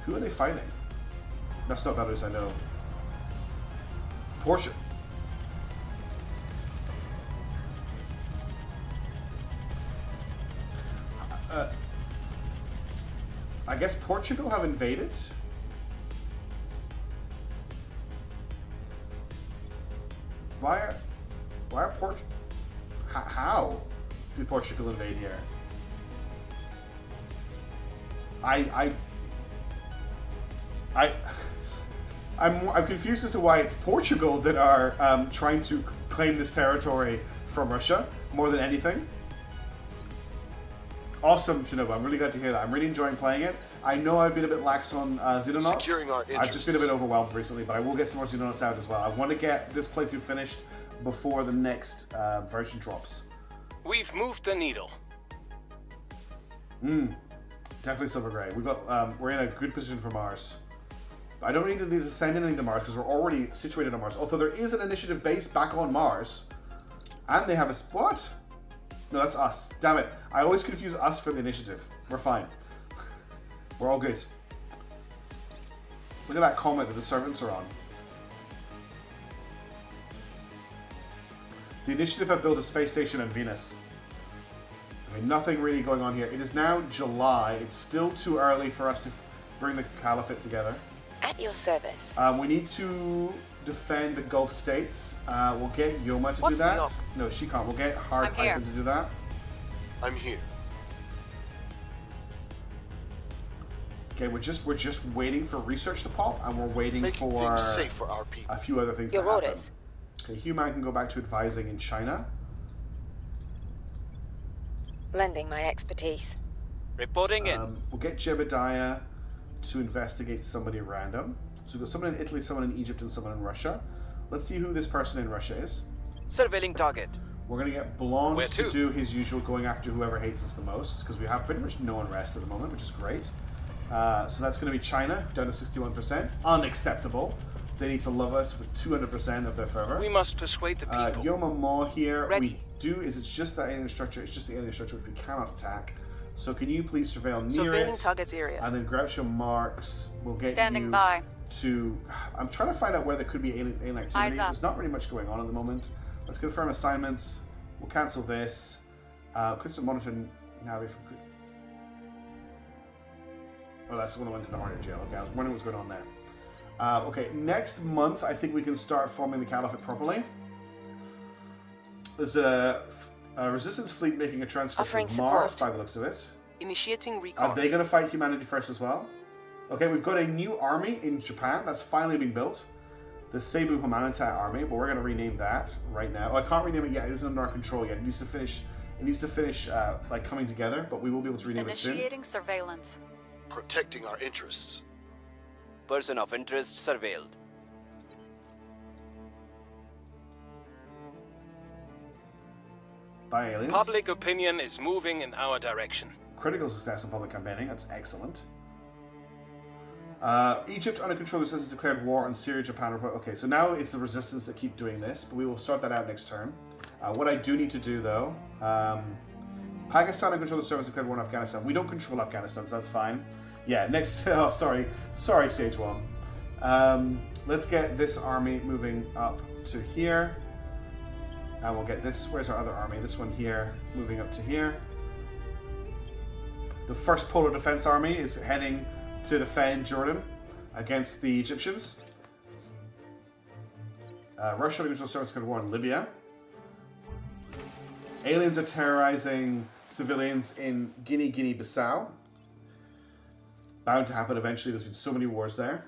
Who are they fighting? That's not Belarus, I know. Portugal. I guess Portugal have invaded. Why are how did Portugal invade here? I'm confused as to why it's Portugal that are trying to claim this territory from Russia more than anything. Awesome, Shinobu. I'm really glad to hear that. I'm really enjoying playing it. I know I've been a bit lax on Xenonauts. Securing our I've just interests. been a bit overwhelmed recently, but I will get some more Xenonauts out as well. I want to get this playthrough finished before the next version drops. We've moved the needle. Definitely silver gray. We've got we're in a good position for Mars. I don't need to send anything to Mars because we're already situated on Mars. Although there is an initiative base back on Mars, and they have a what? No, that's us. Damn it! I always confuse us for the initiative. We're fine. We're all good. Look at that comet that the servants are on. The initiative have built a space station on Venus. I mean, nothing really going on here. It is now July. It's still too early for us to bring the caliphate together. At your service. We need to defend the Gulf states. We'll get Yoma to What's do the that. op? No, she can't. We'll get Hard I'm here. Python to do that. I'm here. Okay, we're just waiting for research to pop, and we're waiting Making for things safe for our people. a few other things Your to happen. orders. Okay, Human can go back to advising in China. Lending my expertise. Reporting in. We'll get Jebediah to investigate somebody random. So we've got someone in Italy, someone in Egypt, and someone in Russia. Let's see who this person in Russia is. Surveilling target. We're going to get Blonde Where to to? do his usual going after whoever hates us the most, because we have pretty much no unrest at the moment, which is great. So that's going to be China, down to 61%. Unacceptable. They need to love us with 200% of their fervor. We must persuade the people. Yoma Mo here, Ready. it's just that alien structure, it's just the alien structure which we cannot attack. So can you please surveil near Surveilling it? target's area. And then Groucho Marx will get Standing you by. to... I'm trying to find out where there could be alien activity. Eyes up. There's not really much going on at the moment. Let's confirm assignments. We'll cancel this. Click to monitor Navi from... Oh, that's the one that went to the Hydra jail. Okay, I was wondering what's going on there. Okay, next month I think we can start forming the caliphate properly. There's a resistance fleet making a transfer Offering to Mars support. by the looks of it. Initiating recon. Are they going to fight humanity first as well? Okay, we've got a new army in Japan that's finally been built. The Seibu Humanita army, but we're going to rename that right now. Oh, I can't rename it yet. It isn't under our control yet. It needs to finish. It needs to finish like coming together, but we will be able to rename it soon. Initiating surveillance. Protecting our interests. Person of interest surveilled. By aliens. Public opinion is moving in our direction. Critical success in public campaigning. That's excellent. Egypt under control. Resistance declared war on Syria, Japan. Okay, so now it's the resistance that keep doing this, but we will sort that out next turn. What I do need to do though, Pakistan under control of the service declared war on Afghanistan. We don't control Afghanistan, so that's fine. Yeah, next. Oh, sorry, Stage 1. Let's get this army moving up to here. And we'll get this. Where's our other army? This one here, moving up to here. The first Polar Defense Army is heading to defend Jordan against the Egyptians. Russia original starts going to war in Libya. Aliens are terrorizing civilians in Guinea-Bissau. Bound to happen eventually. There's been so many wars there.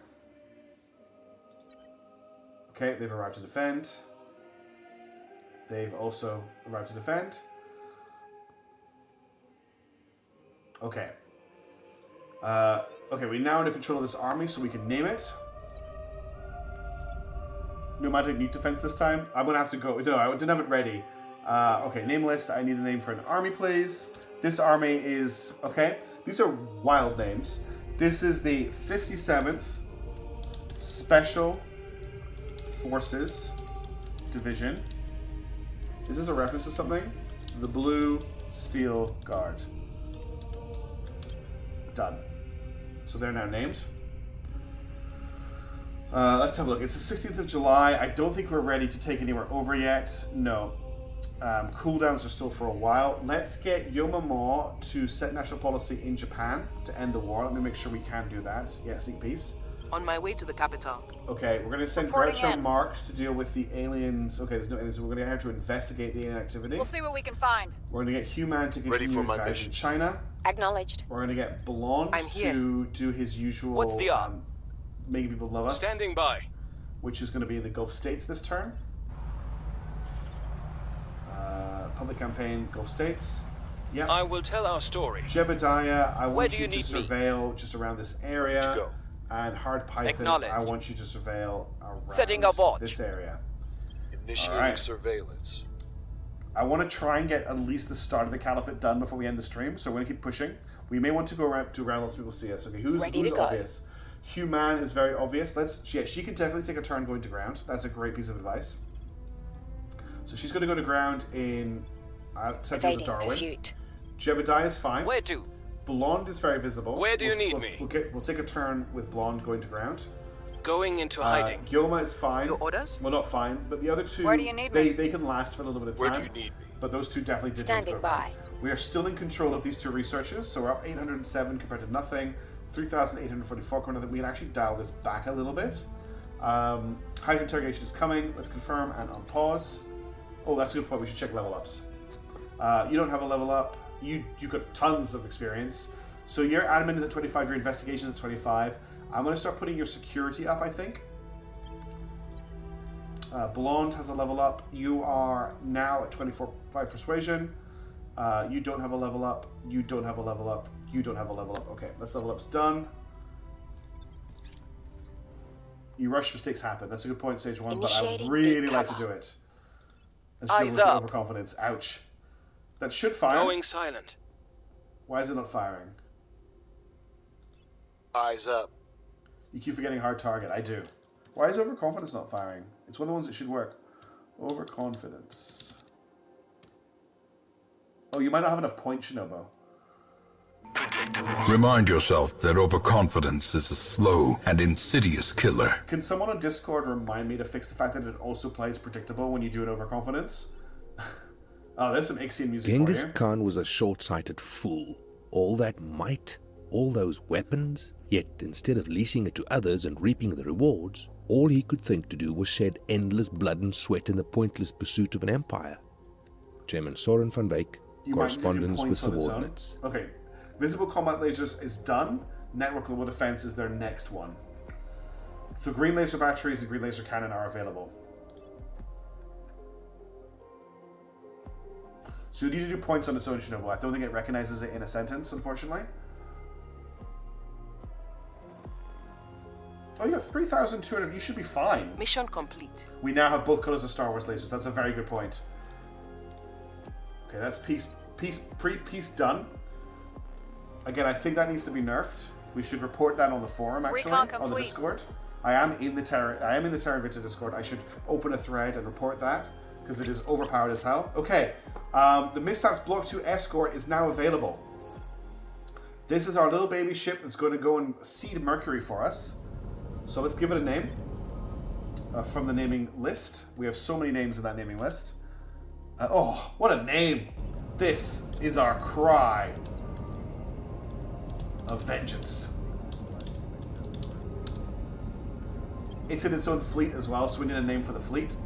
Okay, they've arrived to defend. They've also arrived to defend. Okay. Okay, we now are under control of this army, so we can name it. Nomadic Nuke Defense this time. I'm going to have to go... No, I didn't have it ready. Okay, name list. I need a name for an army, please. This army is... Okay, these are wild names. This is the 57th Special Forces Division. Is this a reference to something? The Blue Steel Guard. Done. So they're now named. Let's have a look. It's the 16th of July. I don't think we're ready to take anywhere over yet. No. Cooldowns are still for a while. Let's get Yomamo to set national policy in Japan to end the war. Let me make sure we can do that. Yeah, seek peace. On my way to the capital. Okay, we're going to send Groucho Marx to deal with the aliens. Okay, there's no aliens. So we're going to have to investigate the alien activity. We'll see what we can find. We're going to get Human to continue invasion in China. Acknowledged. We're going to get Blonde to do his usual... What's the making people love us. Standing by. Which is going to be in the Gulf States this turn. Public campaign, Gulf States. Yeah. I will tell our story. Jebediah, I want you to surveil just around this area. To go. And Hard Python, I want you to surveil around setting a watch. This area. Initiating surveillance. I want to try and get at least the start of the caliphate done before we end the stream, so we're going to keep pushing. We may want to go around to around, so people see us. Okay, who's obvious? Human is very obvious. She can definitely take a turn going to ground. That's a great piece of advice. So she's going to go to ground in Central Darwin. Pursuit. Jebediah is fine. Where to? Blonde is very visible. Where do you need me? We'll take a turn with Blonde going to ground. Going into hiding. Gyoma is fine. Your orders? Well, not fine, but the other two... Where do you need me? They can last for a little bit of time. Where do you need me? But those two definitely did. Standing by. We are still in control of these two researches, so we're up 807 compared to nothing. 3,844 compared to nothing. We can actually dial this back a little bit. Hydra interrogation is coming. Let's confirm and unpause. Oh, that's a good point. We should check level ups. You don't have a level up. You got tons of experience. So your admin is at 25, your investigation is at 25. I'm going to start putting your security up, I think. Blonde has a level up. You are now at 24 by persuasion. You don't have a level up. You don't have a level up. You don't have a level up. Okay, that's level up's done. You rush, mistakes happen. That's a good point, Stage 1, but I would really like to do it. Eyes up. Overconfidence. Ouch. That should fire. Going silent. Why is it not firing? Eyes up. You keep forgetting hard target. I do. Why is overconfidence not firing? It's one of the ones that should work. Overconfidence. Oh, you might not have enough points, Shinobu. Remind yourself that overconfidence is a slow and insidious killer. Can someone on Discord remind me to fix the fact that it also plays predictable when you do an overconfidence? Oh, there's some Ixian music Genghis for you. Khan was a short-sighted fool. All that might, all those weapons, yet instead of leasing it to others and reaping the rewards, all he could think to do was shed endless blood and sweat in the pointless pursuit of an empire. Chairman Soren van Wyk, correspondence with subordinates. Okay, visible combat lasers is done. Network global defense is their next one. So green laser batteries and green laser cannon are available. So you need to do points on its own, Shinobu. I don't think it recognizes it in a sentence, unfortunately. Oh, you got 3,200. You should be fine. Mission complete. We now have both colors of Star Wars lasers. That's a very good point. Okay, that's peace done. Again, I think that needs to be nerfed. We should report that on the forum, actually, on the Discord. I am in the Terra Invicta Discord. I should open a thread and report that because it is overpowered as hell. Okay, the Mishaps Block 2 escort is now available. This is our little baby ship that's going to go and seed Mercury for us. So let's give it a name. From the naming list. We have so many names in that naming list. Oh, what a name! This is our cry of vengeance. It's in its own fleet as well, so we need a name for the fleet.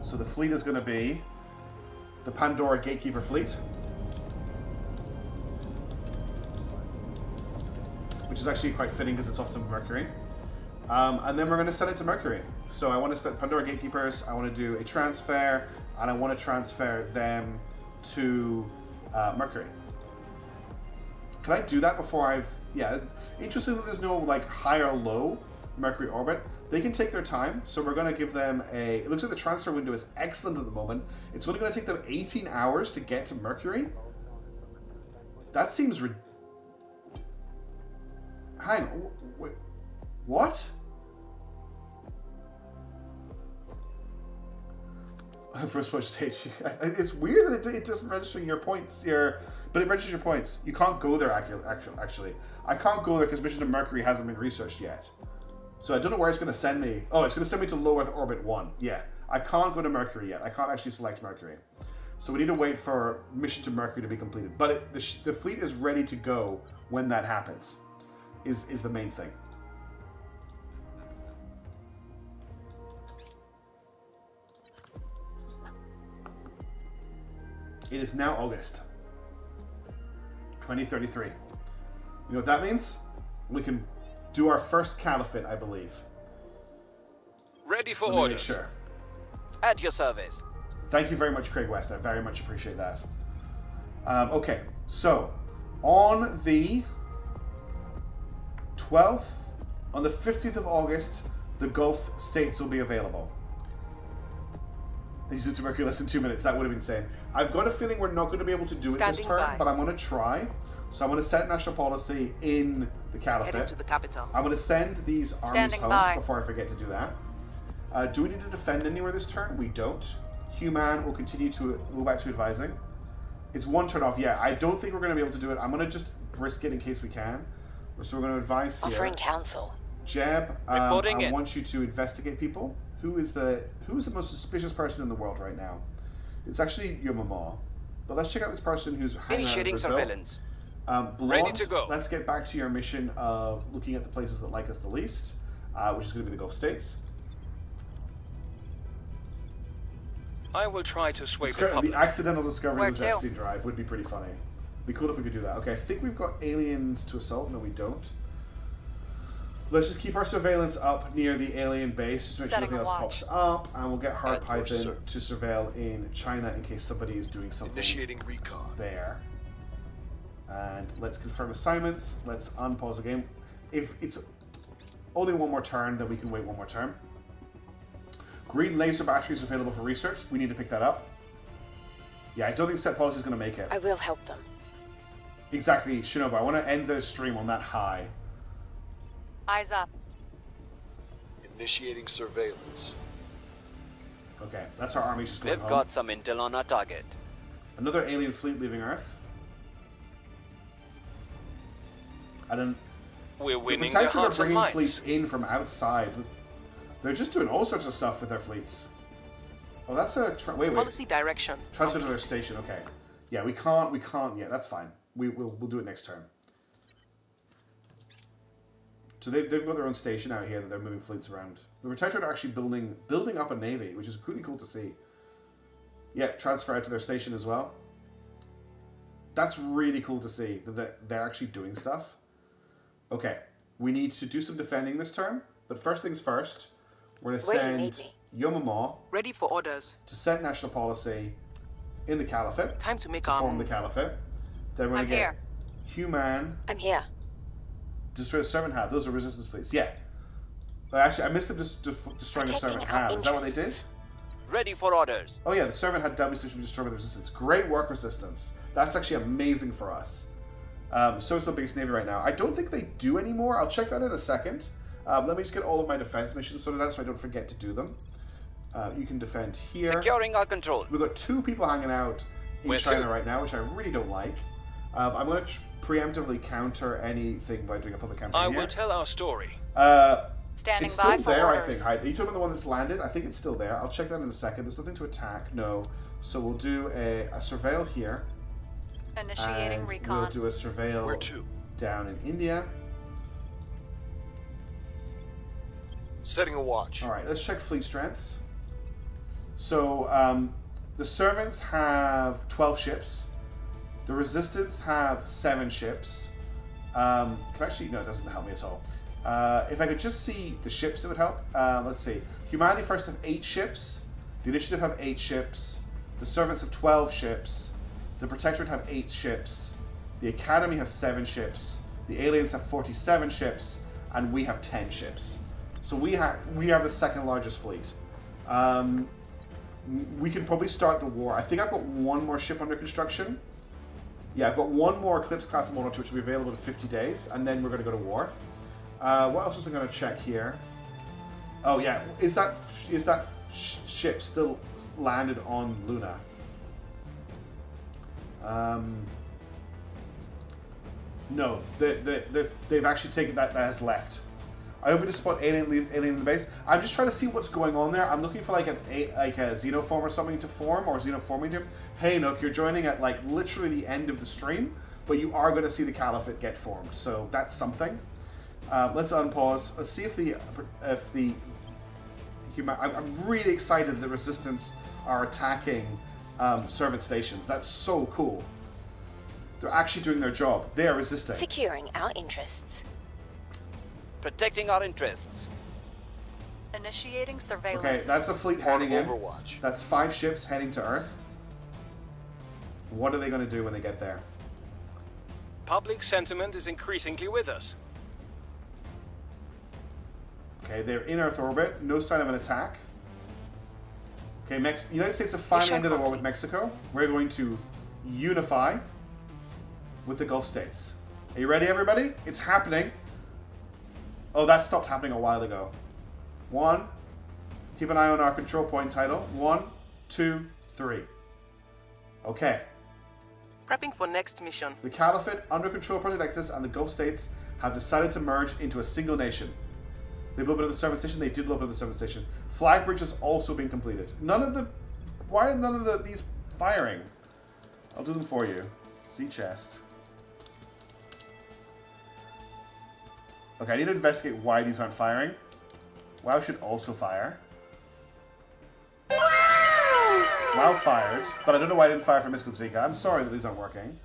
So the fleet is going to be the Pandora Gatekeeper Fleet, which is actually quite fitting because it's off to Mercury. And then we're going to send it to Mercury. So I want to set Pandora Gatekeepers, I want to do a transfer, and I want to transfer them to Mercury. Can I do that before I've... Yeah, interesting that there's no like high or low Mercury orbit. They can take their time, so we're going to give them a... It looks like the transfer window is excellent at the moment. It's only going to take them 18 hours to get to Mercury. That seems... Hang on. Wait. What? First watch stage. It's weird that it doesn't register your points. But it registers your points. You can't go there, actually. I can't go there because Mission to Mercury hasn't been researched yet. So I don't know where it's going to send me. Oh, it's going to send me to low Earth orbit 1. Yeah. I can't go to Mercury yet. I can't actually select Mercury. So we need to wait for Mission to Mercury to be completed. But the fleet is ready to go when that happens, is the main thing. It is now August 2033. You know what that means? We can do our first caliphate, I believe. Ready for orders. Sure. At your service. Thank you very much, Craig West. I very much appreciate that. Okay, so on the 12th, on the 15th of August, the Gulf states will be available. Use it to Mercury less than 2 minutes. That would have been insane. I've got a feeling we're not going to be able to do it this turn, but I'm going to try. So I'm going to set national policy in the Caliphate. Heading to the capital. I'm going to send these armies home before I forget to do that. Do we need to defend anywhere this turn? We don't. Human will continue to go back to advising. It's one turn off. Yeah, I don't think we're going to be able to do it. I'm going to just risk it in case we can. So we're going to advise here. Offering counsel. Jeb, I want you to investigate people. Who is the most suspicious person in the world right now? It's actually your mama. But let's check out this person who's hanging out in Brazil. Surveillance. Blonde, ready to go. Let's get back to your mission of looking at the places that like us the least, which is going to be the Gulf States. I will try to sway the public. The accidental discovery of the Epstein drive would be pretty funny. It'd be cool if we could do that. Okay, I think we've got aliens to assault. No, we don't. Let's just keep our surveillance up near the alien base, just to make sure nothing else pops up, and we'll get Hard Python to surveil in China in case somebody is doing something Initiating recon. There. And let's confirm assignments. Let's unpause the game. If it's only one more turn, then we can wait one more turn. Green laser batteries available for research. We need to pick that up. Yeah, I don't think set policy is going to make it. I will help them. Exactly, Shinobu. I want to end the stream on that high. Eyes up. Initiating surveillance. Okay, that's our army just going home. We've got some intel on our target. Another alien fleet leaving Earth. I don't... We're winning the their hearts and bringing minds. fleets in from outside. They're just doing all sorts of stuff with their fleets. Oh, that's a... wait. Policy direction. Transfer to their station, okay. Yeah, we can't... Yeah, that's fine. We'll do it next turn. So they've got their own station out here that they're moving fleets around. The Protectorate are actually building up a navy, which is pretty cool to see. Yeah, transfer out to their station as well. That's really cool to see that they're actually doing stuff. Okay, we need to do some defending this turn, but first things first, we're going to send Yomama ready for orders to set national policy in the Caliphate. Time to make form the Caliphate. Then we're going to get Human. I'm here. Destroy a servant hab. Those are resistance fleets. Yeah. Actually, I missed them just destroying a servant hab. Is that what they did? Ready for orders. Oh yeah, the servant had W station destroyed with resistance. Great work, resistance. That's actually amazing for us. So it's the biggest navy right now. I don't think they do anymore. I'll check that in a second. Let me just get all of my defense missions sorted out so I don't forget to do them. You can defend here. Securing our control. We've got 2 people hanging out in China right now, which I really don't like. I'm going to preemptively counter anything by doing a public campaign I here. will tell our story. Standing it's by still for there, orders. I think. Are you talking about the one that's landed? I think it's still there. I'll check that in a second. There's nothing to attack. No. So we'll do a surveil here. Initiating and recon. We'll do a surveil Where to? down in India. Setting a watch. All right, let's check fleet strengths. So the servants have 12 ships. The resistance have 7 ships. Actually, no, it doesn't help me at all. If I could just see the ships, it would help. Let's see. Humanity first have 8 ships. The Initiative have 8 ships. The servants have 12 ships. The Protectorate have 8 ships. The Academy have 7 ships. The Aliens have 47 ships, and we have 10 ships. So we have the second largest fleet. We can probably start the war. I think I've got one more ship under construction. Yeah, I've got one more Eclipse class Monarch, which will be available in 50 days, and then we're going to go to war. What else was I going to check here? Oh yeah, is that ship still landed on Luna? No, they've actually taken that has left. I hope to spot alien in the base. I'm just trying to see what's going on there. I'm looking for like a xenoform or something to form, or xenoforming him. Hey Nook, you're joining at like literally the end of the stream, but you are going to see the Caliphate get formed, so that's something. Let's unpause. Let's see if the human. I'm really excited that the Resistance are attacking servant stations. That's so cool. They're actually doing their job. They are resisting. Securing our interests. Protecting our interests. Initiating surveillance. Okay, that's a fleet heading in. Overwatch. That's 5 ships heading to Earth. What are they going to do when they get there? Public sentiment is increasingly with us. Okay, they're in Earth orbit. No sign of an attack. Okay, United States have finally ended the war with Mexico. We're going to unify with the Gulf states. Are you ready, everybody? It's happening. Oh, that stopped happening a while ago. 1. Keep an eye on our control point title. 1, 2, 3. Okay. Prepping for next mission. The Caliphate, Under Control Project Exodus, and the Gulf states have decided to merge into a single nation. They blew up another servant station. They did blow up another servant station. Flag bridge has also been completed. Why are none of these firing? I'll do them for you. Sea chest. Okay, I need to investigate why these aren't firing. WoW should also fire. WoW fired, but I don't know why I didn't fire for Mystical Zvika. I'm sorry that these aren't working.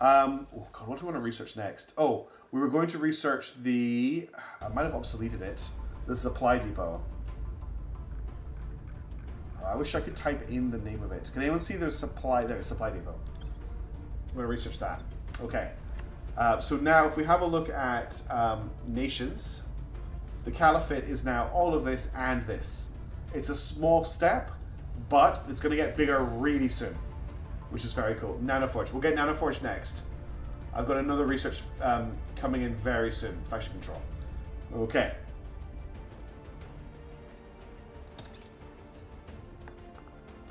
Oh god, what do we want to research next? Oh, we were going to research the... I might have obsoleted it. The supply depot. I wish I could type in the name of it. Can anyone see there's supply... There's supply depot. I'm going to research that. Okay. So now if we have a look at nations, the Caliphate is now all of this and this. It's a small step, but it's going to get bigger really soon, which is very cool. Nanoforge. We'll get Nanoforge next. I've got another research coming in very soon. Faction control. Okay.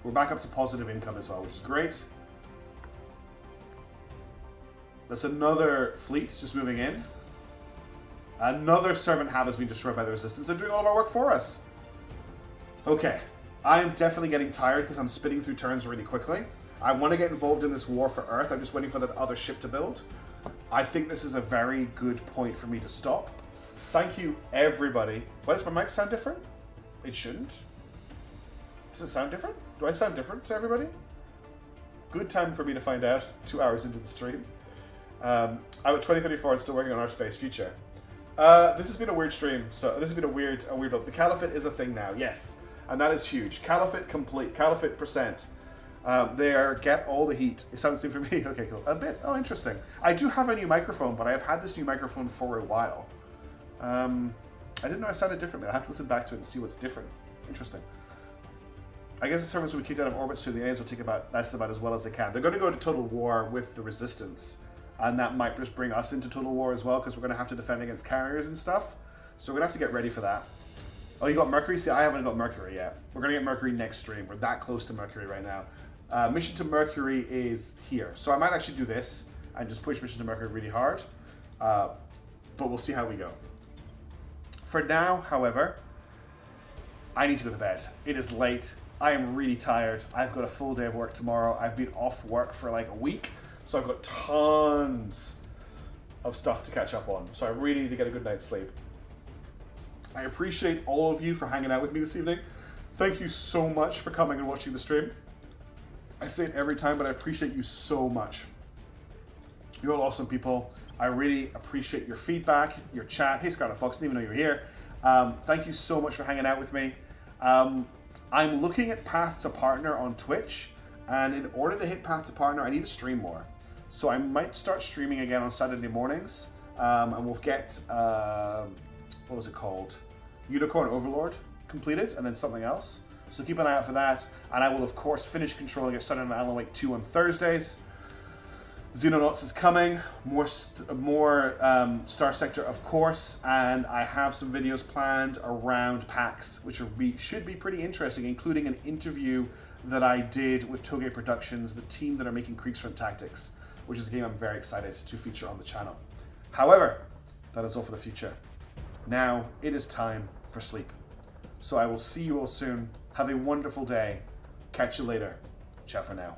We're back up to positive income as well, which is great. That's another fleet just moving in. Another servant hab has been destroyed by the Resistance. They're doing all of our work for us. Okay. I am definitely getting tired because I'm spinning through turns really quickly. I want to get involved in this war for Earth. I'm just waiting for that other ship to build. I think this is a very good point for me to stop. Thank you, everybody. Why does my mic sound different? It shouldn't. Does it sound different? Do I sound different to everybody? Good time for me to find out 2 hours into the stream. I'm at 2034 and still working on our space future. This has been a weird stream. So this has been a weird build. The Caliphate is a thing now, yes. And that is huge. Caliphate complete. Caliphate %. There, get all the heat. It sounds the same for me. Okay, cool. A bit. Oh, interesting. I do have a new microphone, but I have had this new microphone for a while. I didn't know I sounded differently. I'll have to listen back to it and see what's different. Interesting. I guess the servants will be kicked out of orbit soon. The aliens will take that's about as well as they can. They're going to go to total war with the Resistance. And that might just bring us into total war as well, because we're going to have to defend against carriers and stuff. So we're going to have to get ready for that. Oh, you got Mercury? See, I haven't got Mercury yet. We're going to get Mercury next stream. We're that close to Mercury right now. Mission to Mercury is here. So I might actually do this and just push Mission to Mercury really hard. But we'll see how we go. For now, however, I need to go to bed. It is late. I am really tired. I've got a full day of work tomorrow. I've been off work for like a week, so I've got tons of stuff to catch up on. So I really need to get a good night's sleep. I appreciate all of you for hanging out with me this evening. Thank you so much for coming and watching the stream. I say it every time, but I appreciate you so much. You're all awesome people. I really appreciate your feedback, your chat. Hey, Scarlet Fox, didn't even know you were here. Thank you so much for hanging out with me. I'm looking at Path to Partner on Twitch, and in order to hit Path to Partner, I need to stream more. So I might start streaming again on Saturday mornings, and we'll get, what was it called? Unicorn Overlord completed, and then something else. So keep an eye out for that, and I will of course finish controlling it starting on Alan Wake 2 on Thursdays. Xenonauts is coming, more Star Sector of course, and I have some videos planned around PAX, which should be pretty interesting, including an interview that I did with Toge Productions, the team that are making Kriegsfront Tactics, which is a game I'm very excited to feature on the channel. However, that is all for the future. Now it is time for sleep. So I will see you all soon. Have a wonderful day. Catch you later. Ciao for now.